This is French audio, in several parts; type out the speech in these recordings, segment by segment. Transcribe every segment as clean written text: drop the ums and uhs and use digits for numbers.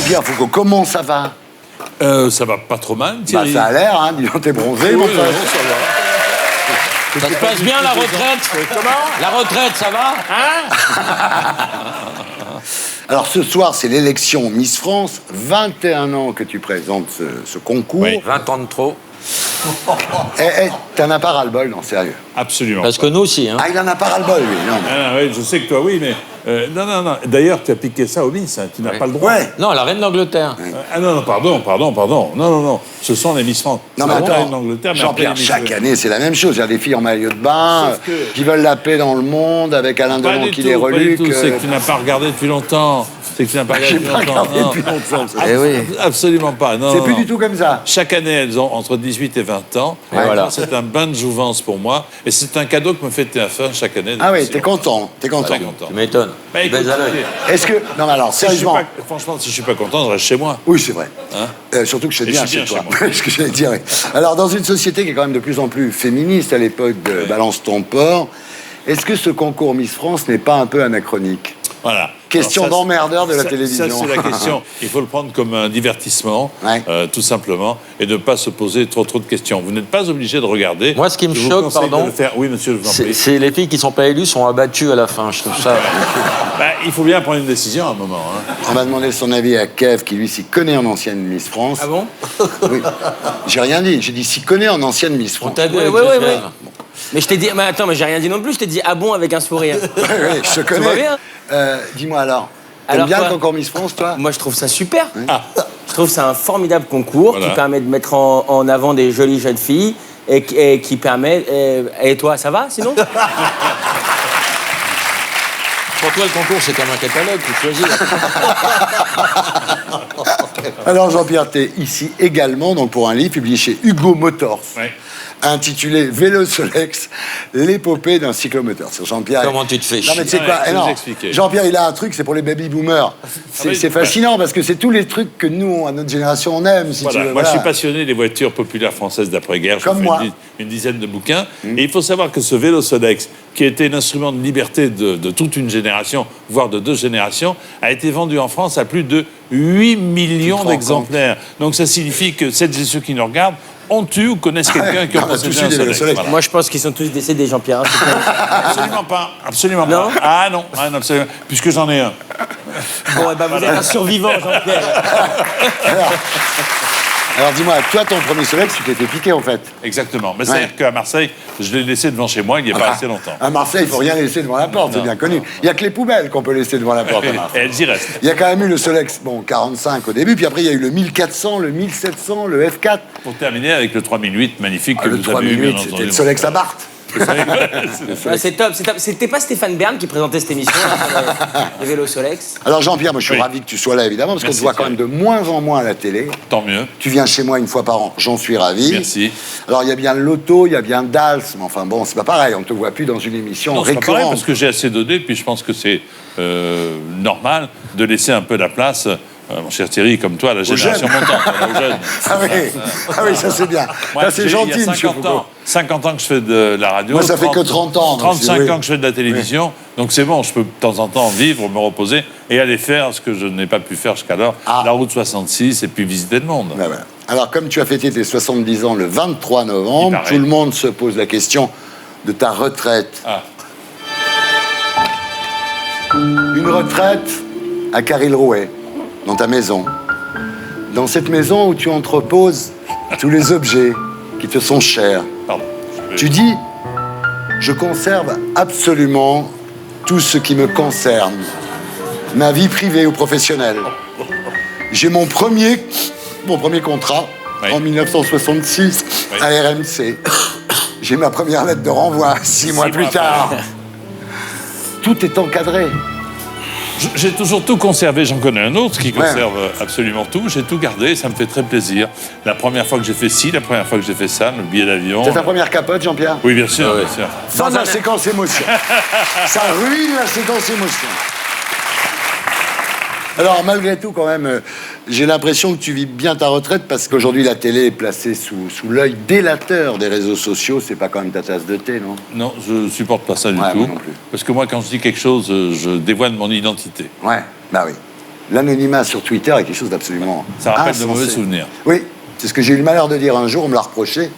Jean-Pierre Foucault, comment ça va? Ça va pas trop mal, Bah, Thierry. ça a l'air, hein, dis donc, t'es bronzé, mon Oui, frère. non, ça va. Ça se passe bien, la retraite? Comment? La retraite, ça va? Alors ce soir, c'est l'élection Miss France. 21 ans que tu présentes ce concours. Oui. 20 ans de trop. T'en as pas ras-le-bol, non, sérieux. Absolument. Parce que nous aussi, hein. Ah, il en a pas ras-le-bol, lui. Non, mais... Ah, oui, je sais que toi, oui, mais... non. D'ailleurs, tu as piqué ça au Miss, hein, tu n'as pas le droit. Ouais. Non, la reine d'Angleterre. Ah non, pardon. Non. Ce sont les Miss France. Non, mais C'est la attends, reine d'Angleterre, mais Jean-Pierre, après les Miss chaque année, c'est la même chose. Il y a des filles en maillot de bain Sauf que- qui veulent la paix dans le monde avec Alain Pas Delon du qui tout, les pas du reluque. tout. C'est que tu n'as pas regardé depuis longtemps. J'ai pas regardé depuis longtemps. Eh oui. Absolument pas. Non, C'est non, plus non. du tout comme ça. Chaque année, elles ont entre 18 et 20 ans. Et voilà. C'est un bain de jouvence pour moi. Et c'est un cadeau que me fait TF1 chaque année. Ah oui, d'émission. t'es content. T'es content. Très content. Tu m'étonnes. Bah, écoute, Belles à l'œil. Est-ce que... Non, mais alors, si je suis sérieusement... pas- franchement, si je suis pas content, je reste chez moi. Oui, c'est vrai. Hein Surtout que je sais Et bien je suis chez bien toi. chez moi. Ce que j'allais dire. Oui. Alors, dans une société qui est quand même de plus en plus féministe à l'époque de Balance ton porc, est-ce que ce concours Miss France n'est pas un peu anachronique? Voilà. Question Alors ça, d'emmerdeur de la ça, télévision. Ça, c'est la question. Il faut le prendre comme un divertissement, Ouais. tout simplement, et ne pas se poser trop de questions. Vous n'êtes pas obligé de regarder. Moi, ce qui me Je vous choque, conseille pardon, de le faire. Oui, monsieur, je vous en prie. C'est les filles qui sont pas élues sont abattues à la fin. Je trouve ça. Bah, il faut bien prendre une décision à un moment. Hein. On m'a demandé son avis à Kev, qui lui s'y connaît en ancienne Miss France. Ah bon? Oui. J'ai rien dit. J'ai dit s'y connaît en ancienne Miss France. T'as vu? Ouais, avec ouais, le ouais, verre. ouais. Mais je t'ai dit, mais attends, mais j'ai rien dit non plus, je t'ai dit ah bon avec un sourire. Oui, je te connais. va bien Dis-moi alors. T'aimes Alors bien quoi le concours Miss France, toi? Moi je trouve ça super. Ah. Je trouve que c'est un formidable concours Voilà. qui permet de mettre en avant des jolies jeunes filles et qui permet. Et toi, ça va sinon? Pour toi, le concours, c'est comme un catalogue. Tu choisis. Alors, Jean-Pierre, t'es ici également donc pour un livre publié chez Hugo Motors. Ouais. Intitulé Vélo Solex, l'épopée d'un cyclomoteur. C'est Jean-Pierre. Comment tu te fais Non, mais tu sais chier. quoi? Ouais, je vais non. vous expliquer. Jean-Pierre, il a un truc, c'est pour les baby boomers. C'est oui, c'est fascinant parce que c'est tous les trucs que nous, à notre génération, on aime. Si Voilà. tu veux. Moi, je Voilà. suis passionné des voitures populaires françaises d'après-guerre. Comme J'ai fait moi. une dizaine de bouquins. Et il faut savoir que ce vélo Solex, qui a été un instrument de liberté de toute une génération, voire de 2 générations, a été vendu en France à plus de 8 Tu millions te rends d'exemplaires. Donc ça signifie que celles et ceux qui nous regardent ont eu ou connaissent quelqu'un qui a on a tous possédé eu un des vélos Solex. Solex. Voilà. Moi je pense qu'ils sont tous décédés, Jean-Pierre. Hein, c'est clair. Absolument pas. Absolument Non pas. Ah non, absolument. Puisque j'en ai un. Bon, et ben vous êtes un survivant, Jean-Pierre. Alors, dis-moi, toi, ton premier Solex, tu t'es fait piquer, en fait. Exactement. Mais c'est-à-dire qu'à Marseille, je l'ai laissé devant chez moi, il n'y a pas assez longtemps. À Marseille, il faut rien laisser devant la porte, c'est Non. bien connu. Il n'y a que les poubelles qu'on peut laisser devant la porte à Et Marseille. elles y restent. Il y a quand même eu le Solex, bon, 45 au début, puis après il y a eu le 1400, le 1700, le F4. Pour terminer avec le 3008 magnifique que le vous avez eu, bien 3008, c'était entendu. le Solex à Barthes. Ouais, c'est top, c'est top. C'était pas Stéphane Bern qui présentait cette émission, là, le vélo Solex. Alors Jean-Pierre, moi je suis Oui. ravi que tu sois là évidemment, parce qu'on te Merci, voit quand même de moins en moins à la télé. Tant mieux. Tu viens chez moi une fois par an, j'en suis ravi. Merci. Alors il y a bien Loto, il y a bien Dals, mais enfin bon, c'est pas pareil, on ne te voit plus dans une émission Non, c'est pas pareil récurrente. parce que j'ai assez donné, puis je pense que c'est normal de laisser un peu la place, mon cher Thierry, comme toi, à la génération jeunes. montante, aux jeunes. Ah oui, ça c'est bien. Moi, Ça c'est il y gentil, a monsieur 50 Foucault. ans, 50 ans que je fais de la radio. Moi, ça fait que 30 ans, donc 35 oui. ans que je fais de la télévision. Donc c'est bon, je peux de temps en temps vivre, me reposer et aller faire ce que je n'ai pas pu faire jusqu'alors, Ah. la route 66 et puis visiter le monde. Ouais, voilà. Alors, comme tu as fêté tes 70 ans le 23 novembre, Il paraît. tout le monde se pose la question de ta retraite. Ah. Une retraite à Caril-Rouet, dans ta maison. Dans cette maison où tu entreposes tous les objets qui te sont chers. Pardon. Tu dis, je conserve absolument tout ce qui me concerne, ma vie privée ou professionnelle. J'ai mon premier contrat Oui. en 1966 Oui. à RMC. J'ai ma première lettre de renvoi 6 mois plus mois tard. Tout est encadré. J'ai toujours tout conservé. J'en connais un autre qui Ouais. conserve absolument tout. J'ai tout gardé. Ça me fait très plaisir. La première fois que j'ai fait ci, la première fois que j'ai fait ça, le billet d'avion. C'est ta première capote, Jean-Pierre? Oui, bien sûr, Ah ouais. bien sûr. Fin de la séquence émotion. Ça ruine la séquence émotion. Alors, malgré tout, quand même, j'ai l'impression que tu vis bien ta retraite parce qu'aujourd'hui, la télé est placée sous l'œil délateur des réseaux sociaux. C'est pas quand même ta tasse de thé, non? Non, je supporte pas ça du Ouais, tout. moi non plus. Parce que moi, quand je dis quelque chose, je dévoile mon identité. Ouais, bah oui. L'anonymat sur Twitter est quelque chose d'absolument Ça rappelle de insensé. mauvais souvenirs. Oui, c'est ce que j'ai eu le malheur de dire un jour, on me l'a reproché.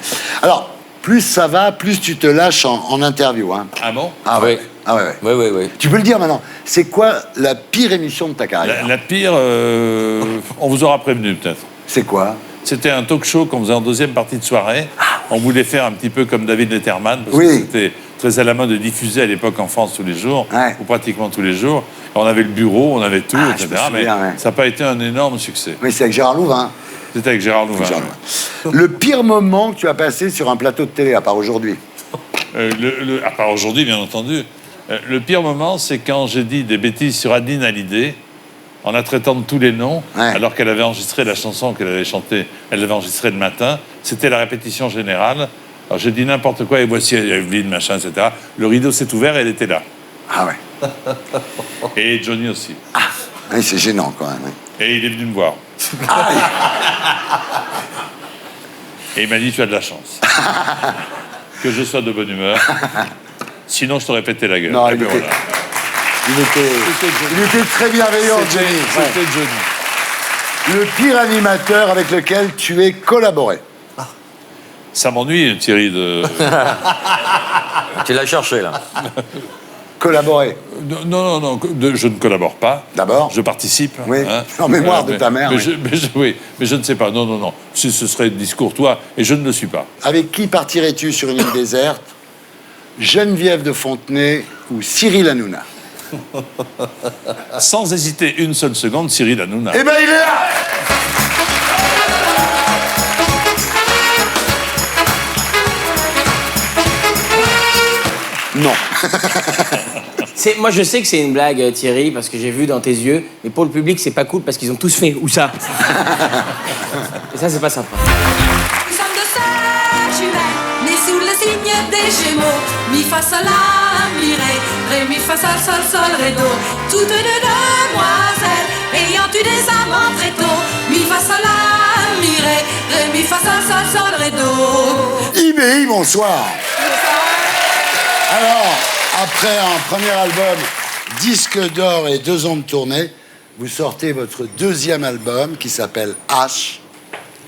Alors, plus ça va, plus tu te lâches en interview. Hein. Ah bon? Ah ouais. Oui. Ah ouais, ouais. Oui. Tu peux le dire maintenant. C'est quoi la pire émission de ta carrière? La pire, on vous aura prévenu peut-être. C'est quoi? C'était un talk show qu'on faisait en deuxième partie de soirée. On voulait faire un petit peu comme David Letterman, parce Oui. que c'était très à la mode de diffuser à l'époque en France tous les jours, Ouais. ou pratiquement tous les jours. On avait le bureau, on avait tout, Ah, je etc. me souviens, mais ouais. ça n'a pas été un énorme succès. Oui, c'est avec Gérard Louvain. C'était avec Gérard Louvain. Gérard Louvain. Le pire moment que tu as passé sur un plateau de télé, à part aujourd'hui? À part aujourd'hui, bien entendu. Le pire moment, c'est quand j'ai dit des bêtises sur Adeline Hallyday, en la traitant de tous les noms, Ouais. alors qu'elle avait enregistré la chanson qu'elle avait chantée, elle l'avait enregistrée le matin. C'était la répétition générale. Alors j'ai dit n'importe quoi, et voici Evelyne, machin, etc. Le rideau s'est ouvert et elle était là. Ah ouais. Et Johnny aussi. Oui, c'est gênant quand même. hein. Et il est venu me voir. Et il m'a dit, tu as de la chance. Que je sois de bonne humeur. Sinon, je t'aurais pété la gueule. Non, Et il puis était- voilà. Il était très bienveillant, C'était Johnny. c'était Johnny. Le pire animateur avec lequel tu es collaboré? Ça m'ennuie, Thierry, de... Tu l'as cherché, là. Collaboré. Non, je ne collabore pas. D'abord. Je participe. Oui, en mémoire de ta mère, Mais, oui. mais je ne sais pas. Non. Ce serait discourtois, et je ne le suis pas. Avec qui partirais-tu sur une île déserte? Geneviève de Fontenay ou Cyril Hanouna? Sans hésiter une seule seconde, Cyril Hanouna. Eh ben, il est là! Non. Moi, je sais que c'est une blague, Thierry, parce que j'ai vu dans tes yeux. Mais pour le public, c'est pas cool parce qu'ils ont tous fait. Où ça? Et ça, c'est pas sympa. Nous sommes deux sœurs jumelles, nées sous le signe des Gémeaux. Mi fa sol la mi ré mi fa sol sol sol ré do. Toutes deux demoiselles ayant eu des amants très tôt. Mi fa sol la mi ré mi fa sol sol sol ré do. IBI, bonsoir. Alors, après un premier album, disque d'or et 2 ans de tournée, vous sortez votre deuxième album qui s'appelle H.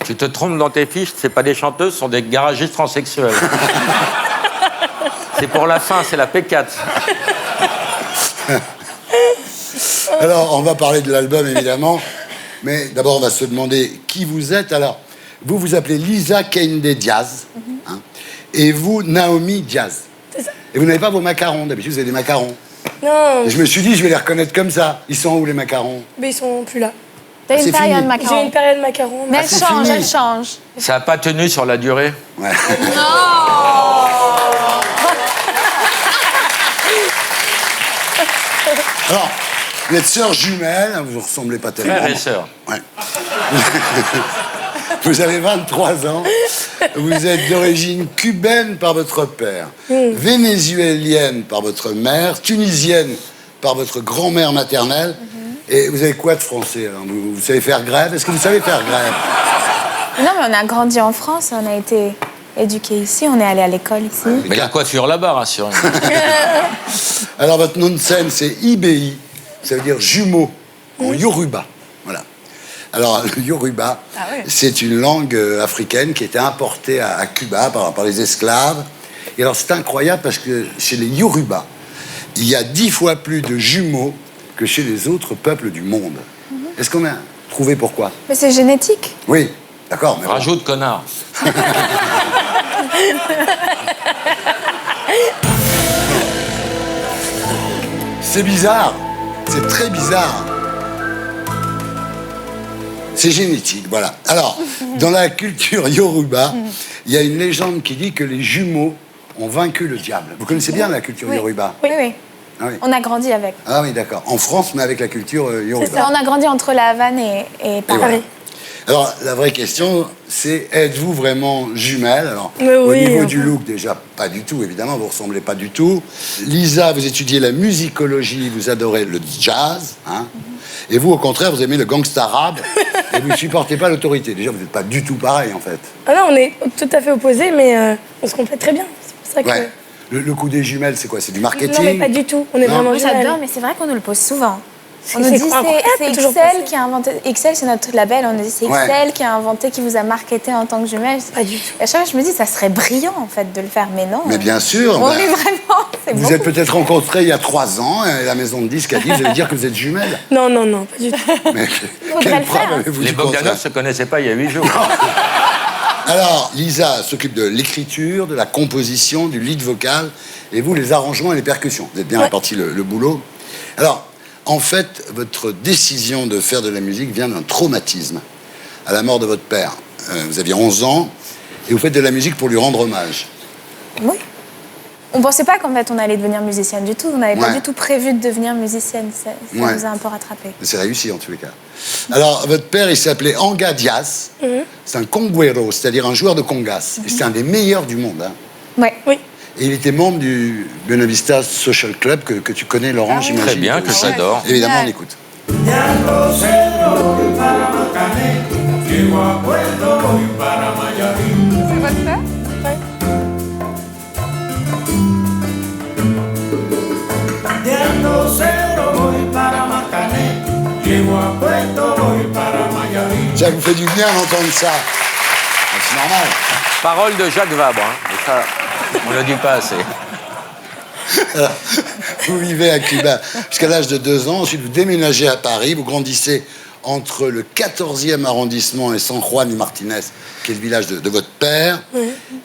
Tu te trompes dans tes fiches, c'est pas des chanteuses, ce sont des garagistes transsexuels. C'est pour la fin, c'est la P4. Alors, on va parler de l'album, évidemment. Mais d'abord, on va se demander qui vous êtes. Alors, vous vous appelez Lisa Kende Diaz. Hein, et vous, Naomi Diaz. C'est ça. Et vous n'avez pas vos macarons. D'habitude, vous avez des macarons. Non, Et je me suis dit, je vais les reconnaître comme ça. Ils sont où, les macarons? mais ils sont plus là. T'as c'est une période fini. macaron. J'ai une période macaron. Mais elle c'est change, fini. elle change. Ça n'a pas tenu sur la durée. Ouais. Alors, vous êtes sœurs jumelles, hein, vous ne ressemblez pas tellement. Frères et sœurs. Ouais. Vous avez 23 ans. Vous êtes d'origine cubaine par votre père, vénézuélienne par votre mère, tunisienne par votre grand-mère maternelle. Et vous avez quoi de français alors vous savez faire grève? Est-ce que vous savez faire grève? Non, mais on a grandi en France, on a été éduqués ici, on est allé à l'école ici. Mais la coiffure là-bas, rassure. Alors, votre nom de scène, c'est IBI. Ça veut dire jumeau en yoruba. Voilà. Alors, le yoruba, c'est une langue africaine qui était importée à Cuba par les esclaves. Et alors, c'est incroyable parce que chez les Yoruba, il y a 10 fois plus de jumeaux que chez les autres peuples du monde. Est-ce qu'on a trouvé pourquoi? Mais c'est génétique. Oui, d'accord. Mais bon. Rajoute, connard. C'est bizarre. C'est très bizarre. C'est génétique, voilà. Alors, dans la culture yoruba, il y a une légende qui dit que les jumeaux ont vaincu le diable. Vous connaissez bien la culture yoruba? Oui, oui. Ah oui, On a grandi avec. Ah oui, d'accord. En France, mais avec la culture yoruba. On a grandi entre la Havane et Et Paris. voilà. Alors, la vraie question, c'est êtes-vous vraiment jumelles? Alors, Mais au oui, niveau enfin. du look, déjà, pas du tout, évidemment, vous ne ressemblez pas du tout. Lisa, vous étudiez la musicologie, vous adorez le jazz, hein? Et vous, au contraire, vous aimez le gangsta rap et vous ne supportez pas l'autorité. Déjà, vous n'êtes pas du tout pareil, en fait. Ah non, on est tout à fait opposés, mais on se complète très bien. C'est pour ça que... Ouais. Le coup des jumelles, c'est quoi? C'est du marketing? Non, mais pas du tout. On est Non. vraiment Moi, jumelles. j'adore, mais c'est vrai qu'on nous le pose souvent. On nous dit incroyable, c'est toujours Excel passer. qui a inventé. Excel, c'est notre label. On nous dit c'est Ouais. Excel qui a inventé, qui vous a marketé en tant que jumelle. Pas du tout. Et à chaque fois, je me dis, ça serait brillant en fait de le faire, mais non. Mais bien sûr. Bon, bah, mais vraiment, c'est vous beaucoup. êtes peut-être rencontrés il y a 3 ans, et la maison de disques a dit, vous allez dire que vous êtes jumelles. Non, non, non, pas du tout. Mais Faudrait quelle le preuve faire. avez-vous Les du contraire? Bogdanov se connaissaient pas il y a 8 jours. Alors, Lisa s'occupe de l'écriture, de la composition, du lead vocal, et vous, les arrangements et les percussions. Vous êtes bien réparti le boulot. Alors, en fait, votre décision de faire de la musique vient d'un traumatisme. À la mort de votre père, vous aviez 11 ans, et vous faites de la musique pour lui rendre hommage. Oui. On pensait pas qu'en fait on allait devenir musicienne du tout. On n'avait pas Ouais. du tout prévu de devenir musicienne. Ça Ouais. nous a un peu rattrapés. C'est réussi, en tous les cas. Alors, votre père, il s'appelait Anga Diaz. C'est un conguero, c'est-à-dire un joueur de congas. Et c'est un des meilleurs du monde. Hein. Ouais. Oui. Et il était membre du Buena Vista Social Club, que tu connais, Laurent, j'imagine. Très bien, que aussi. j'adore. Évidemment, Ouais. on écoute. C'est votre père? Ça vous fait du bien d'entendre ça. C'est normal. Parole de Jacques Vabre. Hein. Et ça, on ne le dit pas assez. Vous vivez à Cuba jusqu'à l'âge de 2 ans. Ensuite, vous déménagez à Paris. Vous grandissez entre le 14e arrondissement et San Juan y Martinez, qui est le village de votre père.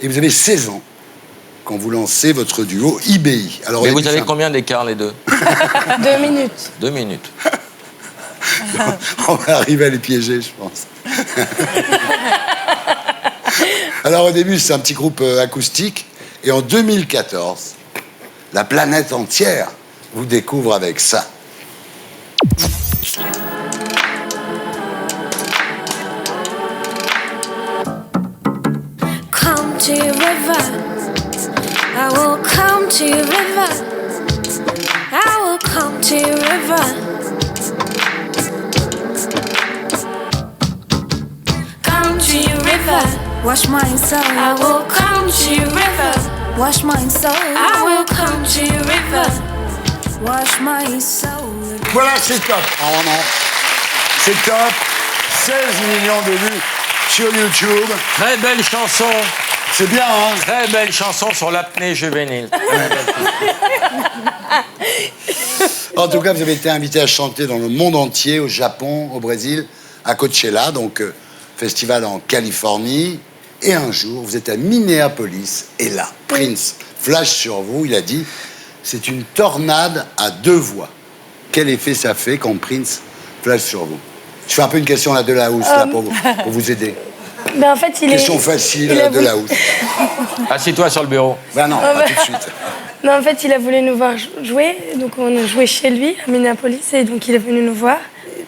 Et vous avez 16 ans quand vous lancez votre duo IBI. Alors, Mais au vous début, avez c'est un- combien d'écart les deux 2 minutes. 2 minutes. On va arriver à les piéger, je pense. Alors au début, c'est un petit groupe acoustique. Et en 2014, la planète entière vous découvre avec ça. Come to your river. I will come to your river. I will come to your river. Come to your river. Wash my soul. I will come to your river. Wash my soul. I will come to your river. Wash my soul. Voilà, c'est top. Oh non, c'est top. 16 millions de vues sur YouTube. Très belle chanson. C'est bien, hein? Très belle chanson sur l'apnée juvénile. En tout cas, vous avez été invité à chanter dans le monde entier, au Japon, au Brésil, à Coachella, donc festival en Californie. Et un jour, vous êtes à Minneapolis, et là, Prince flash sur vous, il a dit « C'est une tornade à 2 voix ». Quel effet ça fait quand Prince flash sur vous? Je fais un peu une question à De La Housse, là, pour vous aider. Ben, en fait, il Question est... facile il a à De La voulu- Housse. Assieds-toi sur le bureau. Ben non, pas tout de suite. Non, en fait, il a voulu nous voir jouer. Donc, on a joué chez lui, à Minneapolis. Et donc, il est venu nous voir.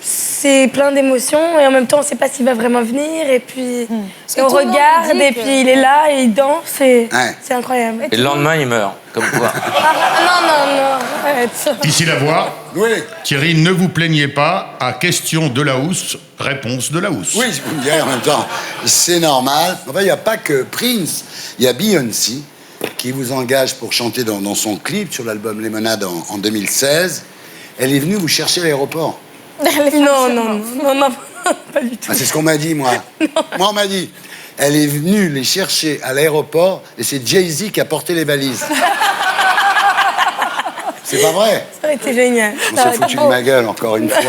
C'est plein d'émotions. Et en même temps, on ne sait pas s'il va vraiment venir. Et puis, que on tout le monde regarde. dit Et que- puis, il est là et il danse. Et Ouais. c'est incroyable. Et le lendemain, il meurt. Comme quoi. Non, non, non. Arrête. Ici la voix. Oui, Thierry, ne vous plaignez pas. À question de la housse, réponse de la housse. oui, je vous le dirais en même temps. C'est normal. Enfin, il n'y a pas que Prince. Il y a Beyoncé qui vous engage pour chanter dans son clip sur l'album Lemonade en 2016. Elle est venue vous chercher à l'aéroport. Non, non, non, non, non, pas du tout. Ah, c'est ce qu'on m'a dit, moi. Moi, on m'a dit. Elle est venue les chercher à l'aéroport et c'est Jay-Z qui a porté les valises. C'est pas vrai? Ça aurait été génial. On Ça s'est aurait foutu été de beau. ma gueule, encore une fois.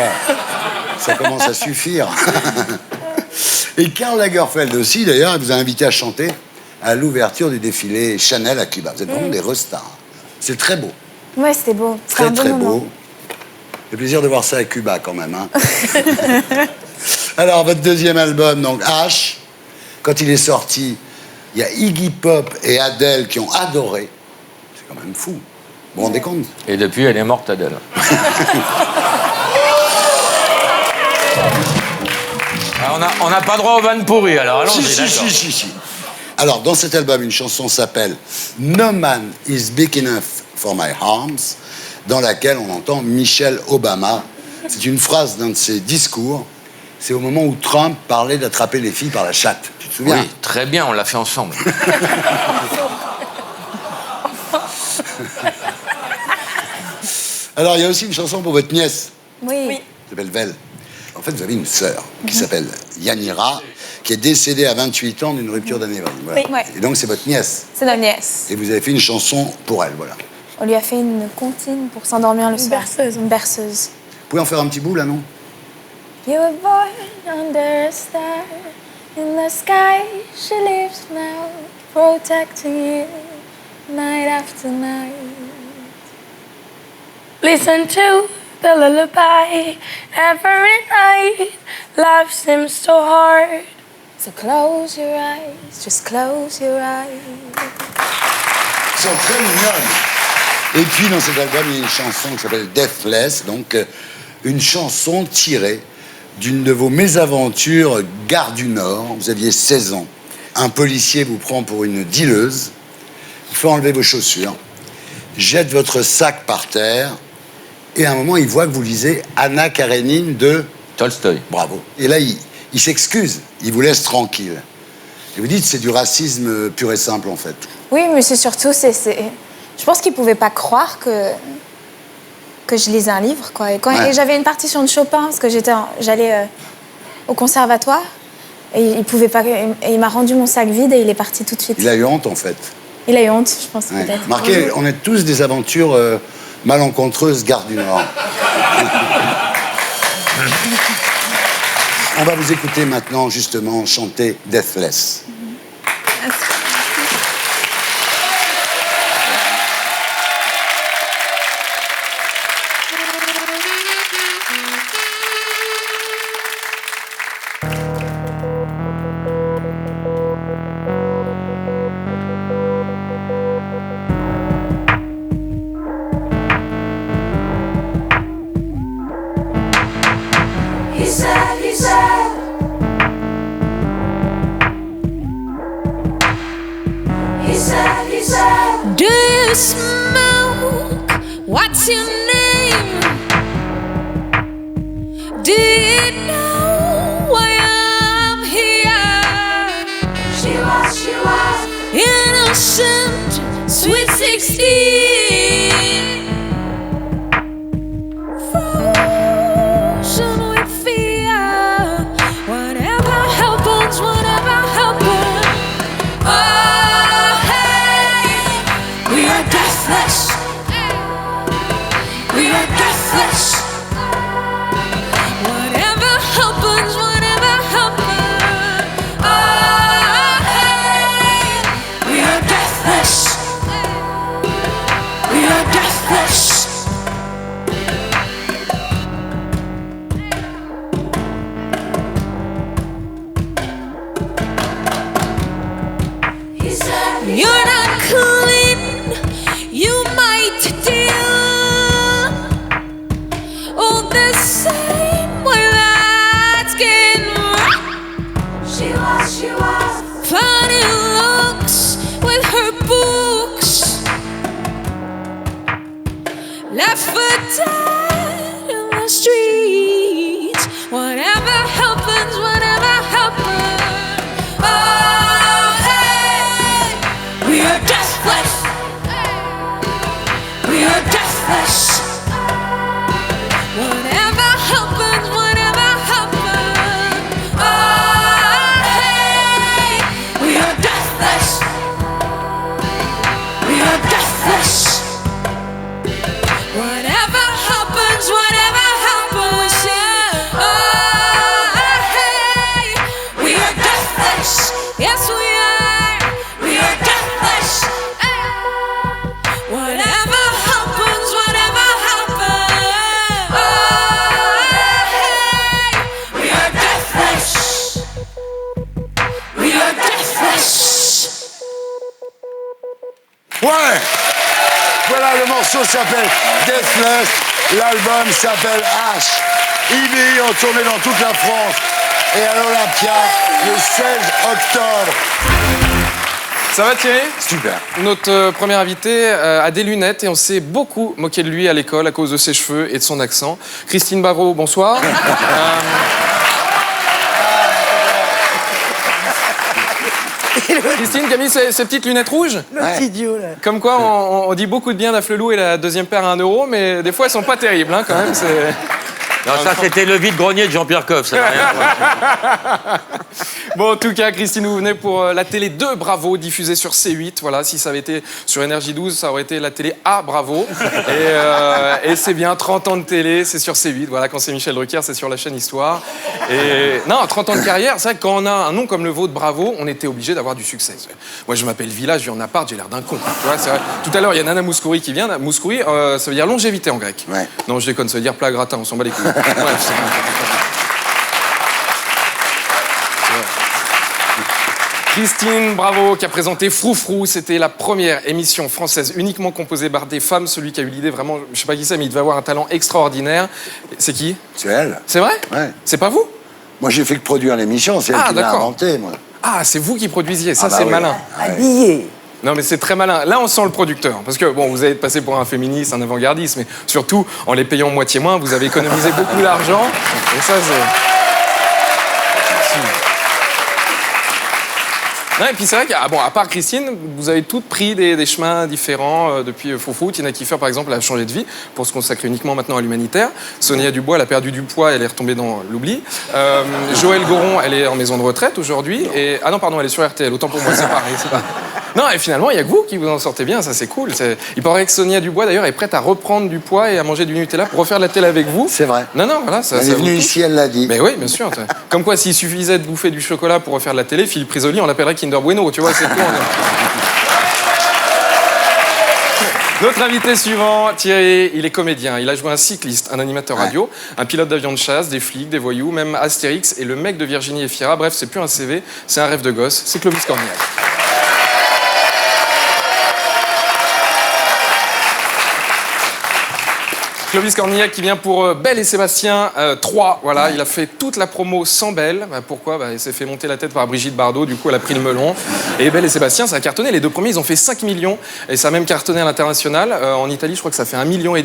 Ça commence à suffire. Et Karl Lagerfeld aussi, d'ailleurs, elle vous a invité à chanter à l'ouverture du défilé Chanel à Cuba. Vous êtes vraiment des restars. C'est très beau. Ouais, c'était beau. C'était un Très, bon très moment. beau. C'est plaisir de voir ça à Cuba, quand même. Hein. Alors, votre deuxième album, donc H, quand il est sorti, il y a Iggy Pop et Adele qui ont adoré. C'est quand même fou. Vous vous rendez compte? Et depuis, elle est morte, Adèle. Alors, on n'a pas droit aux vannes pourries, alors allons-y, d'accord. Si. Alors, dans cet album, une chanson s'appelle No Man is Big Enough for My Arms, dans laquelle on entend Michelle Obama. C'est une phrase d'un de ses discours. C'est au moment où Trump parlait d'attraper les filles par la chatte. Tu te souviens? Oui, très bien, on l'a fait ensemble. Alors, il y a aussi une chanson pour votre nièce, Oui. Qui s'appelle Vel. En fait, vous avez une sœur qui s'appelle Yanira, qui est décédée à 28 ans d'une rupture d'anévrisme. Voilà. Oui. Ouais. Et donc, c'est votre nièce. C'est notre nièce. Et vous avez fait une chanson pour elle, voilà. On lui a fait une comptine pour s'endormir le soir. berceuse. Une berceuse. Vous pouvez en faire un petit bout, là, non? You were born under a star. In the sky, she lives now, protecting you night after night. Listen to the lullaby every night. Life seems so hard. So close your eyes, just close your eyes. Ils sont très mignonnes. Et puis, dans cet album, il y a une chanson qui s'appelle Deathless, donc une chanson tirée d'une de vos mésaventures, Gare du Nord. Vous aviez 16 ans. Un policier vous prend pour une dealeuse, il faut enlever vos chaussures, jette votre sac par terre, et à un moment, il voit que vous lisez Anna Karénine de... Tolstoï. Bravo. Et là, il s'excuse, il vous laisse tranquille. Et vous dites, c'est du racisme pur et simple, en fait. Oui, mais c'est surtout, je pense qu'il pouvait pas croire que je lisais un livre, quoi. Et j'avais une partition de Chopin, parce que j'allais au conservatoire, et il pouvait pas... Et il m'a rendu mon sac vide, et il est parti tout de suite. Il a eu honte, en fait. Il a eu honte, je pense, Ouais. peut-être. Marquez, on est tous des aventures malencontreuses, Gare du Nord. On va vous écouter maintenant, justement, chanter Deathless. He said, Do you smoke? What's your name? Do you know why I'm here? She was innocent, sweet 16. Frozen with fear. Whatever happens, whatever happens. Oh, hey, we are deathless. We are deathless. Whatever happens, whatever happens. Oh, hey, we are deathless. We are deathless. he said, You're not clean, you might deal all the same without skin. she was Funny looks with her books, left for dead in the streets. Whatever happens, whatever happens. Oh, hey, we are deathless. We are deathless. Whatever happens, whatever happens. Oh, hey, we are deathless. We are deathless. Whatever happens, whatever happens, we say, oh, hey, we are deathless. Yes, we are. We are deathless. Whatever happens, whatever happens, oh, hey, we are deathless. We are deathless. Ouais! Voilà, le morceau s'appelle Deathless, l'album s'appelle H. Ibi en tournée dans toute la France et à l'Olympia le 16 octobre. Ça va Thierry? Super. Notre premier invité a des lunettes et on s'est beaucoup moqué de lui à l'école à cause de ses cheveux et de son accent. Christine Bavreau, bonsoir. Christine qui a mis ses petites lunettes rouges. Ouais. Idiot, là. Comme quoi on dit beaucoup de bien d'Aflelou et la deuxième paire à 1 euro, mais des fois elles sont pas terribles hein, quand même. Non, ça, c'était le vide-grenier de Jean-Pierre Coff. Ça n'a rien à voir. Bon, en tout cas, Christine, vous venez pour la télé 2 Bravo, diffusée sur C8. Voilà, si ça avait été sur Énergie 12, ça aurait été la télé A Bravo. Et c'est bien, 30 ans de télé, c'est sur C8. Voilà, quand c'est Michel Drucker, c'est sur la chaîne Histoire. Et non, 30 ans de carrière, c'est vrai que quand on a un nom comme le vôtre, Bravo, on était obligé d'avoir du succès. Moi, je m'appelle Village, je vis en appart, j'ai l'air d'un con. Tu vois, c'est vrai. Tout à l'heure, il y a Nana Mouskouri qui vient. Mouskouri, ça veut dire longévité en grec. Ouais. Non, je déconne, ça veut dire plat gratin, on s'en bat les couilles. Bref, Christine Bravo qui a présenté Froufrou, c'était la première émission française uniquement composée par des femmes. Celui qui a eu l'idée, vraiment, je sais pas qui c'est, mais il devait avoir un talent extraordinaire. C'est qui? C'est elle. C'est vrai? Ouais. C'est pas vous? Moi, j'ai fait que produire l'émission, c'est elle qui l'a d'accord. inventé, moi. Ah, c'est vous qui produisiez, ça Ah bah c'est oui. malin. Habillé. Non mais c'est très malin. Là on sent le producteur. Parce que bon, vous avez passé pour un féministe, un avant-gardiste, mais surtout en les payant moitié moins, vous avez économisé beaucoup d'argent. Et ça c'est... Non, et puis c'est vrai qu'à part Christine, vous avez toutes pris des chemins différents depuis Foufou. Tina Kiefer, par exemple, a changé de vie pour se consacrer uniquement maintenant à l'humanitaire. Sonia Dubois, elle a perdu du poids, elle est retombée dans l'oubli. Joëlle Goron, elle est en maison de retraite aujourd'hui. Et... Ah non, pardon, elle est sur RTL, autant pour moi, c'est pareil. Non, et finalement, il n'y a que vous qui vous en sortez bien, ça c'est cool. Il paraît que Sonia Dubois, d'ailleurs, est prête à reprendre du poids et à manger du Nutella pour refaire de la télé avec vous. C'est vrai. Non, voilà, ça... Elle ça est venue vous touche. ici, elle l'a dit. Mais oui, bien sûr. Comme quoi, s'il suffisait de bouffer du chocolat pour refaire de la télé, Philippe Risoli, on l'appellerait Kinder Bueno, tu vois, c'est con. Notre invité suivant, Thierry, il est comédien. Il a joué un cycliste, un animateur radio, un pilote d'avion de chasse, des flics, des voyous, même Astérix et le mec de Virginie Efira. Bref, c'est plus un CV, c'est un rêve de gosse. C'est Clovis Cornillac. Clovis Cornillac qui vient pour Belle et Sébastien 3. Voilà, il a fait toute la promo sans Belle. Pourquoi Il s'est fait monter la tête par Brigitte Bardot, du coup elle a pris le melon. Et Belle et Sébastien, ça a cartonné. Les 2 premiers, ils ont fait 5 millions. Et ça a même cartonné à l'international. En Italie, je crois que ça fait 1,5 million.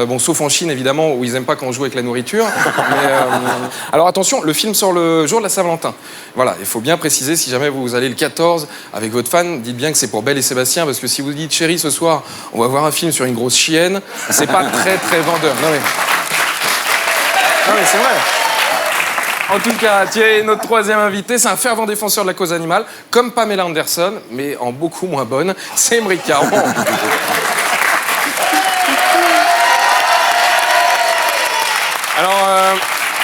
Bon, sauf en Chine, évidemment, où ils aiment pas quand on joue avec la nourriture. Mais, alors attention, le film sort le jour de la Saint-Valentin. Voilà, il faut bien préciser, si jamais vous allez le 14 avec votre fan, dites bien que c'est pour Belle et Sébastien, parce que si vous dites, chérie, ce soir, on va voir un film sur une grosse chienne, c'est pas très vendeur. Non mais c'est vrai. En tout cas, Thierry, notre 3e invité, c'est un fervent défenseur de la cause animale, comme Pamela Anderson, mais en beaucoup moins bonne. C'est Émeric Caron. Alors,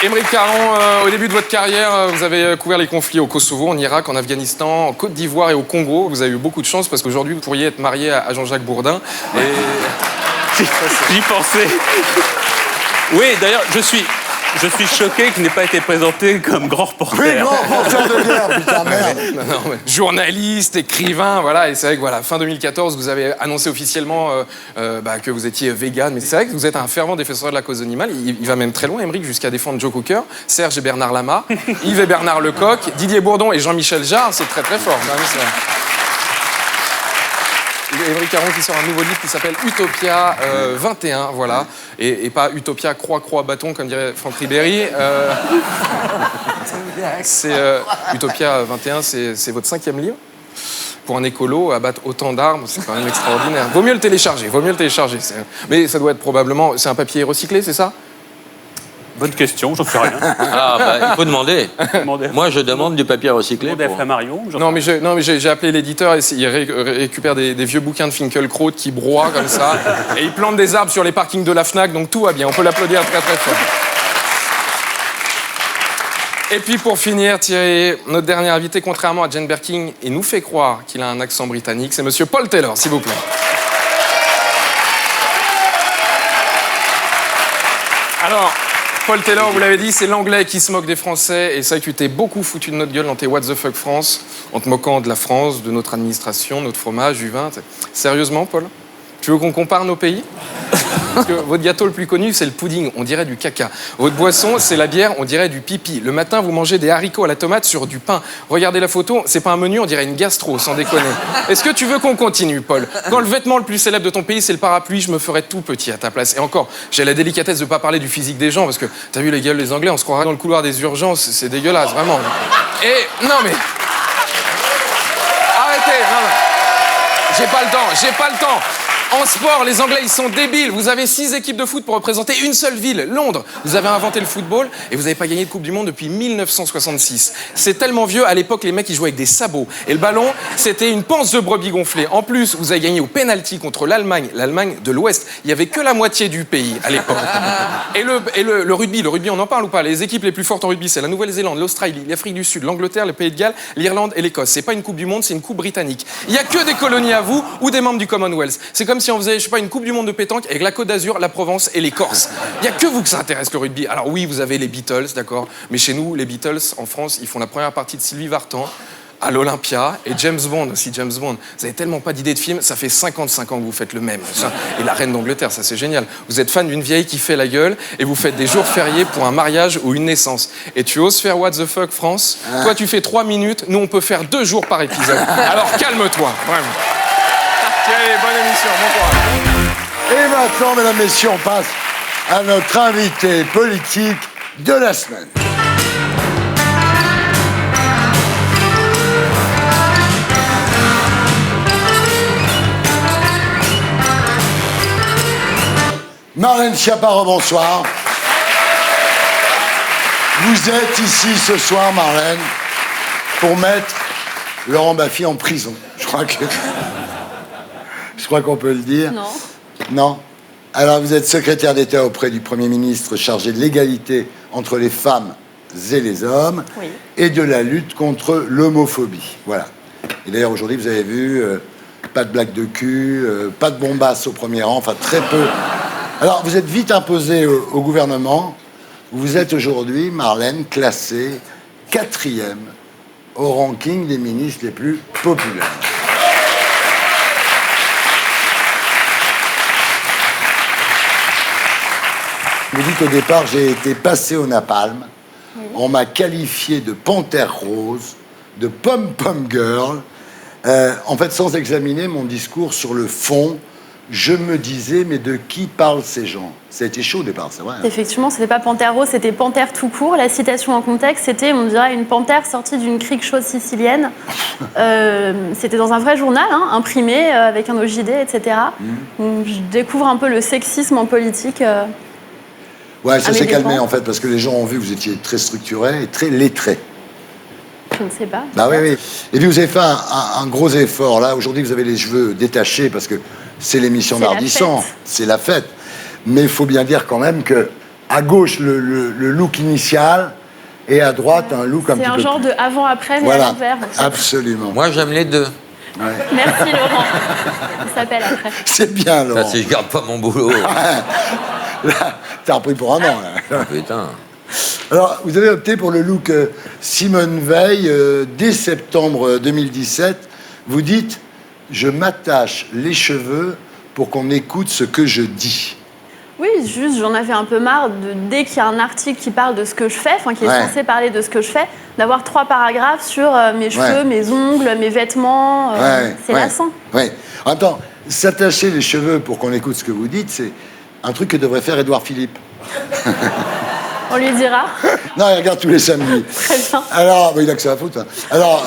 Émeric Caron, au début de votre carrière, vous avez couvert les conflits au Kosovo, en Irak, en Afghanistan, en Côte d'Ivoire et au Congo. Vous avez eu beaucoup de chance parce qu'aujourd'hui, vous pourriez être marié à Jean-Jacques Bourdin. Et... J'y pensais. Oui, d'ailleurs, je suis choqué qu'il n'ait pas été présenté comme grand reporter. Oui, grand reporter de guerre, putain, merde. Non, mais journaliste, écrivain, voilà. Et c'est vrai que voilà, fin 2014, vous avez annoncé officiellement que vous étiez vegan. Mais c'est vrai que vous êtes un fervent défenseur de la cause animale. Il va même très loin, Émeric, jusqu'à défendre Joe Cooker, Serge et Bernard Lama, Yves et Bernard Lecoq, Didier Bourdon et Jean-Michel Jarre. C'est très très fort. Émeric Caron qui sort un nouveau livre qui s'appelle Utopia 21, voilà. Et pas Utopia croix bâton comme dirait Franck Ribéry. Utopia 21, c'est votre 5e livre. Pour un écolo, abattre autant d'arbres, c'est quand même extraordinaire. Vaut mieux le télécharger. Mais ça doit être probablement... C'est un papier recyclé, c'est ça? Bonne question, j'en sais rien. Il faut demander. Moi, je demande du papier recyclé. Pour... Marion. Non, mais j'ai appelé l'éditeur et il récupère des vieux bouquins de Finkielkraut qui broient comme ça. Et il plante des arbres sur les parkings de la FNAC, donc tout va bien. On peut l'applaudir très très fort. Et puis pour finir, Thierry, notre dernier invité, contrairement à Jane Birkin, il nous fait croire qu'il a un accent britannique. C'est monsieur Paul Taylor, s'il vous plaît. Alors... Paul Taylor, vous l'avez dit, c'est l'anglais qui se moque des Français et c'est vrai que tu t'es beaucoup foutu de notre gueule dans tes What the fuck France, en te moquant de la France, de notre administration, notre fromage, du vin. Sérieusement, Paul? Tu veux qu'on compare nos pays? Parce que votre gâteau le plus connu, c'est le pudding, on dirait du caca. Votre boisson, c'est la bière, on dirait du pipi. Le matin, vous mangez des haricots à la tomate sur du pain. Regardez la photo, c'est pas un menu, on dirait une gastro, sans déconner. Est-ce que tu veux qu'on continue, Paul? Quand le vêtement le plus célèbre de ton pays, c'est le parapluie, je me ferais tout petit à ta place. Et encore, j'ai la délicatesse de pas parler du physique des gens, parce que t'as vu les gueules des Anglais, on se croirait dans le couloir des urgences, c'est dégueulasse, vraiment. Et, non mais... Arrêtez, non. J'ai pas le temps. En sport, les Anglais, ils sont débiles. Vous avez 6 équipes de foot pour représenter une seule ville, Londres. Vous avez inventé le football et vous n'avez pas gagné de Coupe du Monde depuis 1966. C'est tellement vieux, à l'époque, les mecs, ils jouaient avec des sabots. Et le ballon, c'était une panse de brebis gonflée. En plus, vous avez gagné au penalty contre l'Allemagne de l'Ouest. Il n'y avait que la moitié du pays à l'époque. Et le rugby, on en parle ou pas? Les équipes les plus fortes en rugby, c'est la Nouvelle-Zélande, l'Australie, l'Afrique du Sud, l'Angleterre, le Pays de Galles, l'Irlande et l'Écosse. C'est pas une Coupe du Monde, c'est une Coupe britannique. Il n'y a que des colonies à vous ou des membres du Commonwealth. C'est comme si on faisait, je sais pas, une Coupe du Monde de pétanque avec la Côte d'Azur, la Provence et les Corses. Il n'y a que vous que ça intéresse le rugby. Alors oui, vous avez les Beatles, d'accord, mais chez nous, les Beatles, en France, ils font la première partie de Sylvie Vartan à l'Olympia, et James Bond aussi, James Bond. Vous avez tellement pas d'idée de film, ça fait 55 ans que vous faites le même. Et la reine d'Angleterre, ça c'est génial. Vous êtes fan d'une vieille qui fait la gueule, et vous faites des jours fériés pour un mariage ou une naissance. Et tu oses faire What the fuck France? Toi tu fais 3 minutes, nous on peut faire 2 jours par épisode. Alors calme-toi, vraiment. Allez, bonne émission, bon courage. Et maintenant, mesdames, messieurs, on passe à notre invité politique de la semaine. Marlène Schiappa, bonsoir. Vous êtes ici ce soir, Marlène, pour mettre Laurent Baffy en prison. Je crois qu'on peut le dire. Non. Non. Alors, vous êtes secrétaire d'État auprès du Premier ministre chargé de l'égalité entre les femmes et les hommes et de la lutte contre l'homophobie. Voilà. Et d'ailleurs, aujourd'hui, vous avez vu, pas de blague de cul, pas de bombasse au premier rang, enfin très peu. Alors, vous êtes vite imposé au gouvernement. Vous êtes aujourd'hui, Marlène, classée 4e au ranking des ministres les plus populaires. Vous dites au départ, j'ai été passé au napalm. Oui. On m'a qualifié de panthère rose, de pom-pom girl. En fait, sans examiner mon discours sur le fond, je me disais, mais de qui parlent ces gens? Ça a été chaud au départ, c'est vrai. Effectivement, c'était pas panthère rose, c'était panthère tout court. La citation en contexte, c'était, on dirait, une panthère sortie d'une crique chaude sicilienne. C'était dans un vrai journal, hein, imprimé, avec un OJD, etc. Donc, je découvre un peu le sexisme en politique. Ouais, ça s'est calmé, en fait, parce que les gens ont vu que vous étiez très structuré et très lettré. Je ne sais pas. Bah oui, oui. Et puis vous avez fait un gros effort. Là, aujourd'hui, vous avez les cheveux détachés parce que c'est l'émission d'Ardisson. C'est la fête. Mais il faut bien dire quand même que à gauche, le look initial et à droite, un look un petit peu... C'est un genre de avant-après, mais voilà, à l'envers. Absolument. Moi, j'aime les deux. Ouais. Merci, Laurent. Il s'appelle après. C'est bien, Laurent. Ça, si je garde pas mon boulot. Là, t'as repris pour un an, là. Putain. Alors, vous avez opté pour le look Simone Veil. Dès septembre 2017, vous dites « Je m'attache les cheveux pour qu'on écoute ce que je dis ». Oui, juste, j'en avais un peu marre, dès qu'il y a un article qui parle de ce que je fais, enfin qui est censé parler de ce que je fais, d'avoir 3 paragraphes sur mes cheveux, mes ongles, mes vêtements. C'est lassant. Ouais. En même temps, s'attacher les cheveux pour qu'on écoute ce que vous dites, c'est un truc que devrait faire Édouard Philippe. On lui dira. Non, il regarde tous les samedis. Très bien. Alors, il a que ça à foutre. Hein. Alors,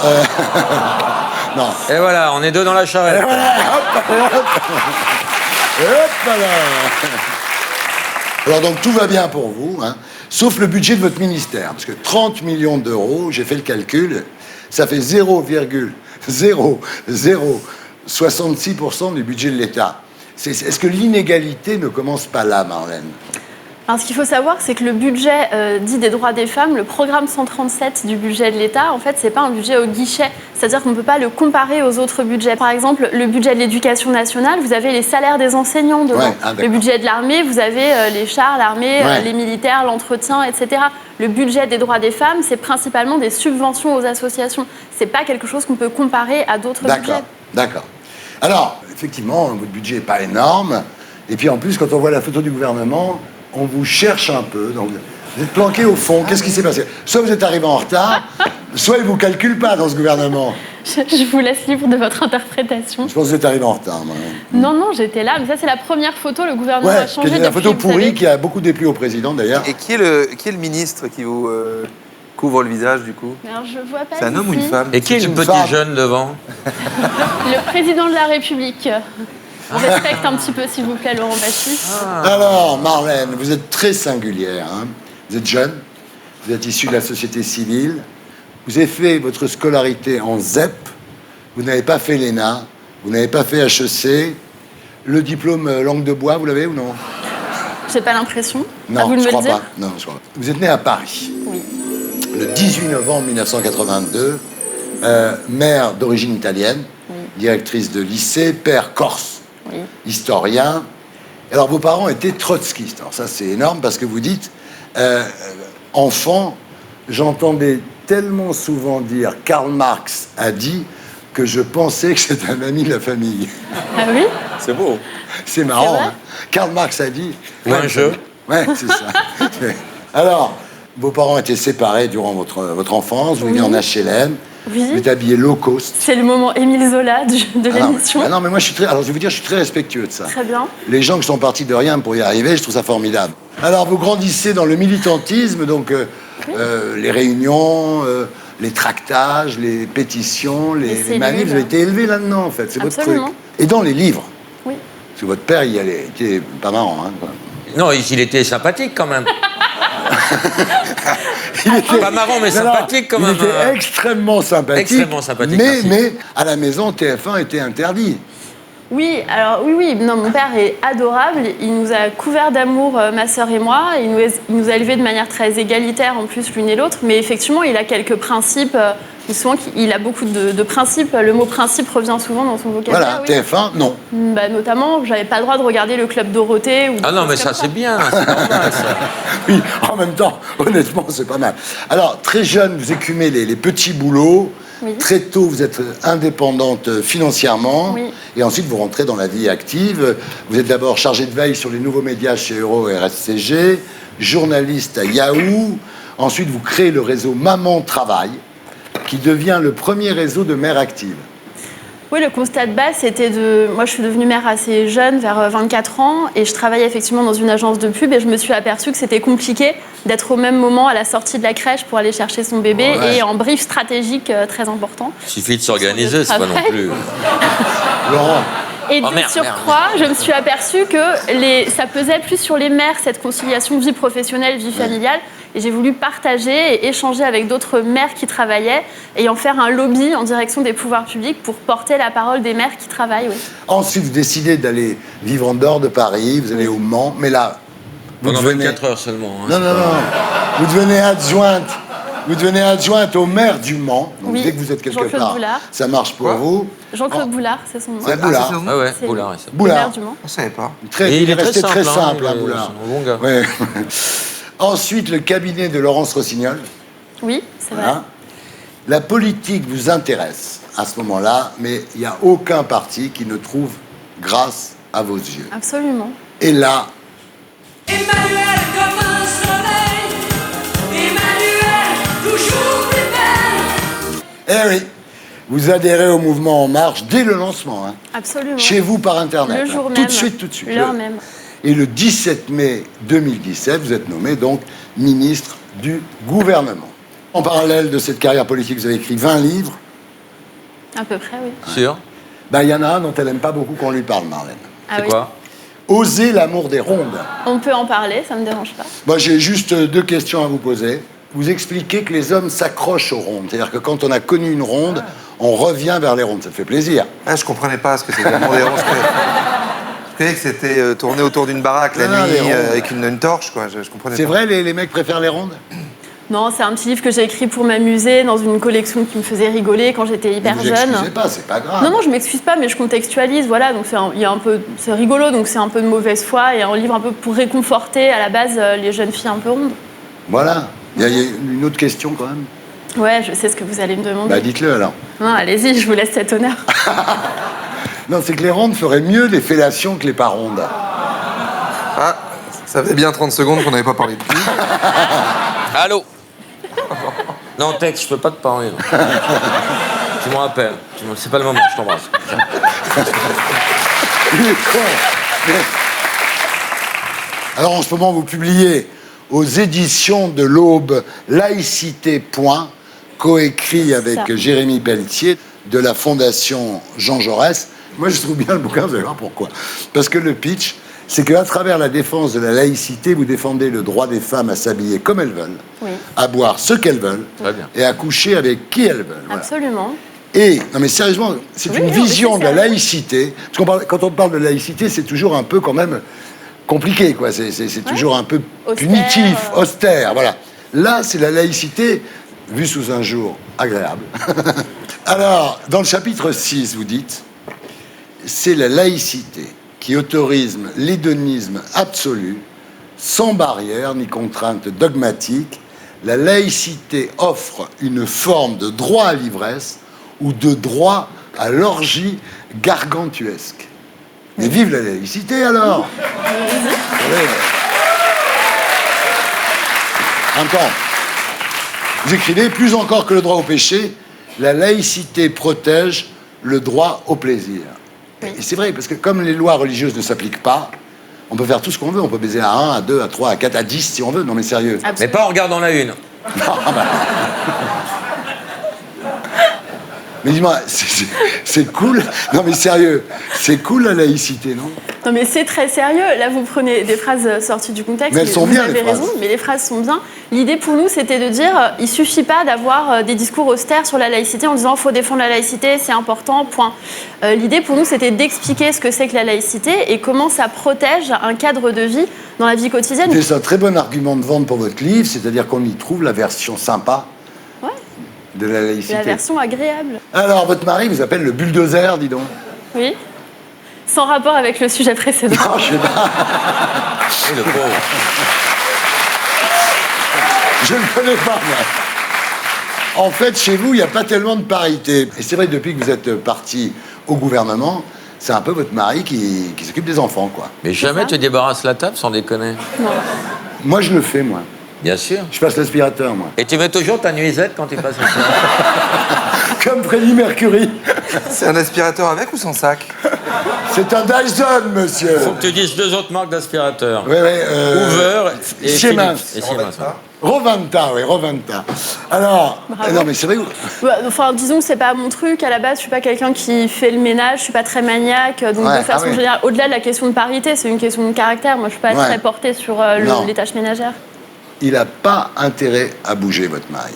non. Et voilà, on est 2 dans la charrette. Et voilà, hop là. Alors donc tout va bien pour vous, hein, sauf le budget de votre ministère, parce que 30 millions d'euros, j'ai fait le calcul, ça fait 0,0066% du budget de l'État. Est-ce que l'inégalité ne commence pas là, Marlène ? Alors, ce qu'il faut savoir, c'est que le budget dit des droits des femmes, le programme 137 du budget de l'État, en fait, c'est pas un budget au guichet. C'est-à-dire qu'on ne peut pas le comparer aux autres budgets. Par exemple, le budget de l'éducation nationale, vous avez les salaires des enseignants dedans. Le budget de l'armée, vous avez les chars, l'armée, les militaires, l'entretien, etc. Le budget des droits des femmes, c'est principalement des subventions aux associations. C'est pas quelque chose qu'on peut comparer à d'autres budgets. D'accord. Alors, effectivement, votre budget n'est pas énorme. Et puis, en plus, quand on voit la photo du gouvernement, on vous cherche un peu, donc vous êtes planqué au fond. Qu'est-ce qui s'est passé? Soit vous êtes arrivé en retard, soit ils ne vous calculent pas dans ce gouvernement. Je vous laisse libre de votre interprétation. Je pense que vous êtes arrivé en retard. Non, j'étais là, mais ça c'est la première photo, le gouvernement a changé depuis. La photo pourrie qui a beaucoup déplu au président d'ailleurs. Et qui est le ministre qui vous couvre le visage du coup? Alors, je vois pas. C'est un homme ou une femme? Et qui est le petit jeune devant? Le président de la République. On respecte un petit peu, s'il vous plaît, Laurent Baffy. Alors, Marlène, vous êtes très singulière. Hein. Vous êtes jeune, vous êtes issue de la société civile, vous avez fait votre scolarité en ZEP, vous n'avez pas fait l'ENA, vous n'avez pas fait HEC. Le diplôme langue de bois, vous l'avez ou non? J'ai pas l'impression. Non, vous de je me crois le dire. pas. Non, je crois pas. Vous êtes née à Paris. Oui. Le 18 novembre 1982, mère d'origine italienne, directrice de lycée, père corse, historien. Alors, vos parents étaient trotskistes. Alors ça, c'est énorme parce que vous dites, enfant, j'entendais tellement souvent dire Karl Marx a dit que je pensais que c'était un ami de la famille. Ah oui? C'est beau. C'est marrant. C'est vrai Hein. Karl Marx a dit. Ou un jeu. Ouais, c'est ça. Alors, vos parents étaient séparés durant votre enfance, vous viviez en HLM, Oui. vous êtes habillé low cost. C'est le moment Émile Zola de l'émission. Non, mais moi je suis très. Alors je vais vous dire, je suis très respectueux de ça. Très bien. Les gens qui sont partis de rien pour y arriver, je trouve ça formidable. Alors vous grandissez dans le militantisme, donc les réunions, les tractages, les pétitions, les manifs, vous avez été élevé là-dedans en fait, c'est votre truc. Absolument. Et dans les livres. Oui. Parce que votre père, il était pas marrant. Hein, quoi. Non, il était sympathique quand même. Il était pas marrant, mais sympathique quand même. Il était extrêmement sympathique. Extrêmement sympathique, Mais à la maison, TF1 était interdit. Oui, alors oui. Non, mon père est adorable. Il nous a couverts d'amour, ma sœur et moi. Il nous a élevés de manière très égalitaire, en plus, l'une et l'autre. Mais effectivement, il a quelques principes. Souvent, il a beaucoup de principes. Le mot principe revient souvent dans son vocabulaire. Voilà, TF1, non. Bah, notamment, j'avais pas le droit de regarder le Club Dorothée. Ou Ah non, mais ça, c'est bien. C'est normal, ça. Oui, en même temps, honnêtement, c'est pas mal. Alors, très jeune, vous écumez les petits boulots. Oui. Très tôt, vous êtes indépendante financièrement. Oui. Et ensuite, vous rentrez dans la vie active. Vous êtes d'abord chargée de veille sur les nouveaux médias chez Euro et RSCG, journaliste à Yahoo. Ensuite, vous créez le réseau Maman Travail, qui devient le premier réseau de mères actives. Oui, le constat de base, c'était de... Moi, je suis devenue mère assez jeune, vers 24 ans, et je travaillais effectivement dans une agence de pub, et je me suis aperçue que c'était compliqué d'être au même moment à la sortie de la crèche pour aller chercher son bébé, et en brief stratégique très important. Il suffit de s'organiser, c'est pas non plus... Laurent. Et de surcroît, je me suis aperçue que ça pesait plus sur les mères, cette conciliation vie professionnelle, vie familiale. Et j'ai voulu partager et échanger avec d'autres mères qui travaillaient et en faire un lobby en direction des pouvoirs publics pour porter la parole des mères qui travaillent. Oui. Ensuite, vous décidez d'aller vivre en dehors de Paris, vous allez au Mans, mais là... Pendant 24 heures seulement. Hein, non. Vous devenez adjointe. Vous devenez adjointe au maire du Mans. Donc oui. Dès que vous êtes quelque Jean-Claude part, Boulard. Ça marche pour vous. Jean-Claude Boulard, c'est son nom. C'est Boulard. Ah ouais, C'est Boulard. le maire du Mans. Je savais pas. Il est resté très simple, hein, Boulard. C'est un bon gars. Ouais. Ensuite, le cabinet de Laurence Rossignol. Oui, c'est vrai. Hein. La politique vous intéresse à ce moment-là, mais il n'y a aucun parti qui ne trouve grâce à vos yeux. Absolument. Et là... Emmanuel comme un soleil, Emmanuel toujours plus belle. Eh oui, vous adhérez au mouvement En Marche dès le lancement. Hein. Absolument. Chez vous par Internet. Le jour hein. même. Tout de suite. L'heure même. Et le 17 mai 2017, vous êtes nommé donc ministre du gouvernement. En parallèle de cette carrière politique, vous avez écrit 20 livres. À peu près, oui. Sûr. Ben, il y en a un dont elle n'aime pas beaucoup qu'on lui parle, Marlène. Ah C'est oui. quoi? Oser l'amour des rondes. On peut en parler, ça ne me dérange pas. Moi, j'ai juste 2 questions à vous poser. Vous expliquez que les hommes s'accrochent aux rondes. C'est-à-dire que quand on a connu une ronde, on revient vers les rondes. Ça fait plaisir. Ah, je comprenais pas ce que c'était l'amour des rondes. Je croyais que c'était tourné autour d'une baraque la Non, nuit les rondes. avec une torche, quoi. Je comprenais C'est pas. vrai, les mecs préfèrent les rondes? Non, c'est un petit livre que j'ai écrit pour m'amuser dans une collection qui me faisait rigoler quand j'étais hyper vous jeune. excusez pas, c'est pas grave. Non, je m'excuse pas, mais je contextualise, voilà. Donc c'est rigolo, donc c'est un peu de mauvaise foi et un livre un peu pour réconforter à la base les jeunes filles un peu rondes. Voilà. Il y a une autre question quand même. Ouais, je sais ce que vous allez me demander. Bah dites-le alors. Non, allez-y, je vous laisse cet honneur. Non, c'est que les rondes feraient mieux des fellations que les pas rondes. Ah, ça faisait bien 30 secondes qu'on n'avait pas parlé de cul. Allô? Non, Tex, je peux pas te parler. Tu me rappelles. C'est pas le moment, je t'embrasse. Il est con. Alors en ce moment, vous publiez aux éditions de l'Aube Laïcité Point, coécrit avec Ça. Jérémy Pelletier de la Fondation Jean Jaurès. Moi, je trouve bien le bouquin, vous allez voir pourquoi. Parce que le pitch, c'est qu'à travers la défense de la laïcité, vous défendez le droit des femmes à s'habiller comme elles veulent, à boire ce qu'elles veulent, et à coucher avec qui elles veulent. Voilà. Absolument. Et, non mais sérieusement, c'est une vision de la laïcité. Parce quand on parle de laïcité, c'est toujours un peu quand même compliqué, quoi. C'est toujours un peu punitif, austère, voilà. Là, c'est la laïcité vue sous un jour agréable. Alors, dans le chapitre 6, vous dites, c'est la laïcité qui autorise l'hédonisme absolu, sans barrière ni contrainte dogmatique. La laïcité offre une forme de droit à l'ivresse ou de droit à l'orgie gargantuesque. Mais vive la laïcité, alors! Un temps. Vous écrivez, plus encore que le droit au péché, la laïcité protège le droit au plaisir. Et c'est vrai, parce que comme les lois religieuses ne s'appliquent pas, on peut faire tout ce qu'on veut. On peut baiser à 1, à 2, à 3, à 4, à 10 si on veut. Non mais sérieux. Absolument. Mais pas en regardant la une. Non, bah. Mais dis-moi, c'est cool. Non mais sérieux, c'est cool la laïcité, non? Non mais c'est très sérieux. Là, vous prenez des phrases sorties du contexte. Mais elles sont vous bien, avez les phrases. raison, mais les phrases sont bien. L'idée pour nous, c'était de dire, il suffit pas d'avoir des discours austères sur la laïcité en disant, faut défendre la laïcité, c'est important, point. L'idée pour nous, c'était d'expliquer ce que c'est que la laïcité et comment ça protège un cadre de vie dans la vie quotidienne. C'est un très bon argument de vente pour votre livre, c'est-à-dire qu'on y trouve la version sympa de la laïcité. La version agréable. Alors, votre mari vous appelle le bulldozer, dis donc. Oui. Sans rapport avec le sujet précédent. Non, je sais pas. Le pauvre. Je ne connais pas, moi. En fait, chez vous, il n'y a pas tellement de parité. Et c'est vrai, depuis que vous êtes parti au gouvernement, c'est un peu votre mari qui s'occupe des enfants, quoi. Mais jamais tu débarrasses la table sans déconner. Non. Moi, je le fais, moi. Bien sûr. Je passe l'aspirateur, moi. Et tu mets toujours ta nuisette quand tu passes l'aspirateur. Comme Freddie Mercury. C'est un aspirateur avec ou sans sac? C'est un Dyson, monsieur. Faut que tu dises 2 autres marques d'aspirateur. Oui, oui. Hoover et Siemens. Philips. Et Siemens. Roventa, oui, Roventa. Alors, non, mais c'est vrai. Enfin, disons que c'est pas mon truc. À la base, je suis pas quelqu'un qui fait le ménage, je suis pas très maniaque. Donc, de façon générale, au-delà de la question de parité, c'est une question de caractère. Moi, je suis pas très portée sur les tâches ménagères. Il n'a pas intérêt à bouger, votre mari.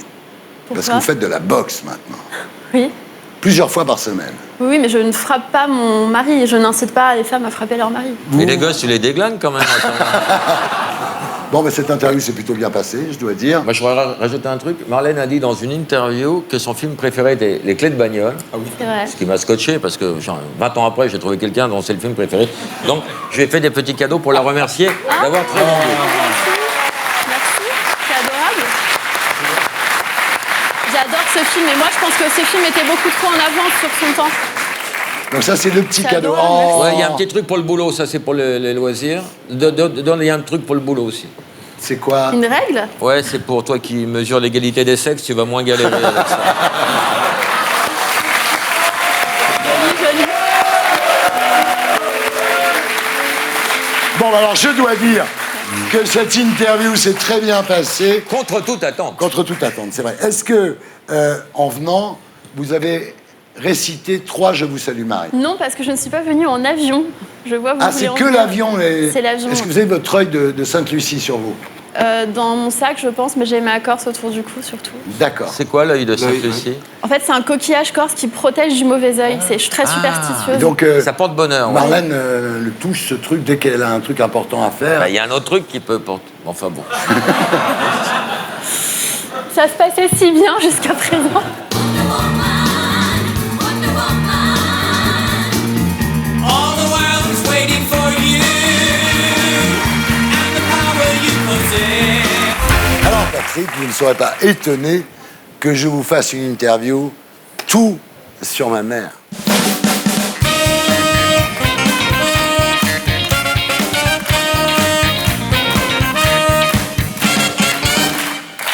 Parce que vous faites de la boxe maintenant. Oui. Plusieurs fois par semaine. Oui, mais je ne frappe pas mon mari. Je n'incite pas les femmes à frapper leur mari. Mais les gosses, tu les déglingues quand même. Bon, mais cette interview s'est plutôt bien passée, je dois dire. Moi, je voudrais rajouter un truc. Marlène a dit dans une interview que son film préféré était Les Clés de bagnole. Ah oui. C'est vrai. Ce qui m'a scotché parce que genre, 20 ans après, j'ai trouvé quelqu'un dont c'est le film préféré. Donc, je lui ai fait des petits cadeaux pour la remercier d'avoir très vendu. J'adore ce film, et moi je pense que ce film était beaucoup trop en avance sur son temps. Donc ça, c'est le petit C'est cadeau. adorable, Ouais, il y a un petit truc pour le boulot, ça c'est pour les loisirs. Il y a un truc pour le boulot aussi. C'est quoi? Une règle? Ouais, c'est pour toi qui mesures l'égalité des sexes, tu vas moins galérer avec ça. Bon, alors je dois dire que cette interview s'est très bien passée. Contre toute attente. Contre toute attente, c'est vrai. Est-ce que, en venant, vous avez récité 3 Je vous salue Marie? Non, parce que je ne suis pas venue en avion. Je vois vous Ah, voulez c'est en que dire. l'avion. C'est l'avion. Est-ce que vous avez votre œil de Sainte-Lucie sur vous? Dans mon sac, je pense, mais j'ai ma corse autour du cou surtout. D'accord. C'est quoi l'œil de Sainte-Lucie? En fait, c'est un coquillage corse qui protège du mauvais œil. Je suis très superstitieuse. Donc, ça porte bonheur. Marlène le touche, ce truc, dès qu'elle a un truc important à faire. Il y a un autre truc qui peut porter. Enfin bon. Ça se passait si bien jusqu'à présent. All the world is waiting for you and the power you possess. Alors, Patrick, vous ne serez pas étonné que je vous fasse une interview tout sur ma mère.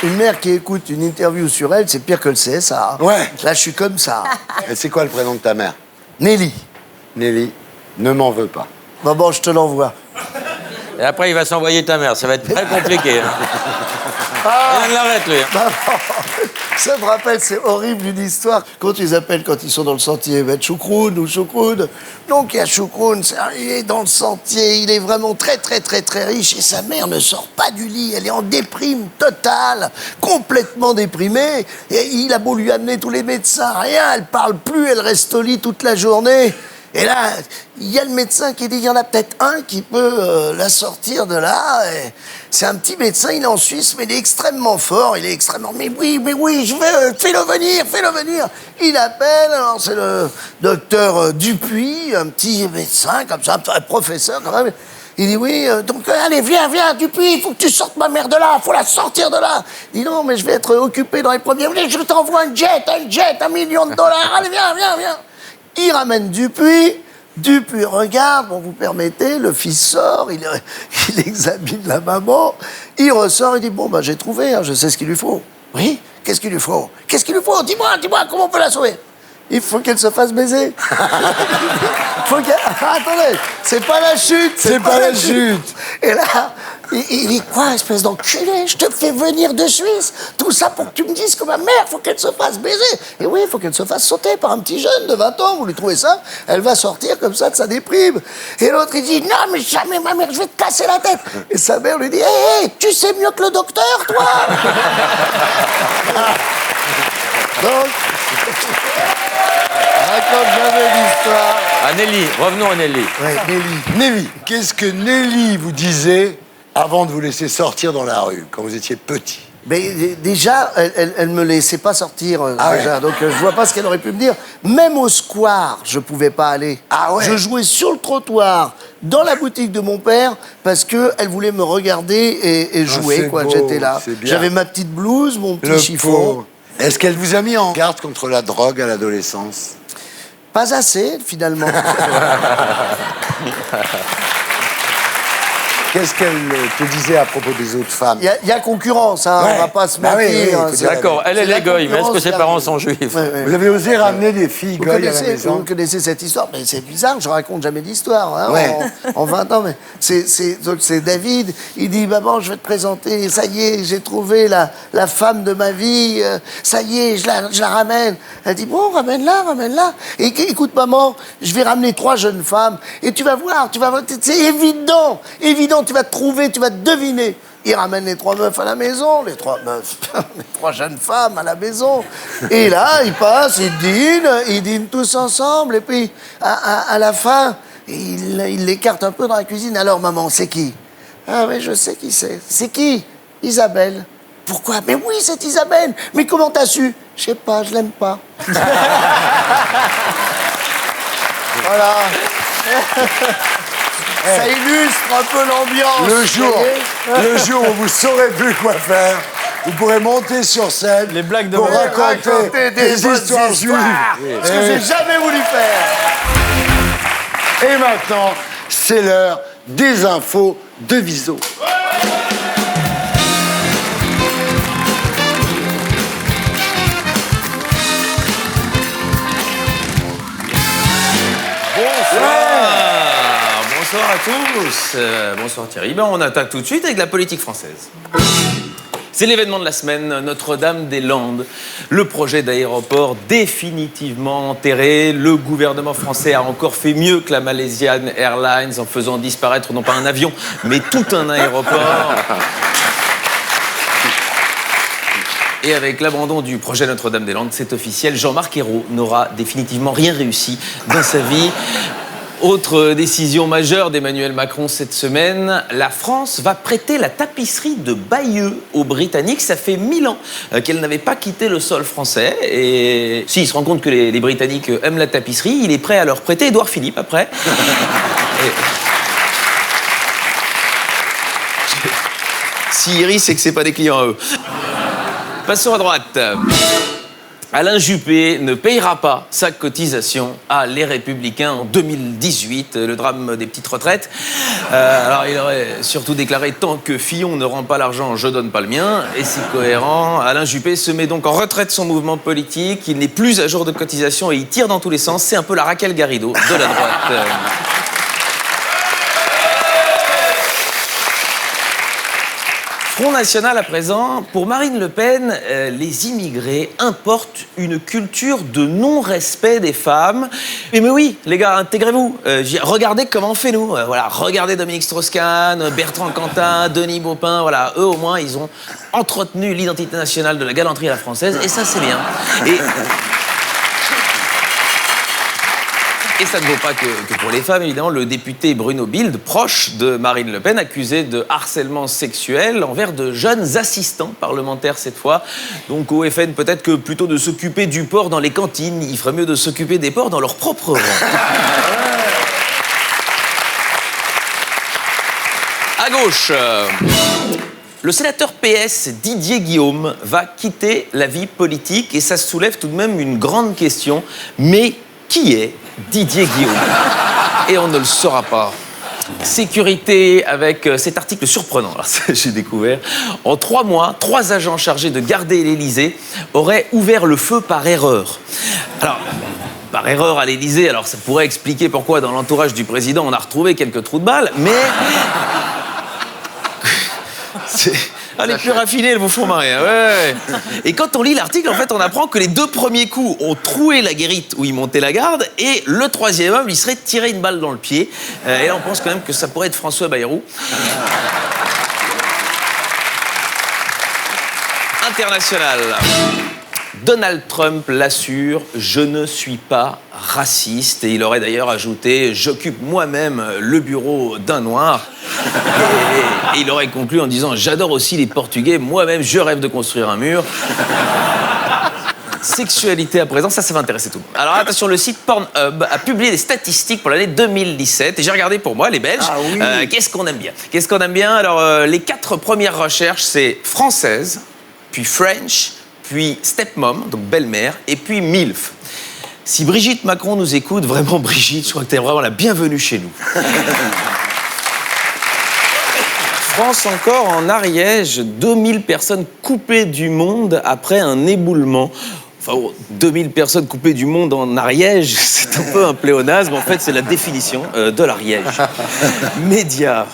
Une mère qui écoute une interview sur elle, c'est pire que le CSA. Ouais. Là, je suis comme ça. Et c'est quoi le prénom de ta mère? Nelly. Nelly, ne m'en veux pas. Bon, je te l'envoie. Et après, il va s'envoyer ta mère. Ça va être très compliqué. Hein. Ah. Rien ne l'arrête, lui. Bah, Ça me rappelle, c'est horrible une histoire. Quand ils appellent, quand ils sont dans le sentier, ben Choucroune ou Choucroune. Donc il y a Choucroune, il est dans le sentier, il est vraiment très riche et sa mère ne sort pas du lit. Elle est en déprime totale, complètement déprimée. Et il a beau lui amener tous les médecins, rien, elle parle plus, elle reste au lit toute la journée. Et là, il y a le médecin qui dit, il y en a peut-être un qui peut la sortir de là. Et c'est un petit médecin, il est en Suisse, mais il est extrêmement fort, il est extrêmement... Mais oui, je vais, fais-le venir. Il appelle, alors c'est le docteur Dupuis, un petit médecin, comme ça, un professeur quand même. Il dit, oui, donc allez, viens, Dupuis, il faut que tu sortes ma mère de là, il faut la sortir de là. Il dit, non, mais je vais être occupé dans les premiers... Je t'envoie un jet, $1 million, allez, viens. Il ramène Dupuis regarde, bon, vous permettez, le fils sort, il examine la maman, il ressort, il dit, bon, j'ai trouvé, je sais ce qu'il lui faut. Oui, qu'est-ce qu'il lui faut? Dis-moi, comment on peut la sauver? Il faut qu'elle se fasse baiser. Attendez, c'est pas la chute. Et là, il dit, quoi, espèce d'enculé, je te fais venir de Suisse. Tout ça pour que tu me dises que ma mère, faut qu'elle se fasse baiser. Et oui, il faut qu'elle se fasse sauter par un petit jeune de 20 ans. Vous lui trouvez ça? Elle va sortir comme ça de sa déprime. Et l'autre, il dit, non, mais jamais ma mère, je vais te casser la tête. Et sa mère lui dit, hé, tu sais mieux que le docteur, toi. Donc... raconte jamais l'histoire. Ah, Nelly, revenons à Nelly. Ouais, Nelly, qu'est-ce que Nelly vous disait avant de vous laisser sortir dans la rue, quand vous étiez petit? Mais déjà, elle me laissait pas sortir, déjà. Ouais. Donc, je vois pas ce qu'elle aurait pu me dire. Même au square, je pouvais pas aller. Ah ouais. Je jouais sur le trottoir, dans la boutique de mon père, parce qu'elle voulait me regarder et jouer, c'est quoi. beau, J'étais là. c'est bien. J'avais ma petite blouse, mon petit Le chiffon. pauvre. Est-ce qu'elle vous a mis en garde contre la drogue à l'adolescence? Pas assez, finalement. Qu'est-ce qu'elle te disait à propos des autres femmes? Il y a concurrence, hein, Ouais. on va pas se Bah mentir. oui, hein, faut c'est- dire D'accord, elle c'est est la goy, mais est-ce que concurrence ses qui parents arrive. sont juifs? Ouais. Vous avez osé ramener des filles Vous goy à la maison? connaissez cette histoire, mais c'est bizarre, je raconte jamais d'histoire hein, Ouais. en 20 ans. Mais donc c'est David, il dit, maman, je vais te présenter, ça y est, j'ai trouvé la femme de ma vie, ça y est, je la ramène. Elle dit, bon, ramène-la. Et écoute, maman, je vais ramener 3 jeunes femmes, et tu vas voir, c'est évident, tu vas te trouver, tu vas te deviner. Il ramène les 3 meufs à la maison, les 3 jeunes femmes à la maison. Et là, ils passent, ils dînent tous ensemble. Et puis, à la fin, il l'écarte un peu dans la cuisine. Alors, maman, c'est qui? Ah oui, je sais qui c'est. C'est qui? Isabelle. Pourquoi? Mais oui, c'est Isabelle. Mais comment t'as su? Je sais pas, je l'aime pas. Voilà. Ça illustre un peu l'ambiance. Le jour où vous saurez plus quoi faire, vous pourrez monter sur scène Les blagues de pour Montréal. raconter des histoires juives. Ce que j'ai jamais voulu faire. Et maintenant, c'est l'heure des infos de Viso. Bonsoir à tous. Bonsoir Thierry. On attaque tout de suite avec la politique française. C'est l'événement de la semaine, Notre-Dame-des-Landes. Le projet d'aéroport définitivement enterré. Le gouvernement français a encore fait mieux que la Malaysian Airlines en faisant disparaître non pas un avion, mais tout un aéroport. Et avec l'abandon du projet Notre-Dame-des-Landes, c'est officiel, Jean-Marc Ayrault n'aura définitivement rien réussi dans sa vie. Autre décision majeure d'Emmanuel Macron cette semaine, la France va prêter la tapisserie de Bayeux aux Britanniques. Ça fait 1000 ans qu'elle n'avait pas quitté le sol français. Et s'il se rend compte que les Britanniques aiment la tapisserie, il est prêt à leur prêter Édouard Philippe après. Si Iris, c'est que c'est pas des clients à eux. Passons à droite. Alain Juppé ne payera pas sa cotisation à Les Républicains en 2018, le drame des petites retraites. Alors il aurait surtout déclaré « Tant que Fillon ne rend pas l'argent, je donne pas le mien ». Et c'est cohérent. Alain Juppé se met donc en retrait de son mouvement politique. Il n'est plus à jour de cotisation et il tire dans tous les sens. C'est un peu la Raquel Garrido de la droite. Front National à présent. Pour Marine Le Pen, les immigrés importent une culture de non-respect des femmes. Mais oui, les gars, intégrez-vous. Regardez comment on fait nous. Voilà, regardez Dominique Strauss-Kahn, Bertrand Cantat, Denis Baupin. Voilà, eux au moins, ils ont entretenu l'identité nationale de la galanterie à la française. Et ça, c'est bien. Et ça ne vaut pas que pour les femmes, évidemment. Le député Bruno Bilde, proche de Marine Le Pen, accusé de harcèlement sexuel envers de jeunes assistants parlementaires cette fois. Donc au FN, peut-être que plutôt de s'occuper du porc dans les cantines, il ferait mieux de s'occuper des porcs dans leur propre rang. À gauche, le sénateur PS Didier Guillaume va quitter la vie politique et ça soulève tout de même une grande question. Mais qui est Didier Guillaume? Et on ne le saura pas. Sécurité avec cet article surprenant. Alors, ça, j'ai découvert. En 3 mois, 3 agents chargés de garder l'Élysée auraient ouvert le feu par erreur. Alors, par erreur à l'Élysée, alors ça pourrait expliquer pourquoi dans l'entourage du président on a retrouvé quelques trous de balles, mais... les plus raffinés, elles vous font marrer. Hein. Ouais. Et quand on lit l'article, en fait, on apprend que les 2 premiers coups ont troué la guérite où il montait la garde, et le 3e homme, il serait tiré une balle dans le pied. Et là, on pense quand même que ça pourrait être François Bayrou. International. Donald Trump l'assure, je ne suis pas raciste. Et il aurait d'ailleurs ajouté, j'occupe moi-même le bureau d'un noir. Et il aurait conclu en disant, j'adore aussi les Portugais, moi-même je rêve de construire un mur. Sexualité à présent, ça va intéresser tout le monde. Alors attention, le site Pornhub a publié des statistiques pour l'année 2017 et j'ai regardé pour moi, les Belges, qu'est-ce qu'on aime bien? Qu'est-ce qu'on aime bien? Alors les 4 premières recherches, c'est française, puis French, puis stepmom, donc belle-mère, et puis MILF. Si Brigitte Macron nous écoute, vraiment Brigitte, je crois que t'es vraiment la bienvenue chez nous. France encore, en Ariège, 2000 personnes coupées du monde après un éboulement. Enfin, 2000 personnes coupées du monde en Ariège, c'est un peu un pléonasme. En fait, c'est la définition de l'Ariège. Média.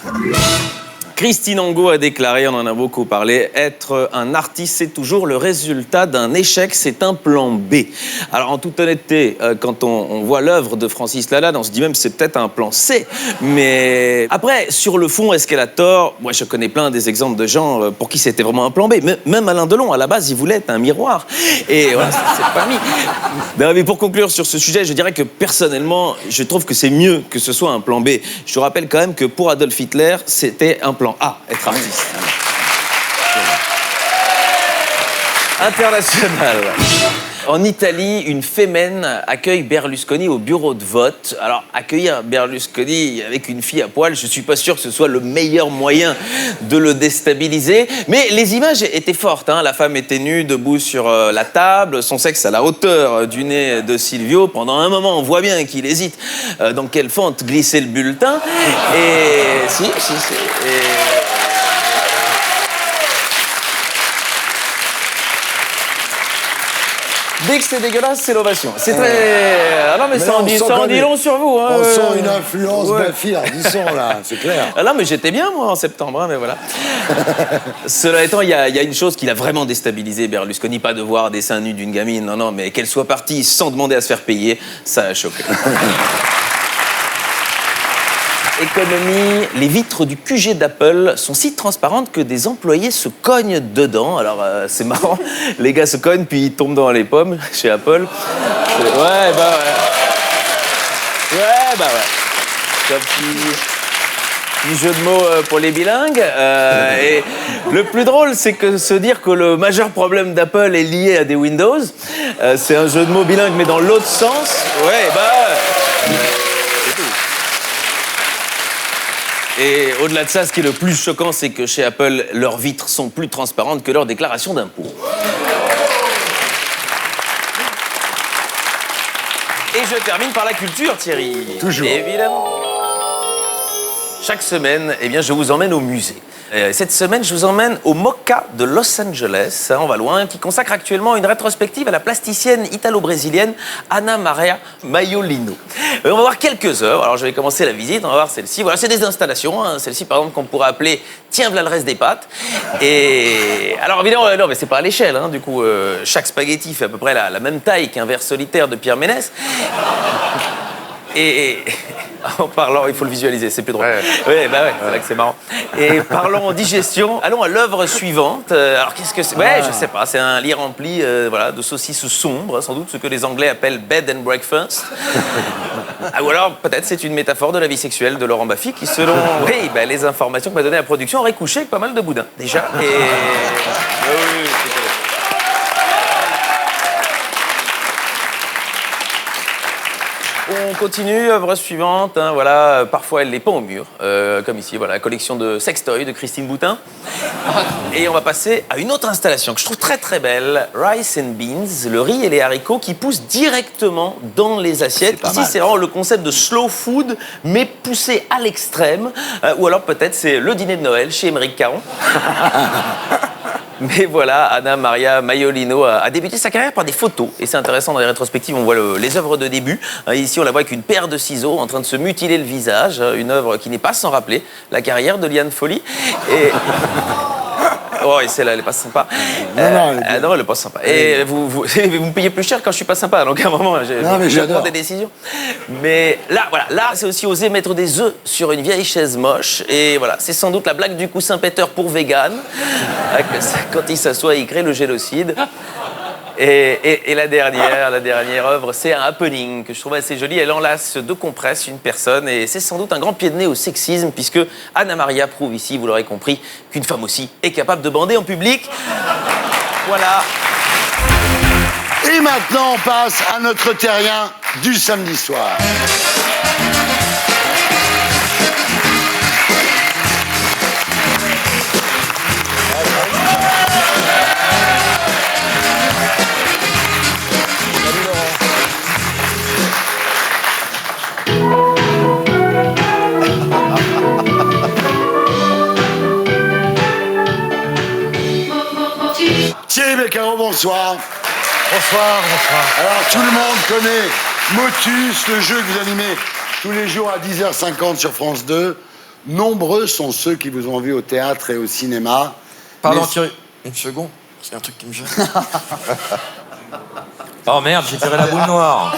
Christine Angot a déclaré, on en a beaucoup parlé, être un artiste, c'est toujours le résultat d'un échec, c'est un plan B. Alors, en toute honnêteté, quand on voit l'œuvre de Francis Lalanne, on se dit même que c'est peut-être un plan C. Mais après, sur le fond, est-ce qu'elle a tort? Moi, je connais plein des exemples de gens pour qui c'était vraiment un plan B. Même Alain Delon, à la base, il voulait être un miroir. Et voilà, c'est pas mis. Non, mais pour conclure sur ce sujet, je dirais que personnellement, je trouve que c'est mieux que ce soit un plan B. Je te rappelle quand même que pour Adolf Hitler, c'était un plan A, être artiste. International. En Italie, une fémène accueille Berlusconi au bureau de vote. Alors, accueillir Berlusconi avec une fille à poil, je suis pas sûr que ce soit le meilleur moyen de le déstabiliser. Mais les images étaient fortes. Hein. La femme était nue, debout sur la table, son sexe à la hauteur du nez de Silvio. Pendant un moment, on voit bien qu'il hésite dans quelle fente glisser le bulletin. Et... si. Dès que c'est dégueulasse, c'est l'ovation. C'est très... Ah non, mais ça en dit long sur vous. Hein. On sent une influence Bafir, disons là, c'est clair. Ah non, mais j'étais bien, moi, en septembre, hein, mais voilà. Cela étant, il y a une chose qui l'a vraiment déstabilisé Berlusconi, pas de voir des seins nus d'une gamine, non, mais qu'elle soit partie sans demander à se faire payer, ça a choqué. Économie, les vitres du QG d'Apple sont si transparentes que des employés se cognent dedans. Alors, c'est marrant, les gars se cognent puis ils tombent dans les pommes chez Apple. Ouais. C'est un petit jeu de mots pour les bilingues. Et le plus drôle, c'est que se dire que le majeur problème d'Apple est lié à des Windows, c'est un jeu de mots bilingue, mais dans l'autre sens. Et au-delà de ça, ce qui est le plus choquant, c'est que chez Apple, leurs vitres sont plus transparentes que leurs déclarations d'impôts. Et je termine par la culture, Thierry. Toujours. Évidemment. Chaque semaine, je vous emmène au musée. Cette semaine, je vous emmène au MoCA de Los Angeles, on va loin, qui consacre actuellement une rétrospective à la plasticienne italo-brésilienne Ana Maria Maiolino. On va voir quelques œuvres. Alors, je vais commencer la visite, on va voir celle-ci. Voilà, c'est des installations. Hein. Celle-ci, par exemple, qu'on pourrait appeler « Tiens, voilà le reste des pâtes ». Et alors, évidemment, non, mais c'est pas à l'échelle. Hein. Du coup, chaque spaghetti fait à peu près la même taille qu'un verre solitaire de Pierre Ménès. Et en parlant, il faut le visualiser, c'est plus drôle. Ouais, bah ouais, c'est là que c'est marrant. Et parlons digestion, allons à l'œuvre suivante. Alors qu'est-ce que c'est? Ouais, je sais pas, c'est un lit rempli voilà, de saucisses sombres, sans doute ce que les Anglais appellent bed and breakfast. Ou alors peut-être c'est une métaphore de la vie sexuelle de Laurent Baffy qui, selon les informations que m'a donné la production, aurait couché avec pas mal de boudins déjà. Et oui, on continue, œuvre suivante, hein, voilà, parfois elle les peint au mur, comme ici, voilà, la collection de sextoys de Christine Boutin. Et on va passer à une autre installation que je trouve très très belle, Rice and Beans, le riz et les haricots qui poussent directement dans les assiettes. Ici, c'est vraiment le concept de slow food, mais poussé à l'extrême. Ou alors peut-être c'est le dîner de Noël chez Émeric Caron. Mais voilà, Ana Maria Maiolino a débuté sa carrière par des photos. Et c'est intéressant, dans les rétrospectives, on voit les œuvres de début. Ici, on la voit avec une paire de ciseaux en train de se mutiler le visage. Une œuvre qui n'est pas sans rappeler la carrière de Liane Folly. Et... Oh, et celle-là, elle est pas sympa. Non, elle est pas sympa. Et vous me payez plus cher quand je suis pas sympa. Donc à un moment, je prends des décisions. Mais là, voilà, là, c'est aussi oser mettre des œufs sur une vieille chaise moche. Et voilà, c'est sans doute la blague du coussin péteur pour vegan. Quand il s'assoit, il crée le génocide. Et la dernière œuvre, c'est un happening que je trouve assez joli. Elle enlace de compresse une personne et c'est sans doute un grand pied de nez au sexisme puisque Ana Maria prouve ici, vous l'aurez compris, qu'une femme aussi est capable de bander en public. Voilà. Et maintenant, on passe à notre terrien du samedi soir. Thierry Beccaro, bonsoir. Bonsoir. Alors, tout le monde connaît Motus, le jeu que vous animez tous les jours à 10h50 sur France 2. Nombreux sont ceux qui vous ont vu au théâtre et au cinéma. Pardon, Thierry, une seconde, c'est un truc qui me gêne. Oh merde, j'ai tiré la boule noire.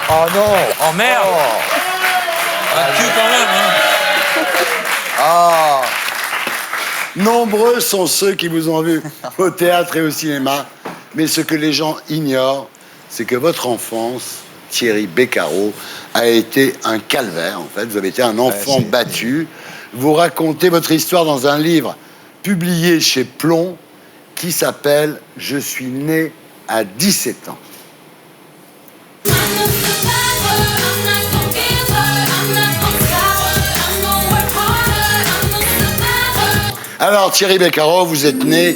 Oh non. Oh merde. Un cul quand même, hein. Ah. Nombreux sont ceux qui vous ont vu au théâtre et au cinéma. Mais ce que les gens ignorent, c'est que votre enfance, Thierry Beccaro, a été un calvaire, en fait. Vous avez été un enfant battu. Vous racontez votre histoire dans un livre publié chez Plomb qui s'appelle « Je suis né à 17 ans ». Alors, Thierry Beccaro, vous êtes né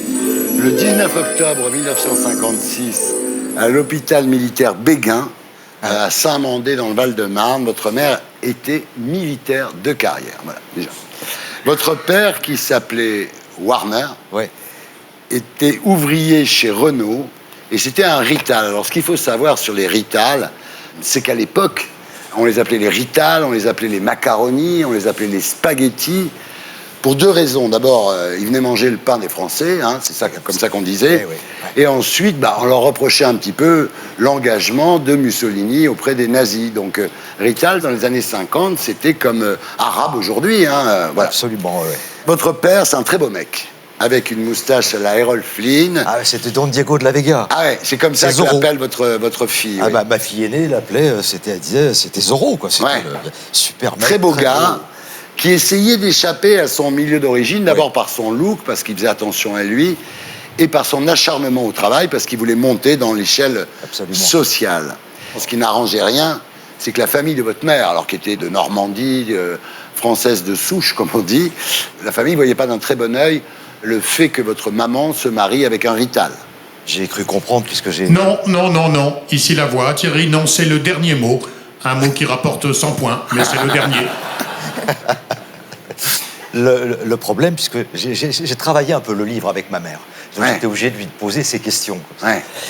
le 19 octobre 1956 à l'hôpital militaire Béguin, à Saint-Mandé, dans le Val-de-Marne. Votre mère était militaire de carrière. Voilà, déjà. Votre père, qui s'appelait Warner, était ouvrier chez Renault, et c'était un Rital. Alors, ce qu'il faut savoir sur les Rital, c'est qu'à l'époque, on les appelait les Rital, on les appelait les macaronis, on les appelait les spaghettis. Pour deux raisons. D'abord, ils venaient manger le pain des Français, hein, c'est ça, comme ça qu'on disait. Et ensuite, on leur reprochait un petit peu l'engagement de Mussolini auprès des nazis. Donc, Rital, dans les années 50, c'était comme arabe aujourd'hui. Hein, voilà. Absolument, oui. Votre père, c'est un très beau mec, avec une moustache à la Errol Flynn. Ah, c'était Don Diego de la Vega. Ah ouais, c'est comme ça qu'on appelle votre fille. Ah, ma fille aînée l'appelait, elle disait, c'était Zorro, quoi. C'était super mec. Très beau gars. Qui essayait d'échapper à son milieu d'origine, d'abord par son look, parce qu'il faisait attention à lui, et par son acharnement au travail, parce qu'il voulait monter dans l'échelle sociale. Ce qui n'arrangeait rien, c'est que la famille de votre mère, alors qui était de Normandie, française de souche, comme on dit, la famille ne voyait pas d'un très bon œil le fait que votre maman se marie avec un Rital. J'ai cru comprendre, puisque j'ai... Non. Ici la voix, Thierry, non, c'est le dernier mot. Un mot qui rapporte 100 points, mais c'est le dernier. le problème, puisque j'ai travaillé un peu le livre avec ma mère, donc j'étais obligé de lui poser ces questions.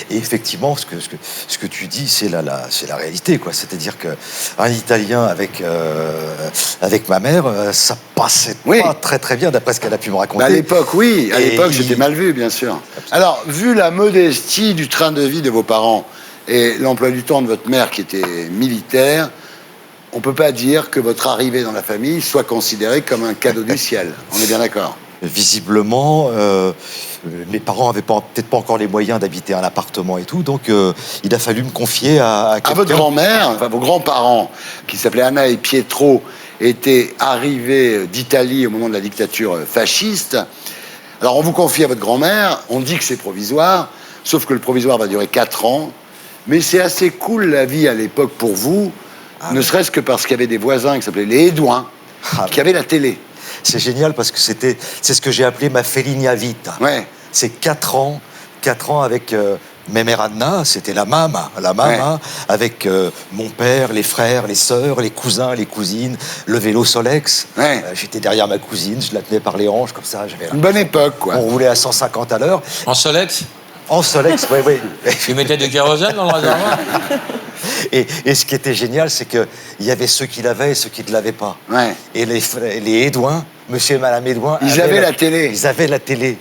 Et effectivement, ce que tu dis, c'est la réalité, quoi. C'est-à-dire qu'un Italien avec ma mère, ça passait pas très très bien, d'après ce qu'elle a pu me raconter. À l'époque, oui. À l'époque, j'étais mal vu, bien sûr. Alors, vu la modestie du train de vie de vos parents et l'emploi du temps de votre mère qui était militaire, on ne peut pas dire que votre arrivée dans la famille soit considérée comme un cadeau du ciel. On est bien d'accord? Visiblement, mes parents n'avaient peut-être pas encore les moyens d'habiter un appartement et tout, donc il a fallu me confier à quelqu'un. Votre grand-mère, enfin vos grands-parents, qui s'appelaient Anna et Pietro, étaient arrivés d'Italie au moment de la dictature fasciste. Alors on vous confie à votre grand-mère, on dit que c'est provisoire, sauf que le provisoire va durer 4 ans, mais c'est assez cool la vie à l'époque pour vous, ne serait-ce que parce qu'il y avait des voisins qui s'appelaient les Édouins, qui avaient la télé. C'est génial parce que c'est ce que j'ai appelé ma Felinia Vita. C'est 4 ans avec Mère Anna, c'était la mama, avec mon père, les frères, les sœurs, les cousins, les cousines, le vélo Solex. J'étais derrière ma cousine, je la tenais par les hanches comme ça. Une bonne époque, quoi. On roulait à 150 à l'heure. En Solex? En Solex, oui. Tu mettais du kérosène dans le réservoir? Et ce qui était génial, c'est qu'il y avait ceux qui l'avaient et ceux qui ne l'avaient pas. Et les Édouins, monsieur et madame Édouin... Ils avaient la télé. Ils avaient la télé.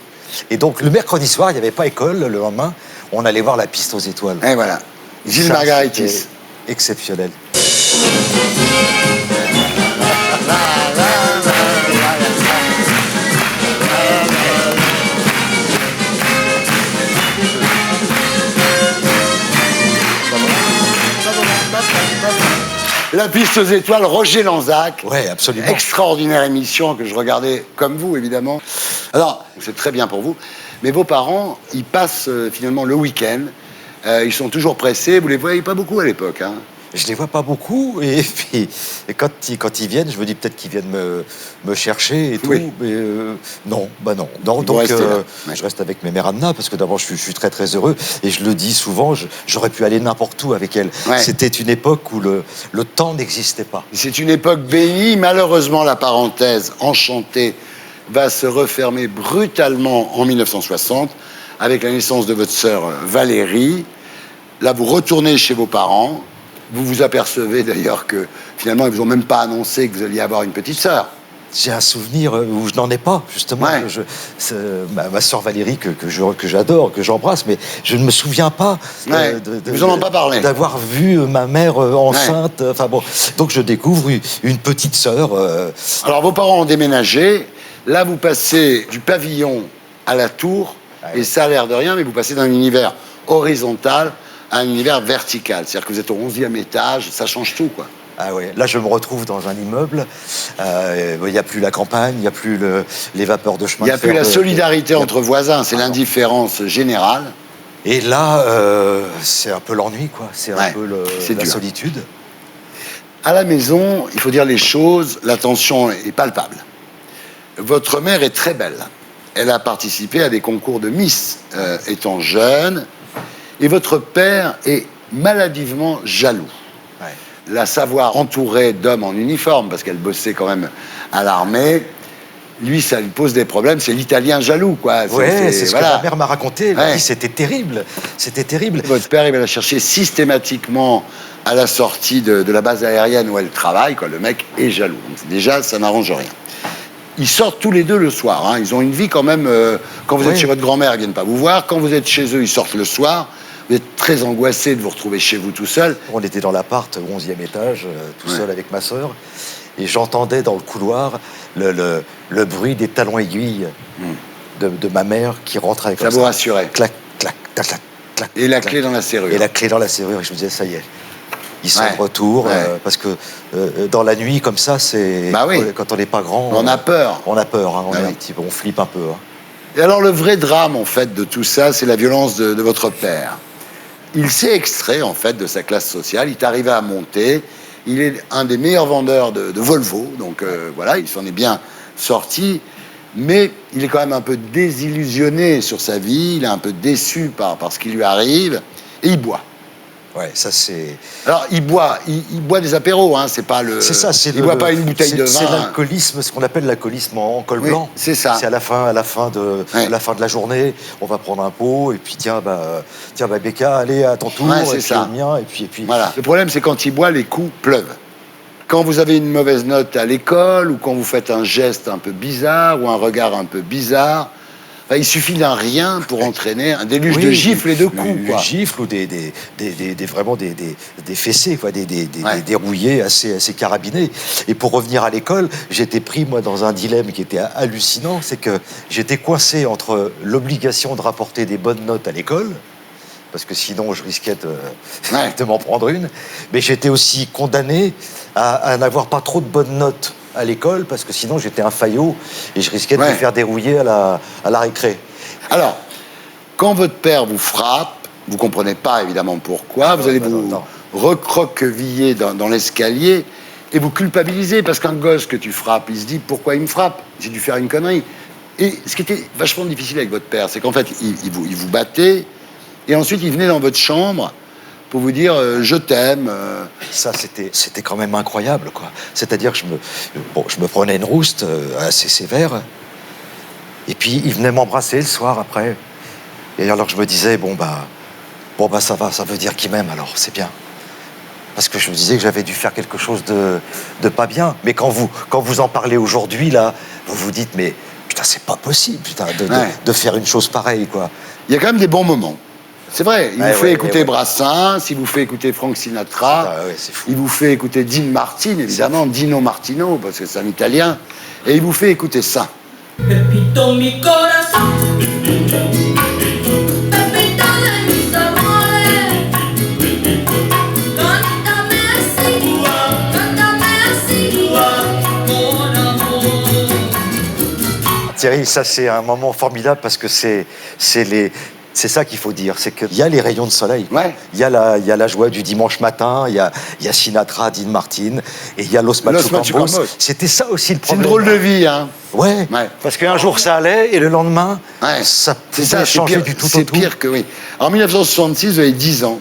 Et donc, le mercredi soir, il n'y avait pas école. Le lendemain, on allait voir la piste aux étoiles. Et voilà. Gilles Margaritis. Exceptionnel. La piste aux étoiles, Roger Lanzac. Oui, absolument. Extraordinaire émission que je regardais comme vous, évidemment. Alors, c'est très bien pour vous. Mais vos parents, ils passent finalement le week-end. Ils sont toujours pressés. Vous les voyez pas beaucoup à l'époque, hein? Je les vois pas beaucoup. Et puis, quand ils viennent, je me dis peut-être qu'ils viennent me chercher et tout. Mais non. Donc, je reste avec mes mères Anna parce que d'abord, je suis très très heureux. Et je le dis souvent, j'aurais pu aller n'importe où avec elle. C'était une époque où le temps n'existait pas. C'est une époque bénie. Malheureusement, la parenthèse enchantée va se refermer brutalement en 1960 avec la naissance de votre sœur Valérie. Là, vous retournez chez vos parents. Vous vous apercevez d'ailleurs que finalement, ils vous ont même pas annoncé que vous alliez avoir une petite sœur. J'ai un souvenir où je n'en ai pas, justement. Ma sœur Valérie, que j'adore, que j'embrasse, mais je ne me souviens pas vous en avez pas parlé. D'avoir vu ma mère enceinte. Enfin bon, donc je découvre une petite sœur. Alors vos parents ont déménagé. Là, vous passez du pavillon à la tour, et ça a l'air de rien, mais vous passez d'un univers horizontal à un univers vertical. C'est-à-dire que vous êtes au 11e étage, ça change tout, quoi. Ah ouais, là je me retrouve dans un immeuble, il n'y a plus la campagne, il n'y a plus les vapeurs de chemin. Il n'y a plus la solidarité entre voisins, c'est l'indifférence générale. Et là, c'est un peu l'ennui, quoi. C'est un peu la solitude. À la maison, il faut dire les choses, la tension est palpable. Votre mère est très belle. Elle a participé à des concours de Miss étant jeune. Et votre père est maladivement jaloux. La savoir entourée d'hommes en uniforme, parce qu'elle bossait quand même à l'armée, lui, ça lui pose des problèmes. C'est l'italien jaloux, quoi. C'est ce que ma mère m'a raconté. Elle m'a dit, c'était terrible. C'était terrible. Votre père, il va la chercher systématiquement à la sortie de la base aérienne où elle travaille, quoi. Le mec est jaloux. Donc, déjà, ça n'arrange rien. Ils sortent tous les deux le soir. Hein. Ils ont une vie quand même... quand vous êtes chez votre grand-mère, ils viennent pas vous voir. Quand vous êtes chez eux, ils sortent le soir. Vous êtes très angoissé de vous retrouver chez vous tout seul. On était dans l'appart, au 11e étage, tout seul avec ma sœur. Et j'entendais dans le couloir le bruit des talons aiguilles de ma mère qui rentrait avec ça. Ça vous rassurait. Clac, clac, clac, clac, clac. Et la clé dans la serrure. Et la clé dans la serrure. Et je me disais, ça y est. Ils sont de retour. Parce que dans la nuit, comme ça, c'est... Quand on n'est pas grand... On a peur. On a peur. Hein, on flippe un peu. Hein. Et alors, le vrai drame, en fait, de tout ça, c'est la violence de votre père. Il s'est extrait, en fait, de sa classe sociale. Il est arrivé à monter. Il est un des meilleurs vendeurs de Volvo. Donc, voilà, il s'en est bien sorti. Mais il est quand même un peu désillusionné sur sa vie. Il est un peu déçu par ce qui lui arrive. Et il boit. Ouais, ça c'est. Alors, il boit des apéros, hein, c'est pas le. C'est ça, Il boit pas une bouteille de vin. C'est l'alcoolisme, ce qu'on appelle l'alcoolisme en col blanc. C'est ça. C'est à la fin de la journée, on va prendre un pot et puis tiens Becca, allez à ton tour, Ouais, et c'est puis ça. le mien et puis. Voilà. Le problème, c'est quand il boit, les coups pleuvent. Quand vous avez une mauvaise note à l'école ou quand vous faites un geste un peu bizarre ou un regard un peu bizarre. Il suffit d'un rien pour entraîner un déluge de gifles et de coups. Des gifles ou vraiment des fessées, quoi, des rouillés assez carabinés. Et pour revenir à l'école, j'étais pris, moi, dans un dilemme qui était hallucinant. C'est que j'étais coincé entre l'obligation de rapporter des bonnes notes à l'école, parce que sinon je risquais de m'en prendre une, mais j'étais aussi condamné à n'avoir pas trop de bonnes notes à l'école, parce que sinon j'étais un faillot et je risquais de me faire dérouiller à la récré. Alors, quand votre père vous frappe, vous comprenez pas évidemment pourquoi, vous allez vous recroqueviller dans l'escalier et vous culpabiliser, parce qu'un gosse que tu frappes, il se dit pourquoi il me frappe, j'ai dû faire une connerie. Et ce qui était vachement difficile avec votre père, c'est qu'en fait il vous battait et ensuite il venait dans votre chambre pour vous dire je t'aime. Ça, c'était quand même incroyable, quoi. C'est-à-dire que je me prenais une rouste assez sévère, et puis il venait m'embrasser le soir après. Et alors je me disais, bon bah ça va, ça veut dire qu'il m'aime, alors c'est bien. Parce que je me disais que j'avais dû faire quelque chose de pas bien. Mais quand vous en parlez aujourd'hui, là, vous vous dites, mais putain, c'est pas possible, putain, de faire une chose pareille, quoi. Il y a quand même des bons moments. C'est vrai, il vous fait écouter Brassens, il vous fait écouter Frank Sinatra, il vous fait écouter Dean Martin, évidemment, Dino Martino, parce que c'est un Italien, et il vous fait écouter ça. Pepito mi corazón, Pepito de mis amores, cántame así, con amor. Thierry, ça c'est un moment formidable parce que c'est ça qu'il faut dire, c'est qu'il y a les rayons de soleil. Il y a la joie du dimanche matin, il y a Sinatra, Dean Martin, et il y a Los Machucambos. C'était ça aussi le problème. C'est une drôle de vie, hein. Ouais. Parce qu'un jour ça allait, et le lendemain, ça pouvait changer du tout au tout. C'est pire que oui. En 1966, vous avez 10 ans.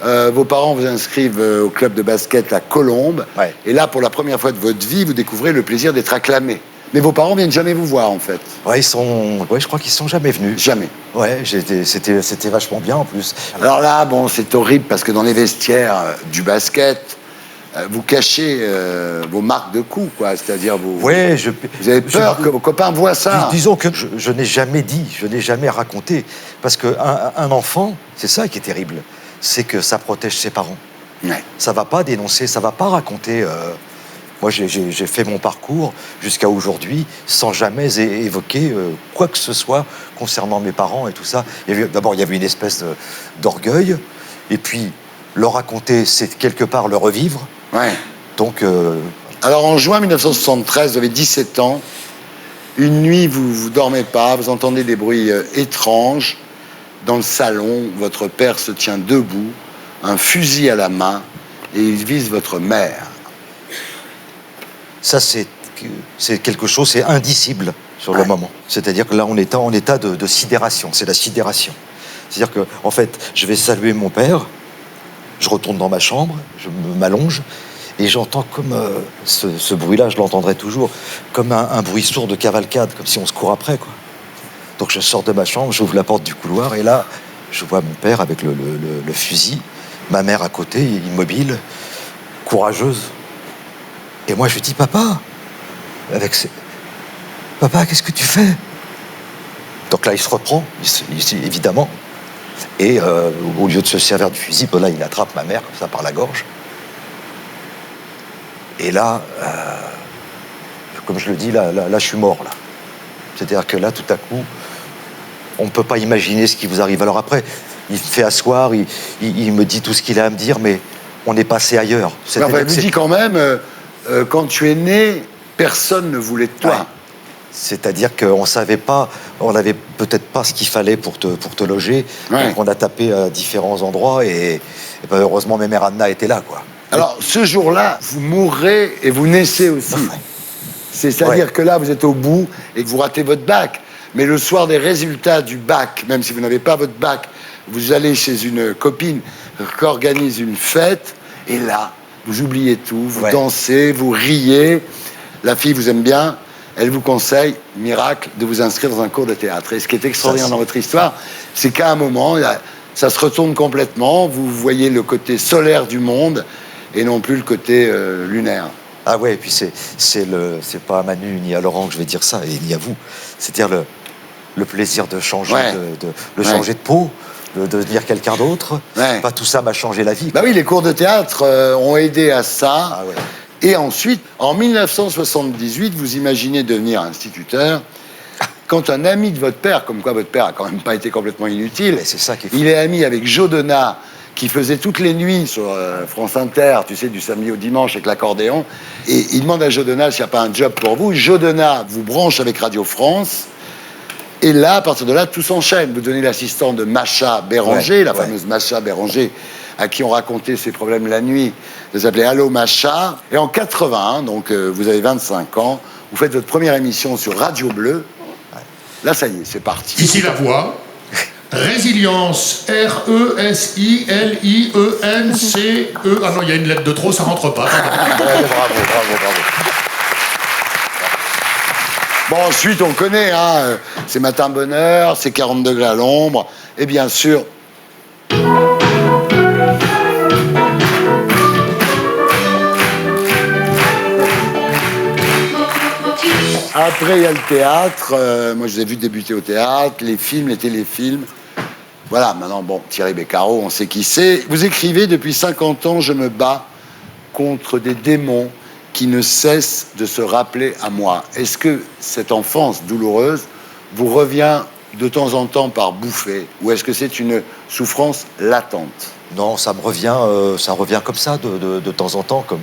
Vos parents vous inscrivent au club de basket à Colombes. Et là, pour la première fois de votre vie, vous découvrez le plaisir d'être acclamé. Mais vos parents viennent jamais vous voir, en fait. Ouais, je crois qu'ils sont jamais venus. Jamais. Ouais, c'était vachement bien, en plus. Alors là, bon, c'est horrible, parce que dans les vestiaires du basket, vous cachez vos marques de coups, quoi. C'est-à-dire, vous avez peur que vos copains voient ça. Disons que je n'ai jamais dit, je n'ai jamais raconté. Parce qu'un enfant, c'est ça qui est terrible, c'est que ça protège ses parents. Ça va pas dénoncer, ça va pas raconter... Moi, j'ai fait mon parcours jusqu'à aujourd'hui sans jamais évoquer quoi que ce soit concernant mes parents et tout ça. D'abord, il y avait une espèce d'orgueil, et puis le raconter, c'est quelque part le revivre. Donc... Alors, en juin 1973, vous avez 17 ans. Une nuit, vous dormez pas, vous entendez des bruits étranges. Dans le salon, votre père se tient debout, un fusil à la main, et il vise votre mère. Ça, c'est quelque chose, c'est indicible sur le moment. C'est-à-dire que là, on est en état de sidération. C'est la sidération. C'est-à-dire que, en fait, je vais saluer mon père, je retourne dans ma chambre, je m'allonge, et j'entends comme ce bruit-là, je l'entendrai toujours, comme un bruit sourd de cavalcade, comme si on se court après, quoi. Donc je sors de ma chambre, j'ouvre la porte du couloir, et là, je vois mon père avec le fusil, ma mère à côté, immobile, courageuse. Et moi, je lui dis, papa, papa, qu'est-ce que tu fais? Donc là, il se reprend, évidemment. Et au lieu de se servir du fusil, là, il attrape ma mère, comme ça, par la gorge. Et là, comme je le dis, là, je suis mort, là. C'est-à-dire que là, tout à coup, on ne peut pas imaginer ce qui vous arrive. Alors après, il me fait asseoir, il me dit tout ce qu'il a à me dire, mais on est passé ailleurs. Enfin, il vous dit quand même... quand tu es né, personne ne voulait de toi. C'est-à-dire qu'on savait pas, on n'avait peut-être pas ce qu'il fallait pour te loger. Donc on a tapé à différents endroits et ben, heureusement, mes mères Anna étaient là, quoi. Alors, ce jour-là, vous mourrez et vous naissez aussi. C'est-à-dire que là, vous êtes au bout et que vous ratez votre bac. Mais le soir des résultats du bac, même si vous n'avez pas votre bac, vous allez chez une copine, qu'organise une fête, et là, vous oubliez tout, vous dansez, vous riez, la fille vous aime bien, elle vous conseille, miracle, de vous inscrire dans un cours de théâtre. Et ce qui est extraordinaire dans votre histoire, c'est qu'à un moment, ça se retourne complètement, vous voyez le côté solaire du monde, et non plus le côté lunaire. Ah ouais, et puis c'est pas à Manu ni à Laurent que je vais dire ça, et ni à vous. C'est-à-dire le plaisir de changer, changer de peau, de devenir quelqu'un d'autre. Pas tout ça m'a changé la vie. Bah oui, les cours de théâtre ont aidé à ça. Et ensuite, en 1978, vous imaginez devenir instituteur. Quand un ami de votre père, comme quoi votre père a quand même pas été complètement inutile, c'est ça qui est fou. Il est ami avec Joe Donat, qui faisait toutes les nuits sur France Inter, tu sais, du samedi au dimanche avec l'accordéon. Et il demande à Joe Donat s'il n'y a pas un job pour vous. Joe Donat vous branche avec Radio France. Et là, à partir de là, tout s'enchaîne. Vous donnez l'assistant de Macha Béranger, la fameuse Macha Béranger, à qui on racontait ses problèmes la nuit. Vous appelez Allô Macha. Et en 81, donc vous avez 25 ans, vous faites votre première émission sur Radio Bleu. Là, ça y est, c'est parti. Ici la voix. Résilience, R-E-S-I-L-I-E-N-C-E. Ah non, il y a une lettre de trop, ça rentre pas. Bravo. Bon, ensuite, on connaît, hein, c'est Matin Bonheur, c'est 40 degrés à l'ombre, et bien sûr... Après, il y a le théâtre. Moi, je vous ai vu débuter au théâtre, les films, les téléfilms. Voilà, maintenant, bon, Thierry Beccaro, on sait qui c'est. Vous écrivez, depuis 50 ans, je me bats contre des démons qui ne cessent de se rappeler à moi. Est-ce que cette enfance douloureuse vous revient de temps en temps par bouffée, ou est-ce que c'est une souffrance latente? Non, ça revient comme ça de temps en temps. Comme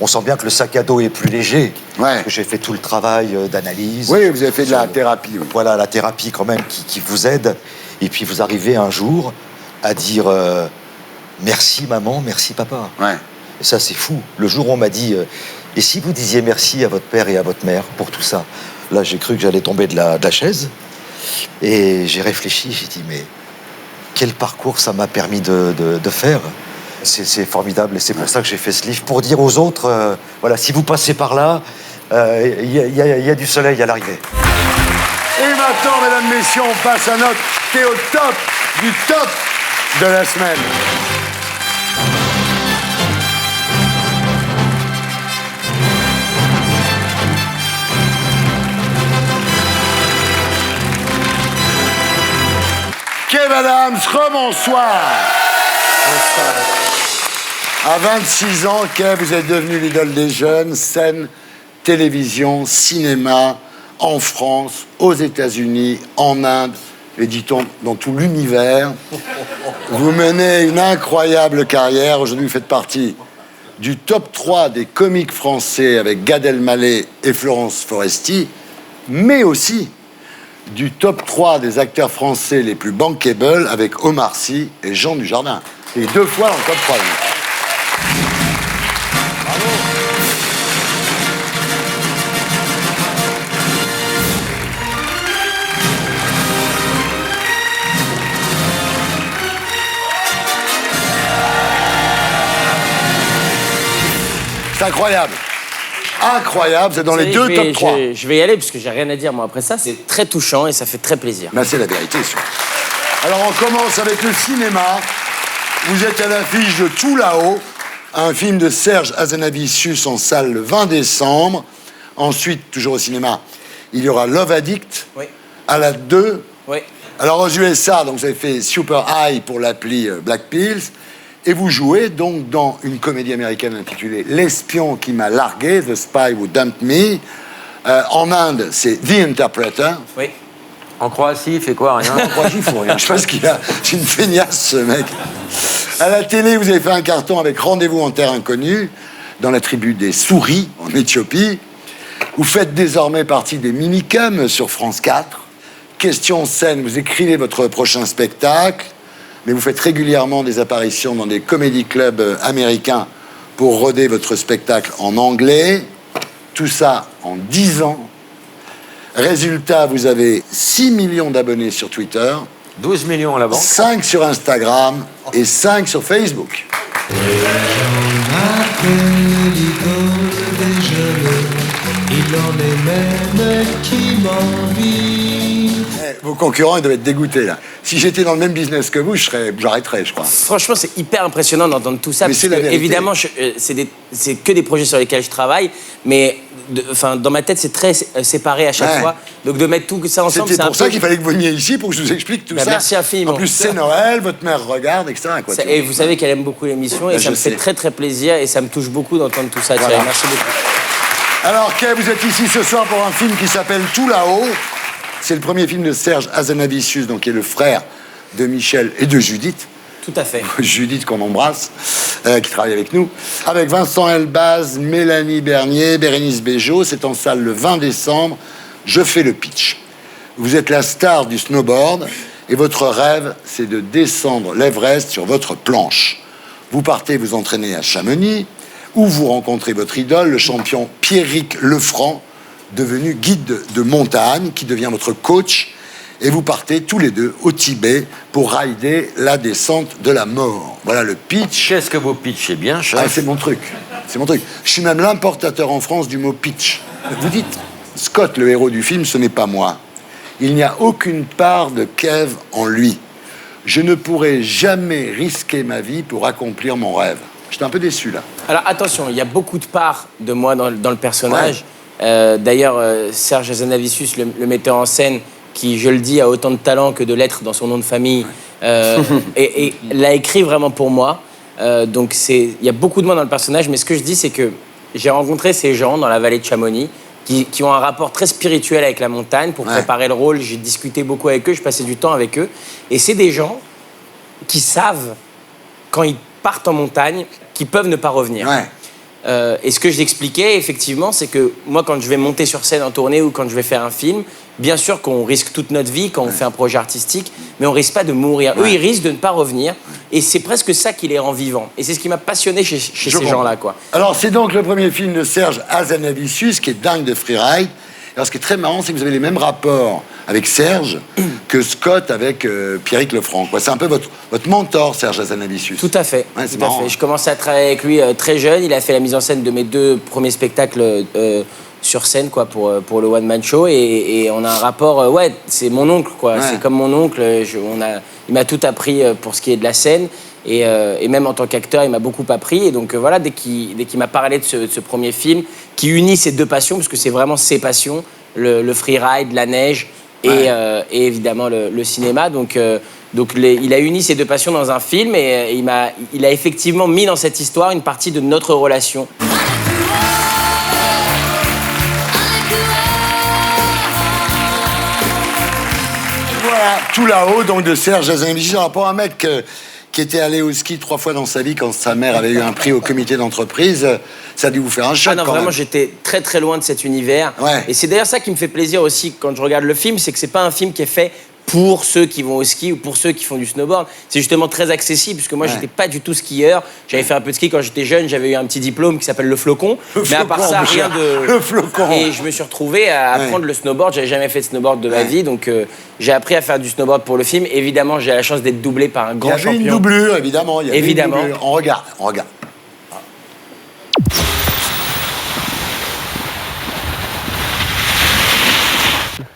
on sent bien que le sac à dos est plus léger. Parce que j'ai fait tout le travail d'analyse. Oui, vous avez fait de la thérapie. Oui. Voilà, la thérapie quand même qui vous aide. Et puis vous arrivez un jour à dire merci maman, merci papa. Et ça, c'est fou. Le jour où on m'a dit et si vous disiez merci à votre père et à votre mère pour tout ça, là j'ai cru que j'allais tomber de la chaise. Et j'ai réfléchi, j'ai dit mais quel parcours ça m'a permis de faire. C'est formidable et c'est pour ça que j'ai fait ce livre, pour dire aux autres, voilà, si vous passez par là, il y a du soleil à l'arrivée. Et maintenant, mesdames, messieurs, on passe à notre qui est au top du top de la semaine. Kev Adams, rebonsoir. À 26 ans, Kev, vous êtes devenu l'idole des jeunes, scène, télévision, cinéma, en France, aux États-Unis, en Inde, et dit-on dans tout l'univers. Vous menez une incroyable carrière. Aujourd'hui, vous faites partie du top 3 des comiques français avec Gad Elmaleh et Florence Foresti, mais aussi du top 3 des acteurs français les plus bankable avec Omar Sy et Jean Dujardin. Et 2 fois dans le top 3. Bravo. C'est incroyable. Incroyable, c'est dans les 2 top 3. Je vais y aller parce que j'ai rien à dire moi après ça. C'est très touchant et ça fait très plaisir. Ben, c'est la vérité, sûr. Alors on commence avec le cinéma. Vous êtes à l'affiche de Tout là-haut, un film de Serge Hazanavicius en salle le 20 décembre. Ensuite, toujours au cinéma, il y aura Love Addict à la 2. Alors aux USA, donc vous avez fait Super High pour l'appli Black Pills. Et vous jouez donc dans une comédie américaine intitulée L'espion qui m'a largué, The Spy Who Dumped Me. En Inde, c'est The Interpreter. En Croatie, il fait quoi, rien? En Croatie, il faut rien. Je pense qu'il a... C'est une feignasse, ce mec. À la télé, vous avez fait un carton avec Rendez-vous en terre inconnue, dans la tribu des souris, en Éthiopie. Vous faites désormais partie des Minicums sur France 4. Question scène, vous écrivez votre prochain spectacle, mais vous faites régulièrement des apparitions dans des comédie clubs américains pour roder votre spectacle en anglais. Tout ça en 10 ans. Résultat, vous avez 6 millions d'abonnés sur Twitter, 12 millions à la banque. 5 sur Instagram et 5 sur Facebook. Il en est même qui m'envie. Vos concurrents, ils doivent être dégoûtés, là. Si j'étais dans le même business que vous, j'arrêterais, je crois. Franchement, c'est hyper impressionnant d'entendre tout ça. Mais parce c'est la que, vérité. évidemment, c'est que des projets sur lesquels je travaille, mais dans ma tête, c'est très séparé à chaque fois. Donc de mettre tout ça ensemble, C'était pour ça qu'il fallait que vous veniez ici, pour que je vous explique tout ça. Merci infiniment. En plus, c'est Noël, votre mère regarde, etc. Quoi, et vous savez qu'elle aime beaucoup l'émission, et ça me fait très très plaisir, et ça me touche beaucoup d'entendre tout ça. Voilà. Merci beaucoup. Alors, Kay, vous êtes ici ce soir pour un film qui s'appelle Tout là-haut. C'est le premier film de Serge Hazanavicius, donc qui est le frère de Michel et de Judith. Tout à fait. Judith qu'on embrasse, qui travaille avec nous. Avec Vincent Elbaz, Mélanie Bernier, Bérénice Bejo. C'est en salle le 20 décembre. Je fais le pitch. Vous êtes la star du snowboard et votre rêve, c'est de descendre l'Everest sur votre planche. Vous partez vous entraîner à Chamonix, où vous rencontrez votre idole, le champion Pierrick Lefranc, devenu guide de montagne, qui devient votre coach, et vous partez tous les deux au Tibet pour rider la descente de la mort. Voilà le pitch. Qu'est-ce que vous pitchez bien, chef? Ah, c'est mon truc. C'est mon truc. Je suis même l'importateur en France du mot pitch. Vous dites, Scott, le héros du film, ce n'est pas moi. Il n'y a aucune part de Kev en lui. Je ne pourrai jamais risquer ma vie pour accomplir mon rêve. J'étais un peu déçu, là. Alors attention, il y a beaucoup de parts de moi dans le personnage. D'ailleurs, Serge Hazanavicius, le metteur en scène, qui, je le dis, a autant de talent que de lettres dans son nom de famille, et l'a écrit vraiment pour moi. Donc il y a beaucoup de moi dans le personnage, mais ce que je dis, c'est que j'ai rencontré ces gens dans la vallée de Chamonix qui ont un rapport très spirituel avec la montagne. Pour préparer le rôle, j'ai discuté beaucoup avec eux, je passais du temps avec eux. Et c'est des gens qui savent, quand ils partent en montagne, qu'ils peuvent ne pas revenir. Et ce que j'expliquais, effectivement, c'est que moi, quand je vais monter sur scène en tournée ou quand je vais faire un film, bien sûr qu'on risque toute notre vie quand on fait un projet artistique, mais on risque pas de mourir. Eux, ils risquent de ne pas revenir. Et c'est presque ça qui les rend vivants. Et c'est ce qui m'a passionné chez ces gens-là, quoi. Alors, c'est donc le premier film de Serge Hazanavicius, qui est dingue de freeride. Alors, ce qui est très marrant, c'est que vous avez les mêmes rapports avec Serge que Scott avec Pierrick Lefranc. C'est un peu votre mentor, Serge Hazanavicius. Tout à fait. Ouais, c'est tout à marrant. fait. Je commençais à travailler avec lui très jeune. Il a fait la mise en scène de mes 2 premiers spectacles sur scène, quoi, pour le One Man Show. Et on a un rapport... c'est mon oncle, quoi. Ouais. C'est comme mon oncle. Il m'a tout appris pour ce qui est de la scène. Et même en tant qu'acteur, il m'a beaucoup appris. Et donc voilà, dès qu'il m'a parlé de ce premier film, qui unit ces 2 passions, parce que c'est vraiment ses passions, le freeride, la neige et évidemment le cinéma. Donc il a uni ces 2 passions dans un film et il a effectivement mis dans cette histoire une partie de notre relation. Voilà, Tout là-haut, donc de Serge Hazanavicius. Alors, pour un mec qui était allé au ski 3 fois dans sa vie quand sa mère avait eu un prix au comité d'entreprise, ça a dû vous faire un choc. Ah non, quand vraiment, même. j'étais très très loin de cet univers. Et c'est d'ailleurs ça qui me fait plaisir aussi quand je regarde le film, c'est que c'est pas un film qui est fait pour ceux qui vont au ski ou pour ceux qui font du snowboard. C'est justement très accessible, puisque moi, j'étais pas du tout skieur. J'avais fait un peu de ski quand j'étais jeune, j'avais eu un petit diplôme qui s'appelle le flocon. Mais à part ça, rien de... Le flocon. Et je me suis retrouvé à apprendre le snowboard. J'avais jamais fait de snowboard de ma vie, donc j'ai appris à faire du snowboard pour le film. Évidemment, j'ai la chance d'être doublé par un grand champion. Il y avait une doublure, évidemment. Évidemment. Une doublure. On regarde.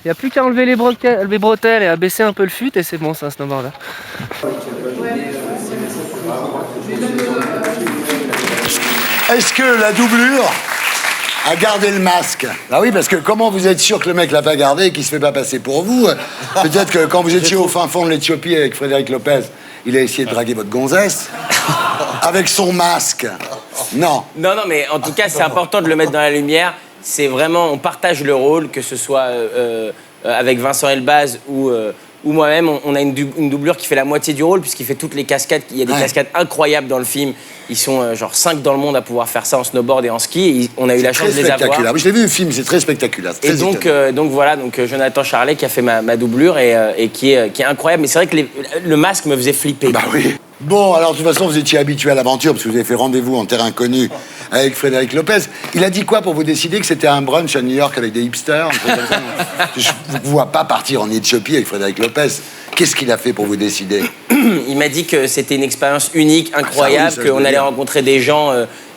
Il n'y a plus qu'à enlever les bretelles et à baisser un peu le fut et c'est bon, c'est un snowboard là. Est-ce que la doublure a gardé le masque? Ah oui, parce que comment vous êtes sûr que le mec l'a pas gardé et qu'il se fait pas passer pour vous? Peut-être que quand vous étiez au fin fond de l'Éthiopie avec Frédéric Lopez, il a essayé de draguer votre gonzesse avec son masque. Non. Non, mais en tout cas, c'est important de le mettre dans la lumière. C'est vraiment, on partage le rôle, que ce soit avec Vincent Elbaz ou moi-même. On a une doublure qui fait la moitié du rôle, puisqu'il fait toutes les cascades. Il y a des cascades incroyables dans le film. Ils sont genre 5 dans le monde à pouvoir faire ça en snowboard et en ski. Et on a eu la chance de les avoir. Oui, je l'ai vu le film, c'est très spectaculaire. Et donc voilà, Jonathan Charlet qui a fait ma doublure et qui est incroyable. Mais c'est vrai que le masque me faisait flipper. Bah oui. Bon, alors de toute façon, vous étiez habitué à l'aventure parce que vous avez fait rendez-vous en terrain connu avec Frédéric Lopez. Il a dit quoi pour vous décider que c'était un brunch à New York avec des hipsters? Je ne vous vois pas partir en Éthiopie avec Frédéric Lopez. Qu'est-ce qu'il a fait pour vous décider? Il m'a dit que c'était une expérience unique, incroyable, ça, je qu'on veux allait dire. rencontrer des gens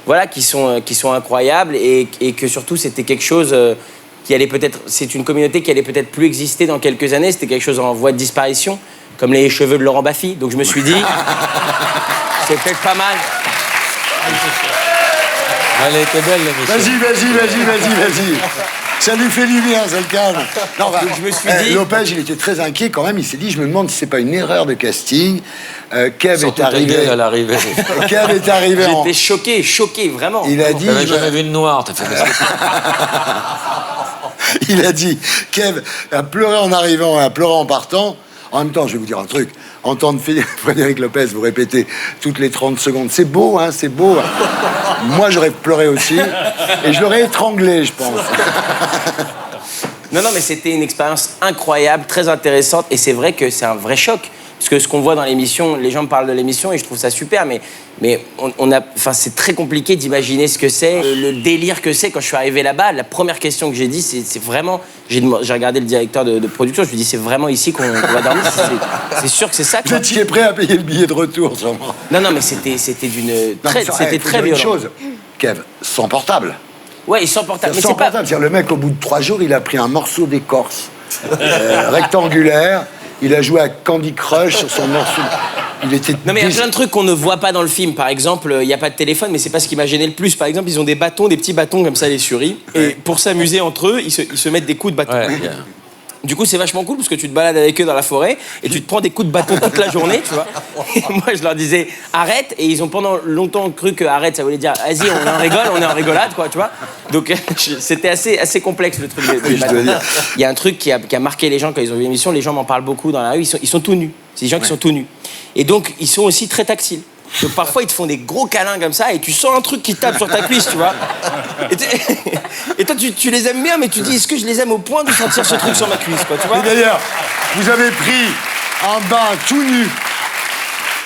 voilà, qui sont incroyables et que surtout c'était quelque chose qui allait peut-être. C'est une communauté qui allait peut-être plus exister dans quelques années. C'était quelque chose en voie de disparition, comme les cheveux de Laurent Baffy. Donc je me suis dit, c'est peut-être pas mal. Elle était belle, l'émission. Vas-y. Ça lui fait du bien, ça le calme. Non, bah, je me suis dit... Lopez, il était très inquiet quand même. Il s'est dit, je me demande si c'est pas une erreur de casting. Kev est arrivé. à l'arrivée. Kev est arrivé en... J'étais choqué, vraiment. Il a dit... T'avais jamais vu une noire, t'as fait Il a dit, Kev a pleuré en arrivant et a pleuré en partant. En même temps, je vais vous dire un truc. Entendre Frédéric Lopez vous répéter toutes les 30 secondes, c'est beau, hein, c'est beau. Moi, j'aurais pleuré aussi. Et je l'aurais étranglé, je pense. Non, mais c'était une expérience incroyable, très intéressante. Et c'est vrai que c'est un vrai choc. Parce que ce qu'on voit dans l'émission, les gens me parlent de l'émission et je trouve ça super, mais c'est très compliqué d'imaginer ce que c'est, le délire que c'est. Quand je suis arrivé là-bas, la première question que j'ai dit, c'est vraiment... J'ai regardé le directeur de production, je lui ai dit, c'est vraiment ici qu'on va dormir, c'est sûr que c'est ça. Vous étiez prêt à payer le billet de retour, sûrement. Non, mais c'était très violent. Une chose, Kev, sans portable. Ouais, sans portable. Mais sans c'est pas... portable. C'est-à-dire, le mec, au bout de 3 jours, il a pris un morceau d'écorce rectangulaire. Il a joué à Candy Crush sur son morceau. Il était... Non, mais il y a plein de trucs qu'on ne voit pas dans le film. Par exemple, il n'y a pas de téléphone, mais c'est pas ce qui m'a gêné le plus. Par exemple, ils ont des bâtons, des petits bâtons comme ça, les souris. Et pour s'amuser entre eux, ils se mettent des coups de bâton. Ouais. Du coup, c'est vachement cool parce que tu te balades avec eux dans la forêt et tu te prends des coups de bâton toute la journée, tu vois. Et moi, je leur disais arrête, et ils ont pendant longtemps cru que arrête, ça voulait dire vas-y, on en rigole, on est en rigolade, quoi, tu vois. Donc, c'était assez complexe le truc des bâtons. Il y a un truc qui a marqué les gens quand ils ont vu l'émission, les gens m'en parlent beaucoup dans la rue, ils sont tout nus. C'est des gens qui sont tout nus. Et donc, ils sont aussi très tactiles. Donc parfois ils te font des gros câlins comme ça et tu sens un truc qui tape sur ta cuisse, tu vois. Et toi tu les aimes bien, mais tu dis est-ce que je les aime au point de sentir ce truc sur ma cuisse, quoi, tu vois. Et d'ailleurs, vous avez pris un bain tout nu.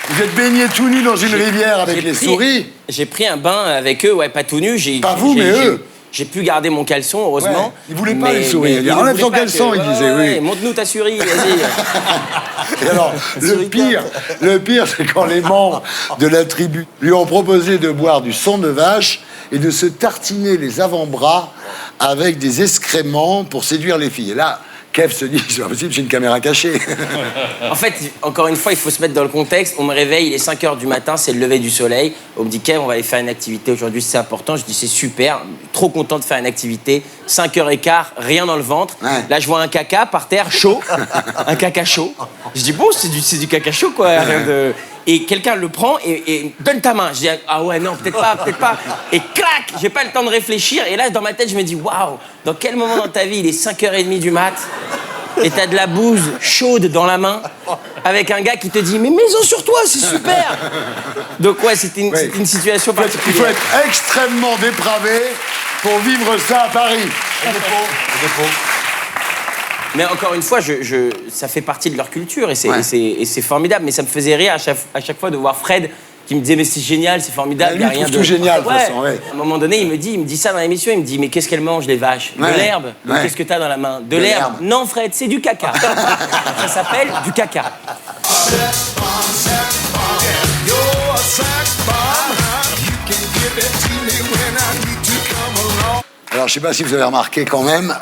Vous êtes baigné tout nu dans une rivière avec les souris. J'ai pris un bain avec eux, ouais, pas tout nu. Pas vous, mais eux. J'ai pu garder mon caleçon, heureusement. Ouais, ils voulaient pas les souris. Il enlève ton caleçon, il disait oui. Montre-nous ta souris, vas-y. Et alors, le pire, c'est quand les membres de la tribu lui ont proposé de boire du sang de vache et de se tartiner les avant-bras avec des excréments pour séduire les filles. Et là, Kev se dit, c'est pas possible, j'ai une caméra cachée. En fait, encore une fois, il faut se mettre dans le contexte. On me réveille, il est 5h du matin, c'est le lever du soleil. On me dit, Kev, on va aller faire une activité aujourd'hui, c'est important. Je dis, c'est super, trop content de faire une activité. 5h15, rien dans le ventre. Ouais. Là, je vois un caca par terre, chaud. Un caca chaud. Je dis, bon, c'est du caca chaud, quoi. Rien de... Et quelqu'un le prend et donne ta main. Je dis, ah ouais, non, peut-être pas. Et clac, j'ai pas le temps de réfléchir. Et là, dans ma tête, je me dis, waouh, dans quel moment dans ta vie, il est 5h30 du mat, et t'as de la bouse chaude dans la main, avec un gars qui te dit, mais mets-en sur toi, c'est super. Donc ouais, c'était une situation particulière. Il faut être extrêmement dépravé pour vivre ça à Paris. Mais encore une fois, ça fait partie de leur culture et c'est formidable. Mais ça me faisait rire à chaque fois de voir Fred qui me disait mais c'est génial, c'est formidable. Lui, il trouve tout génial, de toute façon. Ouais. À un moment donné, il me dit ça dans l'émission, il me dit mais qu'est-ce qu'elles mangent les vaches? De l'herbe. Qu'est-ce que t'as dans la main? De l'herbe. Non Fred, c'est du caca. Ça s'appelle du caca. Alors je sais pas si vous avez remarqué quand même.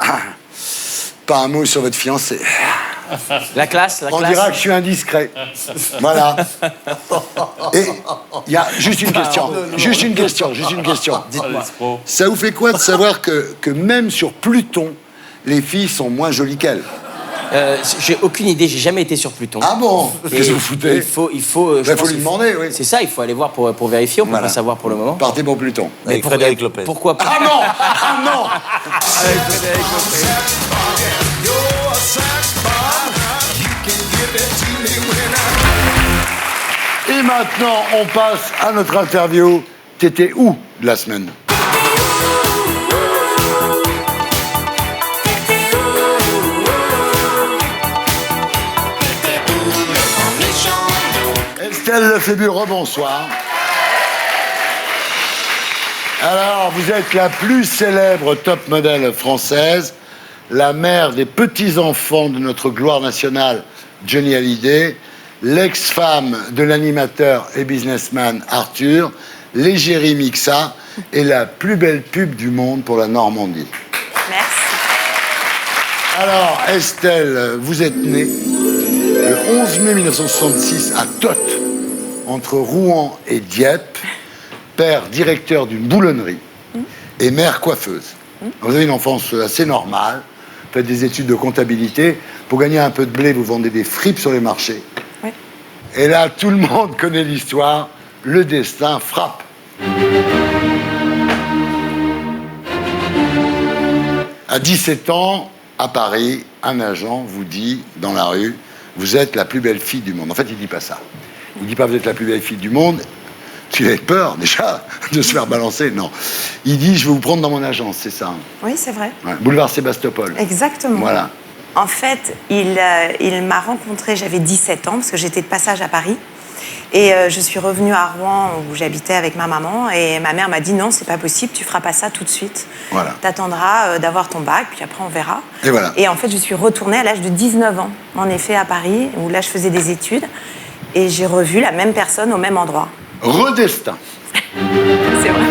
Pas un mot sur votre fiancé. La classe. On dira que je suis indiscret. Voilà. Et il y a juste une question. Juste une question. Dites-moi. Ça vous fait quoi de savoir que même sur Pluton, les filles sont moins jolies qu'elles? J'ai aucune idée, j'ai jamais été sur Pluton. Ah bon? Qu'est-ce que vous foutez? Il faut lui demander, oui. C'est ça, il faut aller voir pour vérifier, on peut pas savoir pour le moment. Partez pour Pluton. Avec Frédéric Lopez. Pourquoi pas? Ah non! Ah non! Avec Frédéric Lopez. Et maintenant, on passe à notre interview. T'étais où de la semaine? Estelle Lefébure, rebonsoir. Alors, vous êtes la plus célèbre top modèle française. la mère des petits-enfants de notre gloire nationale, Johnny Hallyday, l'ex-femme de l'animateur et businessman Arthur, l'égérie Mixa et la plus belle pub du monde pour la Normandie. Merci. Alors, Estelle, vous êtes née le 11 mai 1966 à Toth, entre Rouen et Dieppe, père directeur d'une boulonnerie et mère coiffeuse. Vous avez une enfance assez normale, faites des études de comptabilité. Pour gagner un peu de blé, vous vendez des fripes sur les marchés. Oui. Et là, tout le monde connaît l'histoire, le destin frappe. À 17 ans, à Paris, un agent vous dit dans la rue, vous êtes la plus belle fille du monde. En fait, il dit pas ça. Il dit pas vous êtes la plus belle fille du monde. Tu avais peur déjà de se faire balancer. Non. Il dit je vais vous prendre dans mon agence, c'est ça. Oui, c'est vrai. Ouais, boulevard Sébastopol. Exactement. Voilà. En fait, il m'a rencontrée, j'avais 17 ans, parce que j'étais de passage à Paris. Et je suis revenue à Rouen, où j'habitais avec ma maman. Et ma mère m'a dit non, c'est pas possible, tu feras pas ça tout de suite. Voilà. T'attendras d'avoir ton bac, puis après on verra. Et voilà. Et en fait, je suis retournée à l'âge de 19 ans, en effet, à Paris, où là, je faisais des études. Et j'ai revu la même personne au même endroit. Redestin. C'est vrai.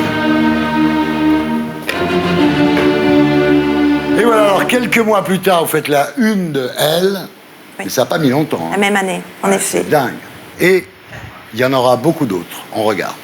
Et voilà, alors quelques mois plus tard, vous faites la une de Elle. Oui. Mais ça n'a pas mis longtemps. Hein. La même année, en effet. C'est dingue. Et il y en aura beaucoup d'autres. On regarde.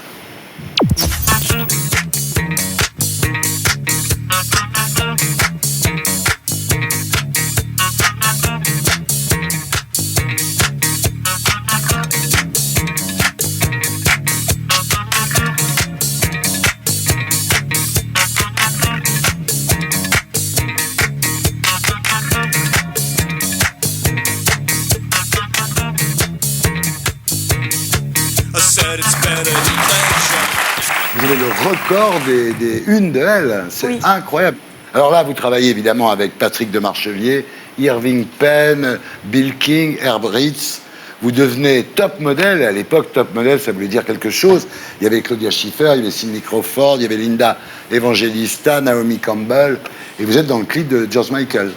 Vous avez le record des unes de Elle. C'est incroyable. Alors là, vous travaillez évidemment avec Patrick de Marchevier, Irving Penn, Bill King, Herb Ritts. Vous devenez top modèle. À l'époque, top modèle, ça voulait dire quelque chose. Il y avait Claudia Schiffer, il y avait Cindy Crawford, il y avait Linda Evangelista, Naomi Campbell. Et vous êtes dans le clip de George Michael.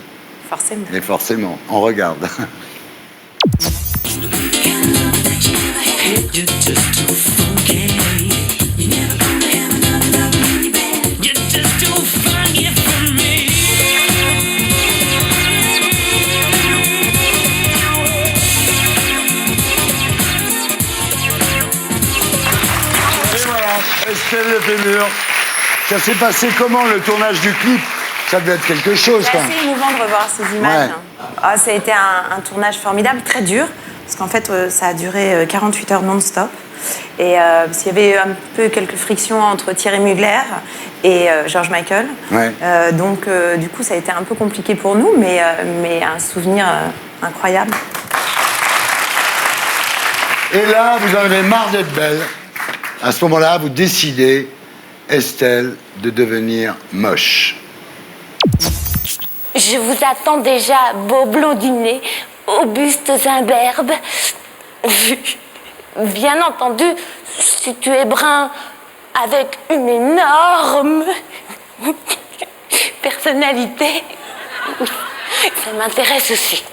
Forcément. Et forcément, on regarde. Estelle Lefébure, ça s'est passé comment le tournage du clip? Ça devait être quelque chose. C'est assez émouvant de revoir ces images. Ouais. Ah, ça a été un tournage formidable, très dur, parce qu'en fait, ça a duré 48 heures non-stop. Et parce qu'il y avait un peu quelques frictions entre Thierry Mugler et George Michael. Ouais. Donc, du coup, ça a été un peu compliqué pour nous, mais un souvenir incroyable. Et là, vous en avez marre d'être belle. À ce moment-là, vous décidez, Estelle, de devenir moche. Je vous attends déjà, beau blondinet, aux bustes imberbes. Bien entendu, si tu es brun, avec une énorme personnalité, ça m'intéresse aussi.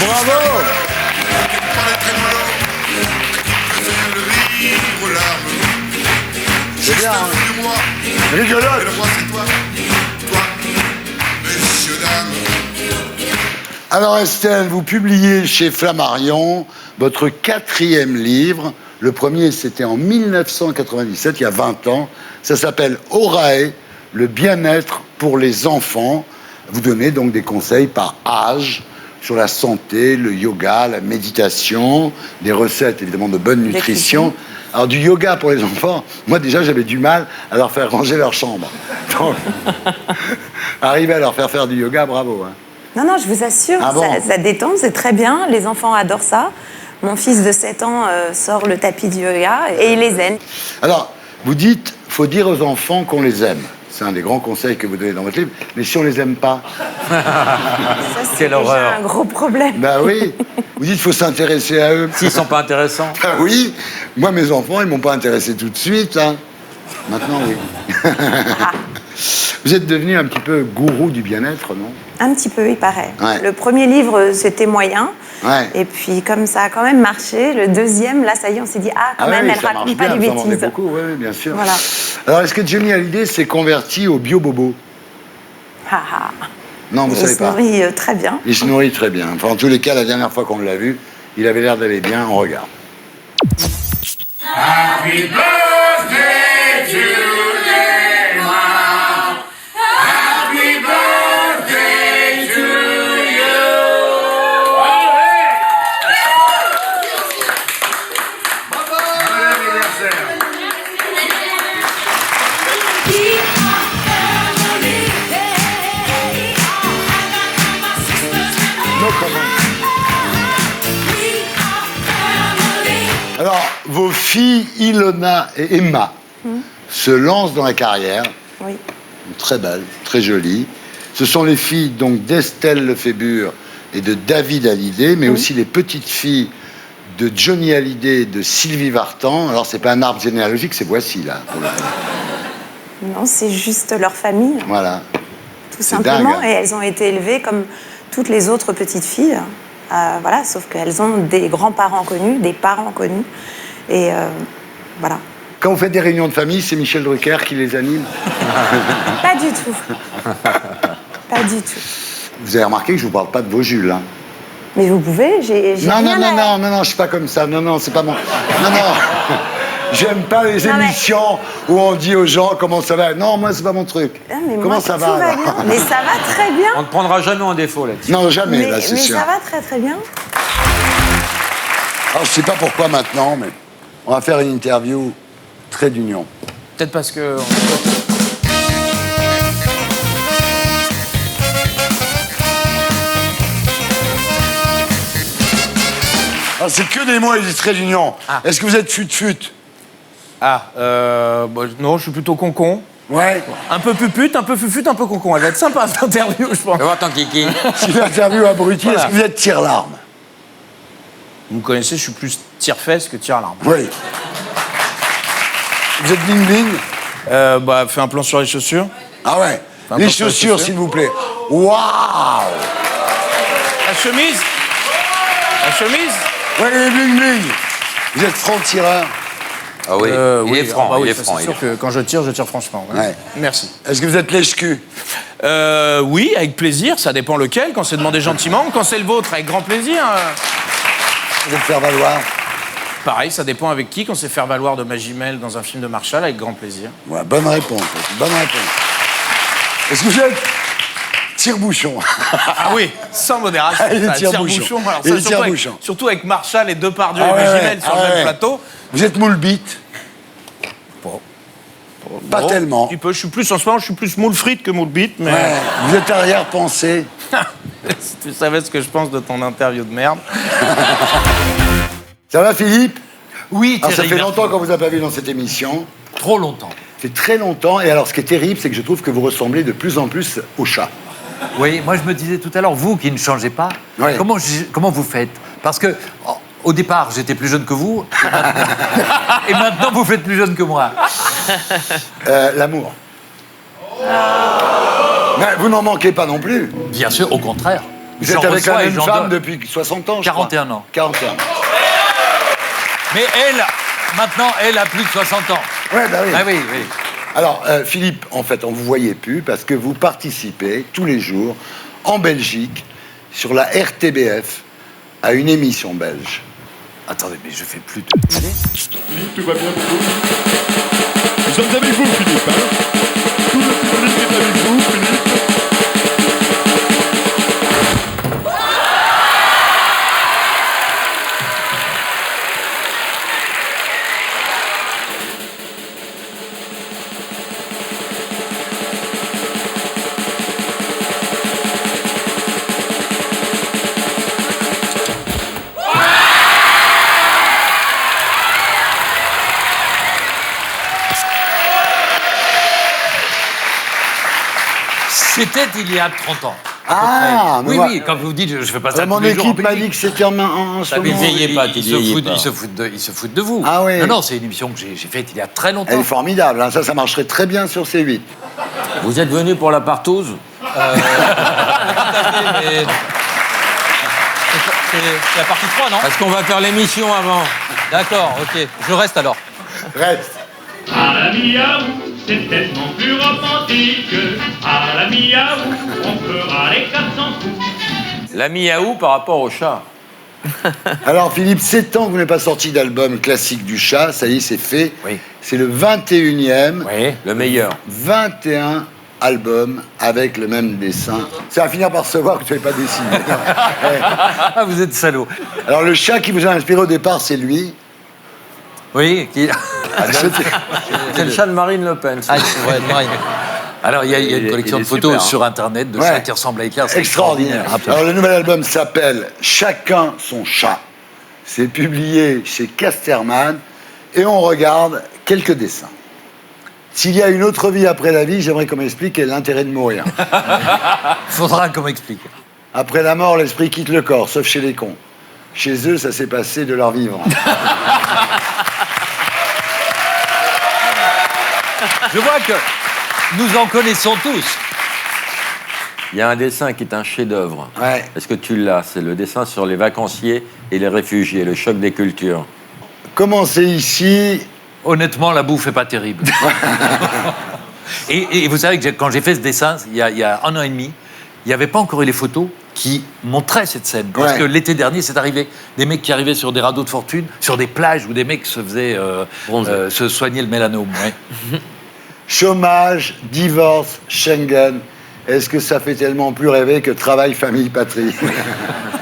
Bravo! C'est bien, hein? Rigolote! Alors Estelle, vous publiez chez Flammarion votre 4e livre. Le premier, c'était en 1997, il y a 20 ans. Ça s'appelle Orae, le bien-être pour les enfants. Vous donnez donc des conseils par âge sur la santé, le yoga, la méditation, des recettes évidemment de bonne nutrition. Alors du yoga pour les enfants, moi déjà j'avais du mal à leur faire ranger leur chambre. Donc, arriver à leur faire du yoga, bravo. Hein. Non, je vous assure, ah bon? ça détend, c'est très bien. Les enfants adorent ça. Mon fils de 7 ans sort le tapis du yoga et il les aime. Alors, vous dites, faut dire aux enfants qu'on les aime. C'est un des grands conseils que vous donnez dans votre livre. Mais si on les aime pas, ça, c'est déjà un gros problème. Bah oui. Vous dites, faut s'intéresser à eux. S'ils sont pas intéressants. Bah oui. Moi, mes enfants, ils m'ont pas intéressé tout de suite. Hein. Maintenant, oui. Vous êtes devenu un petit peu gourou du bien-être, non? Un petit peu, il paraît. Ouais. Le premier livre, c'était moyen. Ouais. Et puis, comme ça a quand même marché, le deuxième, là, ça y est, on s'est dit, ah, quand même, oui, elle ça raconte marche pas bien, des ça vendait bêtises. beaucoup, oui, bien sûr. Voilà. Alors, est-ce que Johnny Hallyday s'est converti au bio-bobo? Ha, ha. Non, vous Il savez se pas. nourrit très bien. Il se nourrit très bien. Enfin, en tous les cas, la dernière fois qu'on l'a vu, il avait l'air d'aller bien. On regarde. Happy birthday to you. Happy birthday to you. Bon anniversaire. Alors, vos filles, Ilona et Emma, se lancent dans la carrière. Oui. Très belle, très jolie. Ce sont les filles donc d'Estelle Lefébure et de David Hallyday, mais aussi les petites filles de Johnny Hallyday et de Sylvie Vartan. Alors, c'est pas un arbre généalogique, c'est voici, là. Pour le coup. Non, c'est juste leur famille, Voilà. tout C'est simplement. dingue. Et elles ont été élevées comme toutes les autres petites filles. Voilà, sauf qu'elles ont des grands-parents connus, des parents connus. Et voilà. Quand vous faites des réunions de famille, c'est Michel Drucker qui les anime. Pas du tout. Pas du tout. Vous avez remarqué que je vous parle pas de vos Jules, hein. Mais vous pouvez, j'ai Non, rien à... non, je suis pas comme ça. Non, c'est pas mon... Non. J'aime pas les Non, mais- émissions où on dit aux gens comment ça va. Non, moi, c'est pas mon truc. Ah, mais Comment moi, ça tout va, va alors bien. Mais ça va très bien. On ne te prendra jamais en défaut là-dessus. Non, jamais, là, Mais c'est sûr. ça va très très bien. Alors, je sais pas pourquoi maintenant, mais on va faire une interview très d'union. Peut-être parce que. Alors, c'est que des mots et des traits d'union. Est-ce que vous êtes fut-fut? Non, je suis plutôt concon. Ouais. Un peu pupute, un peu fufute, un peu concon. Elle va être sympa cette interview, je pense. voir ton kiki. C'est une interview abrutie. Voilà. Est-ce que vous êtes tire-larme? Vous me connaissez, je suis plus tire-fesse que tire-larme. Oui. Vous êtes bling-bling? Fais un plan sur les chaussures. Ah ouais. Fais un Les plan sur chaussures, s'il vous plaît. Waouh! La chemise. La chemise. Ouais, les bling-bling. Vous êtes franc-tireur? Ah oui, il est franc, il est ça, franc. C'est sûr que quand je tire franchement. Ouais. Ouais. Merci. Est-ce que vous êtes lèche-cul? Oui, avec plaisir, ça dépend lequel, quand c'est demandé gentiment, quand c'est le vôtre, avec grand plaisir. Vous êtes faire valoir? Pareil, ça dépend avec qui, quand c'est faire valoir de Magimel dans un film de Marshall, avec grand plaisir. Ouais, bonne réponse. Bonne réponse. Est-ce que vous êtes tire-bouchon? Ah oui, sans modération. Il est ça, tire-bouchon. tire-bouchon. Alors, Il ça, est tire-bouchon. surtout avec Marshall et Depardieu Ah et ouais, Magimel ouais, sur le ah même ouais. plateau. Vous êtes moule bite? Pas tellement. Un petit peu, je suis plus, en ce moment, je suis plus moule frite que moule bite, mais... Ouais. Vous êtes arrière-pensée? Si tu savais ce que je pense de ton interview de merde. Ça va, Philippe? Oui, Alors, ça fait longtemps qu'on vous a pas vu dans cette émission. Trop longtemps. C'est très longtemps. Et alors, ce qui est terrible, c'est que je trouve que vous ressemblez de plus en plus au chat. Oui, moi je me disais tout à l'heure, vous qui ne changez pas, Ouais. comment vous faites? Parce que au départ, j'étais plus jeune que vous, et maintenant vous faites plus jeune que moi. L'amour. Mais vous n'en manquez pas non plus. Bien sûr, au contraire. Vous êtes avec la même femme depuis 60 ans, je crois. 41 ans. 41 ans. Mais elle, maintenant, elle a plus de 60 ans. Ouais, bah oui. Ah oui, oui. Alors, Philippe, en fait, on ne vous voyait plus parce que vous participez tous les jours en Belgique sur la RTBF à une émission belge. Attendez, mais je fais plus de... Tout va bien pour vous? Nous sommes avec vous, Philippe. Hein? Tout le public est avec vous, Philippe. C'était il y a 30 ans. Ah, mais oui, moi- oui, quand vous dites, je fais pas ça Mon tous les jours en équipe m'a Belgique. dit que c'était en ce Ah, mais moment. ils se foutent de vous. Ah oui. Non, c'est une émission que j'ai faite il y a très longtemps. Elle est formidable, hein. Ça marcherait très bien sur C8. Vous êtes venu pour la partouze C'est la partie 3, non? Parce qu'on va faire l'émission avant. D'accord, ok. Je reste alors. Reste. À la miaou, c'est tellement plus romantique. À la miaou, on fera les 400 coups. La miaou par rapport au chat. Alors Philippe, 7 ans que vous n'avez pas sorti d'album classique du chat, ça y est, c'est fait. Oui. C'est le 21e. Oui, le meilleur. 21 albums avec le même dessin. Ça va finir par se voir que tu n'avais pas dessiné. Ah, vous êtes salaud. Alors le chat qui vous a inspiré au départ, c'est lui. Oui, qui... C'est le chat de Marine Le Pen. Ah, ouais, Marine. Alors, il y a une collection de photos super, sur Internet de chats qui ressemblent à Hitler. C'est extraordinaire. Alors, le nouvel album s'appelle Chacun son chat. C'est publié chez Casterman. Et on regarde quelques dessins. S'il y a une autre vie après la vie, j'aimerais qu'on m'explique quel est l'intérêt de mourir. Faudra qu'on m'explique. Après la mort, l'esprit quitte le corps, sauf chez les cons. Chez eux, ça s'est passé de leur vivre. Je vois que nous en connaissons tous. Il y a un dessin qui est un chef-d'œuvre. Ouais. Est-ce que tu l'as? C'est le dessin sur les vacanciers et les réfugiés, le choc des cultures. Commencez ici. Honnêtement, la bouffe n'est pas terrible. et vous savez que quand j'ai fait ce dessin, il y a 1 an et demi, il n'y avait pas encore eu les photos qui montraient cette scène. Parce que l'été dernier, c'est arrivé. Des mecs qui arrivaient sur des radeaux de fortune, sur des plages où des mecs se faisaient se soigner le mélanome. Ouais. Chômage, divorce, Schengen. Est-ce que ça fait tellement plus rêver que travail, famille, patrie?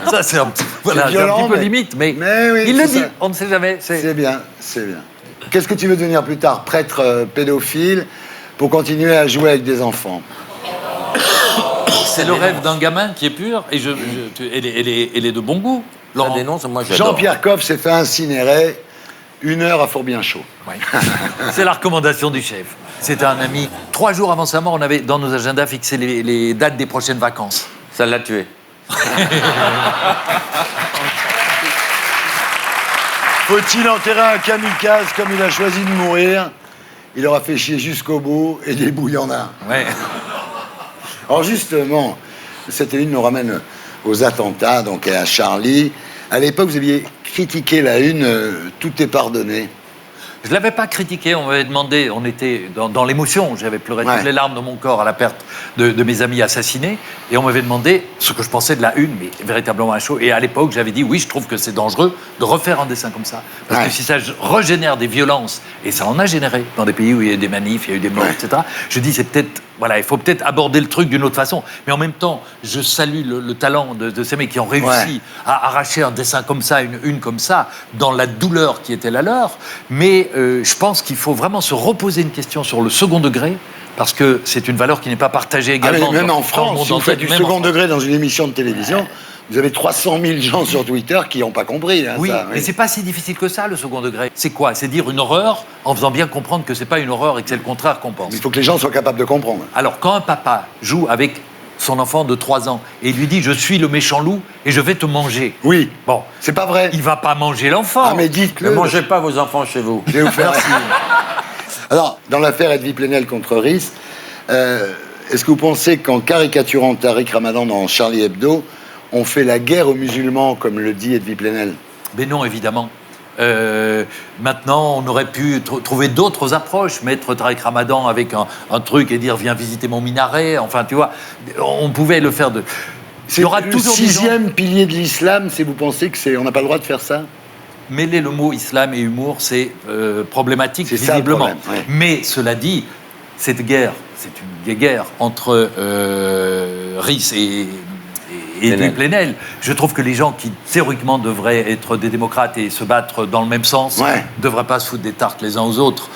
Ça, c'est un petit, voilà, violent, un petit peu limite, mais oui, il le dit, ça. on ne sait jamais. C'est bien, c'est bien. Qu'est-ce que tu veux devenir plus tard? Prêtre pédophile pour continuer à jouer avec des enfants? C'est le rêve d'un gamin qui est pur et elle est de bon goût. La dénonce, moi j'adore. Jean-Pierre Coff s'est fait incinérer 1 heure à Fourbienchaud. Ouais. C'est la recommandation du chef. C'était un ami. 3 jours avant sa mort, on avait dans nos agendas fixé les dates des prochaines vacances. Ça l'a tué. Faut-il enterrer un kamikaze comme il a choisi de mourir? Il aura fait chier jusqu'au bout et des bouts, il y en a. Ouais. Alors justement, cette une nous ramène aux attentats, donc à Charlie. À l'époque, vous aviez critiqué la une Tout est pardonné. Je ne l'avais pas critiqué, on m'avait demandé, on était dans l'émotion, j'avais pleuré toutes les larmes de mon corps à la perte de mes amis assassinés, et on m'avait demandé ce que je pensais de la une, mais véritablement à chaud. Et à l'époque, j'avais dit, oui, je trouve que c'est dangereux de refaire un dessin comme ça. Parce que si ça régénère des violences, et ça en a généré dans des pays où il y a eu des manifs, il y a eu des morts, etc., je dis, c'est peut-être... Voilà, il faut peut-être aborder le truc d'une autre façon. Mais en même temps, je salue le talent de ces mecs qui ont réussi à arracher un dessin comme ça, une comme ça, dans la douleur qui était la leur. Mais je pense qu'il faut vraiment se reposer une question sur le second degré, parce que c'est une valeur qui n'est pas partagée également. Même en dans le France, monde si vous entier, faites du même second degré dans une émission de télévision, vous avez 300 000 gens sur Twitter qui n'ont pas compris. Hein, oui, ça, mais c'est pas si difficile que ça, le second degré. C'est quoi? C'est dire une horreur en faisant bien comprendre que c'est pas une horreur et que c'est le contraire qu'on pense. Il faut que les gens soient capables de comprendre. Alors, quand un papa joue avec son enfant de 3 ans et lui dit « Je suis le méchant loup et je vais te manger ». Oui. Bon. C'est pas vrai. Il va pas manger l'enfant. Ah, mais dites-le. Ne mangez pas vos enfants chez vous. Je vais vous faire. Alors, dans l'affaire Edwy Plenel contre Riss, est-ce que vous pensez qu'en caricaturant Tariq Ramadan dans Charlie Hebdo, on fait la guerre aux musulmans, comme le dit Edwy Plenel? Mais non, évidemment. Maintenant, on aurait pu trouver d'autres approches, mettre Tariq Ramadan avec un truc et dire « Viens visiter mon minaret ». Enfin, tu vois, on pouvait le faire de... C'est le 6e pilier de l'islam, si vous pensez qu'on n'a pas le droit de faire ça? Mêler le mot islam et humour, c'est problématique, visiblement. Ça, le problème, Mais cela dit, cette guerre, c'est une guerre entre Riss et Edwy Plenel. Je trouve que les gens qui, théoriquement, devraient être des démocrates et se battre dans le même sens, ne devraient pas se foutre des tartes les uns aux autres.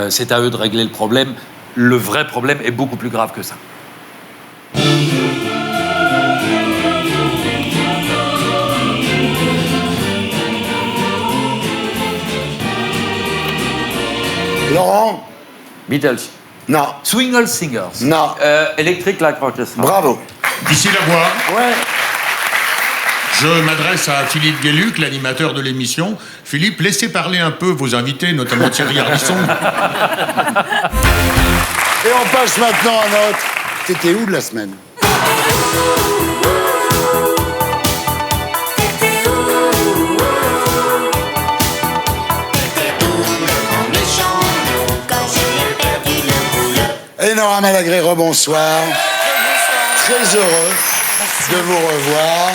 C'est à eux de régler le problème. Le vrai problème est beaucoup plus grave que ça. Laurent? Beatles. Non. Swingle Singers. Non. Electric Light Orchestra. Bravo. Ici la voix. Ouais. Je m'adresse à Philippe Gueluc, l'animateur de l'émission. Philippe, laissez parler un peu vos invités, notamment Thierry Ardisson. Et on passe maintenant à notre... T'étais où de la semaine? Enora Malagré, rebonsoir. Très heureux de vous revoir.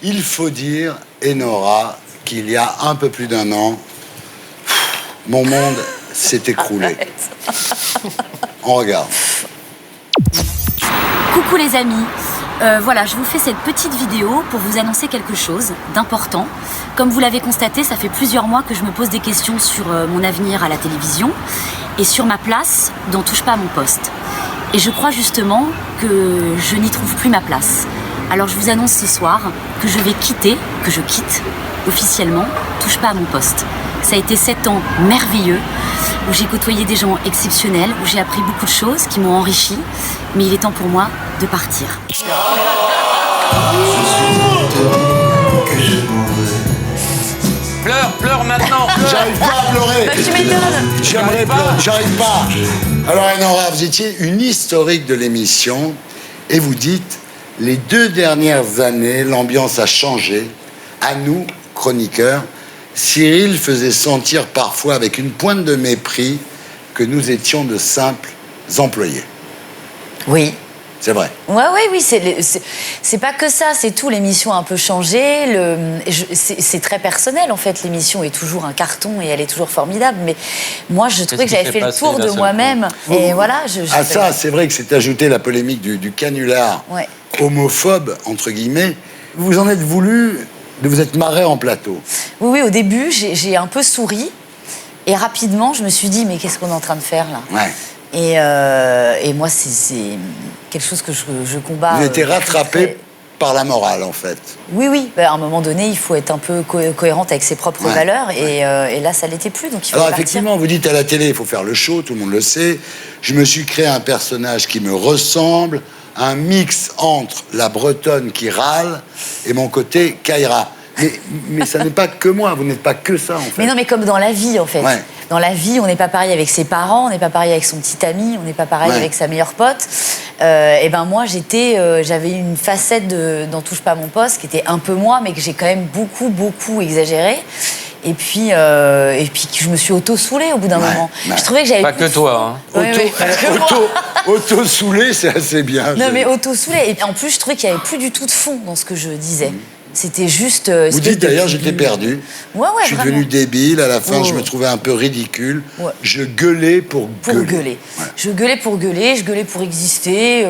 Il faut dire, Enora, qu'il y a un peu plus d'un an, mon monde s'est écroulé. On regarde. Coucou les amis, voilà, je vous fais cette petite vidéo pour vous annoncer quelque chose d'important. Comme vous l'avez constaté, ça fait plusieurs mois que je me pose des questions sur mon avenir à la télévision et sur ma place dans Touche pas à mon poste. Et je crois justement que je n'y trouve plus ma place. Alors je vous annonce ce soir que je quitte officiellement Touche pas à mon poste. Ça a été 7 ans merveilleux, où j'ai côtoyé des gens exceptionnels, où j'ai appris beaucoup de choses qui m'ont enrichi, mais il est temps pour moi de partir. Pleure maintenant. J'arrive pas à pleurer. Tu m'étonnes. J'aimerais pleurer, j'arrive pas. Alors Enora, vous étiez une historique de l'émission et vous dites, les 2 dernières années, l'ambiance a changé. À nous, chroniqueurs, Cyril faisait sentir parfois avec une pointe de mépris que nous étions de simples employés. Oui. C'est vrai. Oui, c'est pas que ça, c'est tout. L'émission a un peu changé. C'est très personnel, en fait. L'émission est toujours un carton et elle est toujours formidable. Mais moi, je trouvais que j'avais fait le tour de moi-même. Et voilà. Ça, c'est vrai que c'est ajouté la polémique du canular homophobe, entre guillemets. Vous vous en êtes voulu de vous être marré en plateau. Oui, au début, j'ai un peu souri. Et rapidement, je me suis dit, mais qu'est-ce qu'on est en train de faire, là ? Ouais. Et moi, c'est quelque chose que je combats. Vous avez été rattrapé par la morale, en fait. Oui. À un moment donné, il faut être un peu cohérente avec ses propres valeurs. Et là, ça l'était plus, donc il faut Alors, partir. effectivement, vous dites à la télé, il faut faire le show, tout le monde le sait. Je me suis créé un personnage qui me ressemble, un mix entre la Bretonne qui râle et mon côté Kaira. Mais ça n'est pas que moi, vous n'êtes pas que ça, en fait. Mais non, mais comme dans la vie, en fait. Ouais. Dans la vie, on n'est pas pareil avec ses parents, on n'est pas pareil avec son petit ami, on n'est pas pareil avec sa meilleure pote. Et ben moi, j'avais une facette dans Touche pas à mon poste qui était un peu moi, mais que j'ai quand même beaucoup exagéré. Et puis je me suis auto-soulée au bout d'un moment. Je trouvais que j'avais pas que toi, hein. Auto-soulée, c'est assez bien. Non, mais auto-soulée. Et en plus, je trouvais qu'il n'y avait plus du tout de fond dans ce que je disais. C'était juste... Vous dites d'ailleurs, j'étais perdu. Ouais, je suis devenu débile. À la fin, je me trouvais un peu ridicule. Ouais. Je gueulais pour gueuler. Ouais. Je gueulais pour gueuler, je gueulais pour exister.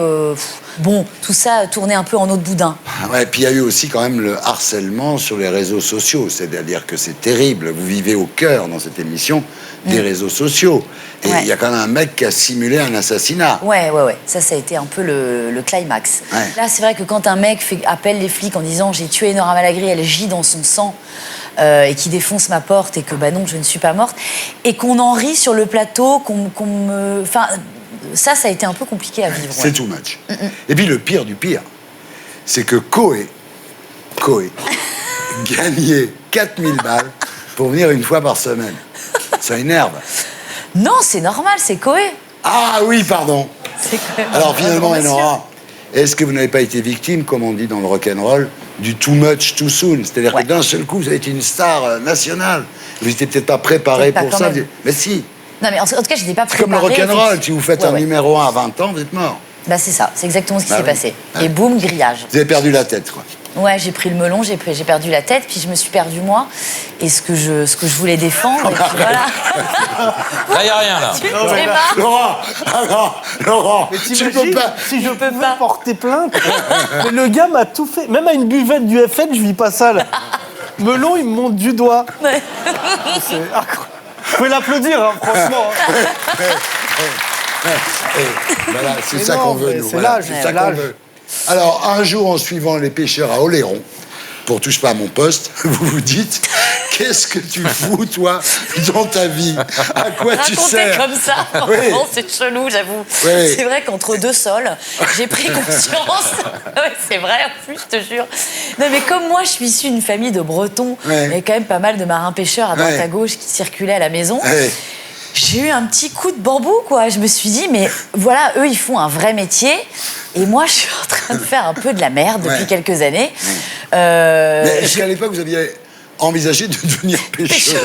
Bon, tout ça a tourné un peu en eau de boudin. Ouais, puis il y a eu aussi quand même le harcèlement sur les réseaux sociaux. C'est-à-dire que c'est terrible. Vous vivez au cœur, dans cette émission, des réseaux sociaux. Et il y a quand même un mec qui a simulé un assassinat. Ouais. Ça a été un peu le climax. Ouais. Là, c'est vrai que quand un mec appelle les flics en disant « j'ai tué Enora Malagré, elle gît dans son sang », et qui défonce ma porte et que bah non, je ne suis pas morte, et qu'on en rit sur le plateau, qu'on me... Enfin, ça a été un peu compliqué à vivre. C'est too much. Et puis le pire du pire, c'est que Coé gagnait 4000 balles pour venir une fois par semaine. Ça énerve. Non, c'est normal, c'est Coé. Ah oui, pardon. C'est quand même. Alors finalement, Enora, est-ce que vous n'avez pas été victime, comme on dit dans le rock'n'roll, du too much, too soon? C'est-à-dire que d'un seul coup, vous avez été une star nationale. Vous n'étiez peut-être pas préparé pour ça. Mais si. Non, mais en tout cas, je n'étais pas préparée. C'est comme le rock'n'roll. Si vous faites un numéro 1 à 20 ans, vous êtes mort. Bah c'est ça, c'est exactement ce qui s'est passé. Et boum, grillage. Vous avez perdu la tête, quoi. Ouais, j'ai pris le melon, j'ai perdu la tête, puis je me suis perdu moi, et ce que je voulais défendre, et puis voilà. Là, il n'y a rien, là. Laurent, tu peux pas. Si je peux pas porter plainte, mais le gars m'a tout fait. Même à une buvette du FN, je vis pas ça, là. Melon, il me monte du doigt. Ouais. C'est incroyable. Vous pouvez l'applaudir, hein, franchement. Voilà, c'est ça qu'on veut, nous. C'est l'âge, c'est ça qu'on veut. Alors, un jour, en suivant les pêcheurs à Oléron, pour Touche pas à mon poste, vous vous dites, qu'est-ce que tu fous, toi, dans ta vie? À quoi tu sers? Comme ça, franchement, c'est chelou, j'avoue. Oui. C'est vrai qu'entre deux sols, j'ai pris conscience. Ouais, c'est vrai, en plus, je te jure. Non, mais comme moi, je suis issue d'une famille de Bretons, il y avait quand même pas mal de marins-pêcheurs à droite à gauche qui circulaient à la maison. j'ai eu un petit coup de bambou, quoi. Je me suis dit, mais voilà, eux, ils font un vrai métier. Et moi, je suis en train de faire un peu de la merde depuis quelques années. Mais est-ce qu'à l'époque, vous aviez envisagé de devenir pêcheuse?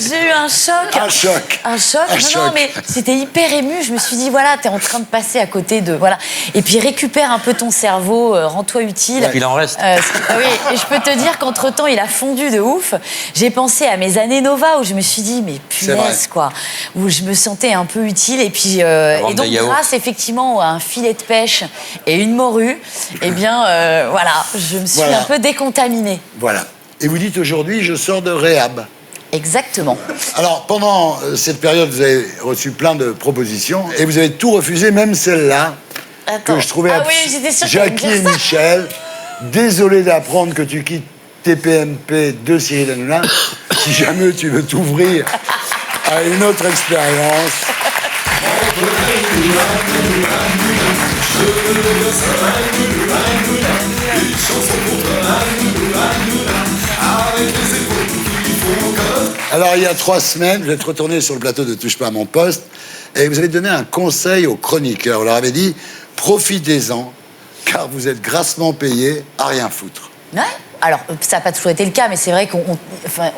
J'ai eu un choc. Un choc. Un choc. Un Non, choc. non, mais c'était hyper ému. Je me suis dit, voilà, t'es en train de passer à côté de. Voilà. Et puis récupère un peu ton cerveau, rends-toi utile. Et puis il en reste. Oui, et je peux te dire qu'entre-temps, il a fondu de ouf. J'ai pensé à mes années Nova où je me suis dit, mais punaise, quoi. Où je me sentais un peu utile. Et puis, et donc, grâce effectivement à un filet de pêche et une morue, eh bien, voilà, je me suis un peu décontaminée. Voilà. Et vous dites aujourd'hui, je sors de réhab. Exactement. Alors, pendant cette période, vous avez reçu plein de propositions et vous avez tout refusé, même celle-là, que je trouvais oui, j'étais sûre que Jackie t'allais et me dire ça. Michel, désolé d'apprendre que tu quittes TPMP de Cyril Hanouna. Si jamais tu veux t'ouvrir à une autre expérience. Alors, il y a 3 semaines, vous êtes retourné sur le plateau de Touche pas à mon poste et vous avez donné un conseil aux chroniqueurs. Vous leur avez dit, profitez-en, car vous êtes grassement payés à rien foutre. Ouais. Alors, ça n'a pas toujours été le cas, mais c'est vrai qu'on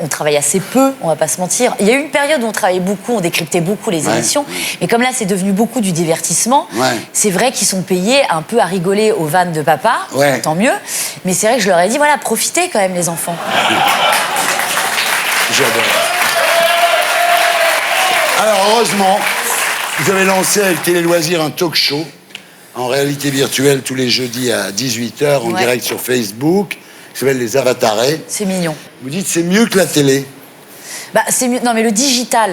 travaille assez peu, on va pas se mentir. Il y a eu une période où on travaillait beaucoup, on décryptait beaucoup les émissions, mais comme là, c'est devenu beaucoup du divertissement, c'est vrai qu'ils sont payés un peu à rigoler aux vannes de papa, tant mieux, mais c'est vrai que je leur ai dit, voilà, profitez quand même les enfants. J'adore. Alors, heureusement, vous avez lancé avec Télé Loisirs un talk show en réalité virtuelle tous les jeudis à 18h en direct sur Facebook, qui s'appelle Les Avatarés. C'est mignon. Vous dites c'est mieux que la télé. Bah, c'est mieux. Non, mais le digital,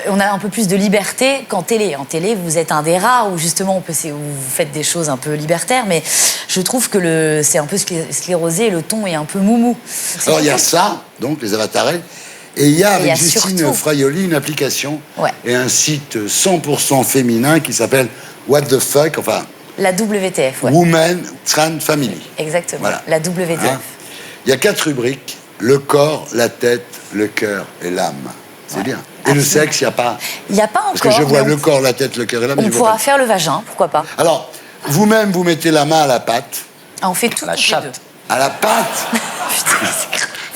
on a un peu plus de liberté qu'en télé. En télé, vous êtes un des rares où justement où vous faites des choses un peu libertaires, mais je trouve que c'est un peu sclérosé et le ton est un peu moumou. Alors il y a ça, donc Les Avatarés, et il y a avec Justine surtout Fraioli une application et un site 100% féminin qui s'appelle What the Fuck, enfin la WTF, Women Trans Family. Exactement, Voilà. la WTF. Hein, il y a 4 rubriques, le corps, la tête, le cœur et l'âme. C'est bien. Et le sexe, il n'y a pas... Il n'y a pas encore. Parce que je vois le corps, la tête, le cœur et l'âme. On pourra faire le vagin, pourquoi pas. Alors, vous-même, vous mettez la main à la pâte. Ah, on fait tout. À la chatte. À la pâte.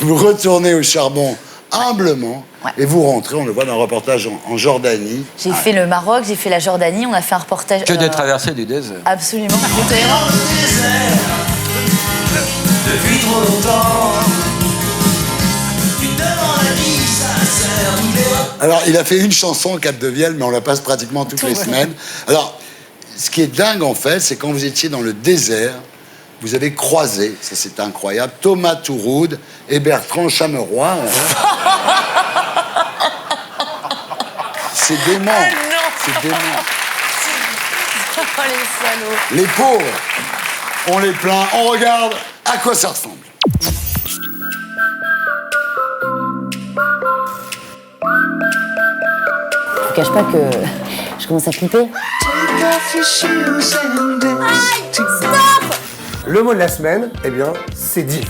Vous retournez au charbon humblement et vous rentrez, on le voit dans un reportage en Jordanie. J'ai fait le Maroc, j'ai fait la Jordanie, on a fait un reportage... Que des traversées du désert. Absolument. Depuis trop longtemps, tu te demandes à qui ça sert tous les... Alors, il a fait une chanson, Cap de Vielle, mais on la passe pratiquement toutes les semaines. Alors, ce qui est dingue, en fait, c'est quand vous étiez dans le désert, vous avez croisé, ça c'est incroyable, Thomas Touroud et Bertrand Chameroy. C'est dément. Ah non. C'est dément. Oh, les salauds. Les pauvres, on les plaint, on regarde à quoi ça ressemble. Je vous cache pas que je commence à flipper. Le mot de la semaine, eh bien, c'est diff.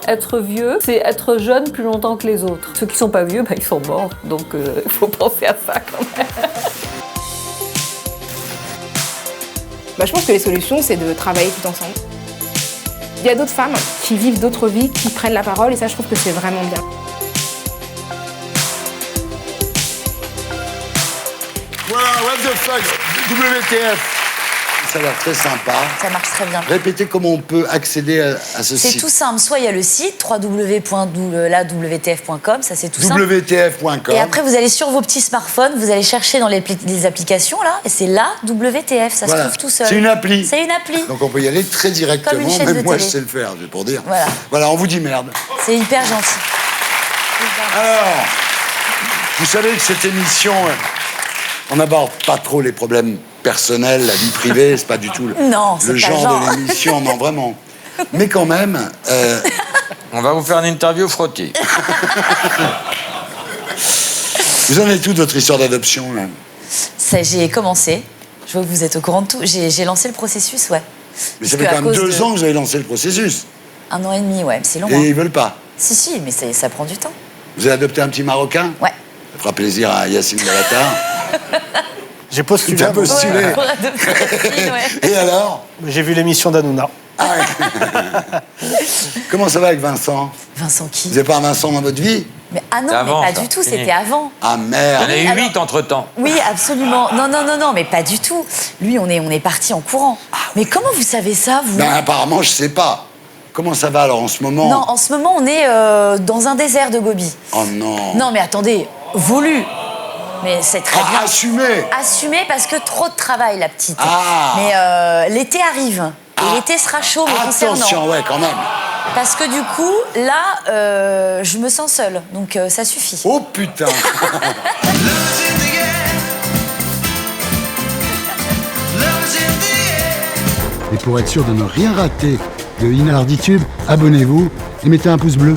Être vieux, c'est être jeune plus longtemps que les autres. Ceux qui sont pas vieux, ils sont morts. Donc, il faut penser à ça quand même. Je pense que les solutions, c'est de travailler tout ensemble. Il y a d'autres femmes qui vivent d'autres vies, qui prennent la parole, et ça, je trouve que c'est vraiment bien. Voilà, what the fuck, WTF. Ça a l'air très sympa. Ça marche très bien. Répétez comment on peut accéder à ce site. C'est tout simple. Soit il y a le site www.lawtf.com, ça c'est tout simple. WTF.com. Et après, vous allez sur vos petits smartphones, vous allez chercher dans les applications là, et c'est là WTF, ça se trouve tout seul. C'est une appli. C'est une appli. Donc on peut y aller très directement. Comme une chaîne Même de moi, télé. je sais le faire, c'est pour dire. Voilà. Voilà, on vous dit merde. C'est hyper gentil. Alors, vous savez que cette émission, on n'aborde pas trop les problèmes personnels, la vie privée, c'est pas du tout Non, c'est le pas genre genre. de l'émission, non, vraiment. Mais quand même... On va vous faire une interview frottis. Vous en êtes où de votre histoire d'adoption, là? Ça, j'ai commencé. Je vois que vous êtes au courant de tout. J'ai lancé le processus, ouais. Mais ça fait quand même 2 ans que vous avez lancé le processus. 1 an et demi, ouais, c'est long. Et hein. ils veulent pas. Si, mais ça prend du temps. Vous avez adopté un petit Marocain? Ouais. Ça fera plaisir à Yacine Bellatar. J'ai postulé. T'as postulé. Ouais. Pour adopter Yacine, ouais. Et alors? J'ai vu l'émission d'Hanouna. Ah ouais. Comment ça va avec Vincent? Vincent qui? Vous n'avez pas un Vincent dans votre vie? Mais ah non, C'est avant, mais pas ça. du tout, Fini. c'était avant. Ah merde. Il y en a eu alors- 8 entre-temps. Oui, absolument. Non, mais pas du tout. Lui, on est parti en courant. Mais comment vous savez ça, vous? Ben apparemment, je sais pas. Comment ça va alors en ce moment? Non, en ce moment, on est dans un désert de Gobi. Oh non. Non, mais attendez, voulu. Mais c'est très bien. Assumé. Assumé parce que trop de travail, la petite. Ah. Mais l'été arrive. Et l'été sera chaud, mais concernant. Attention, ouais, quand même. Parce que du coup, là, je me sens seule. Donc ça suffit. Oh putain. Et pour être sûr de ne rien rater de Inarditube, abonnez-vous et mettez un pouce bleu.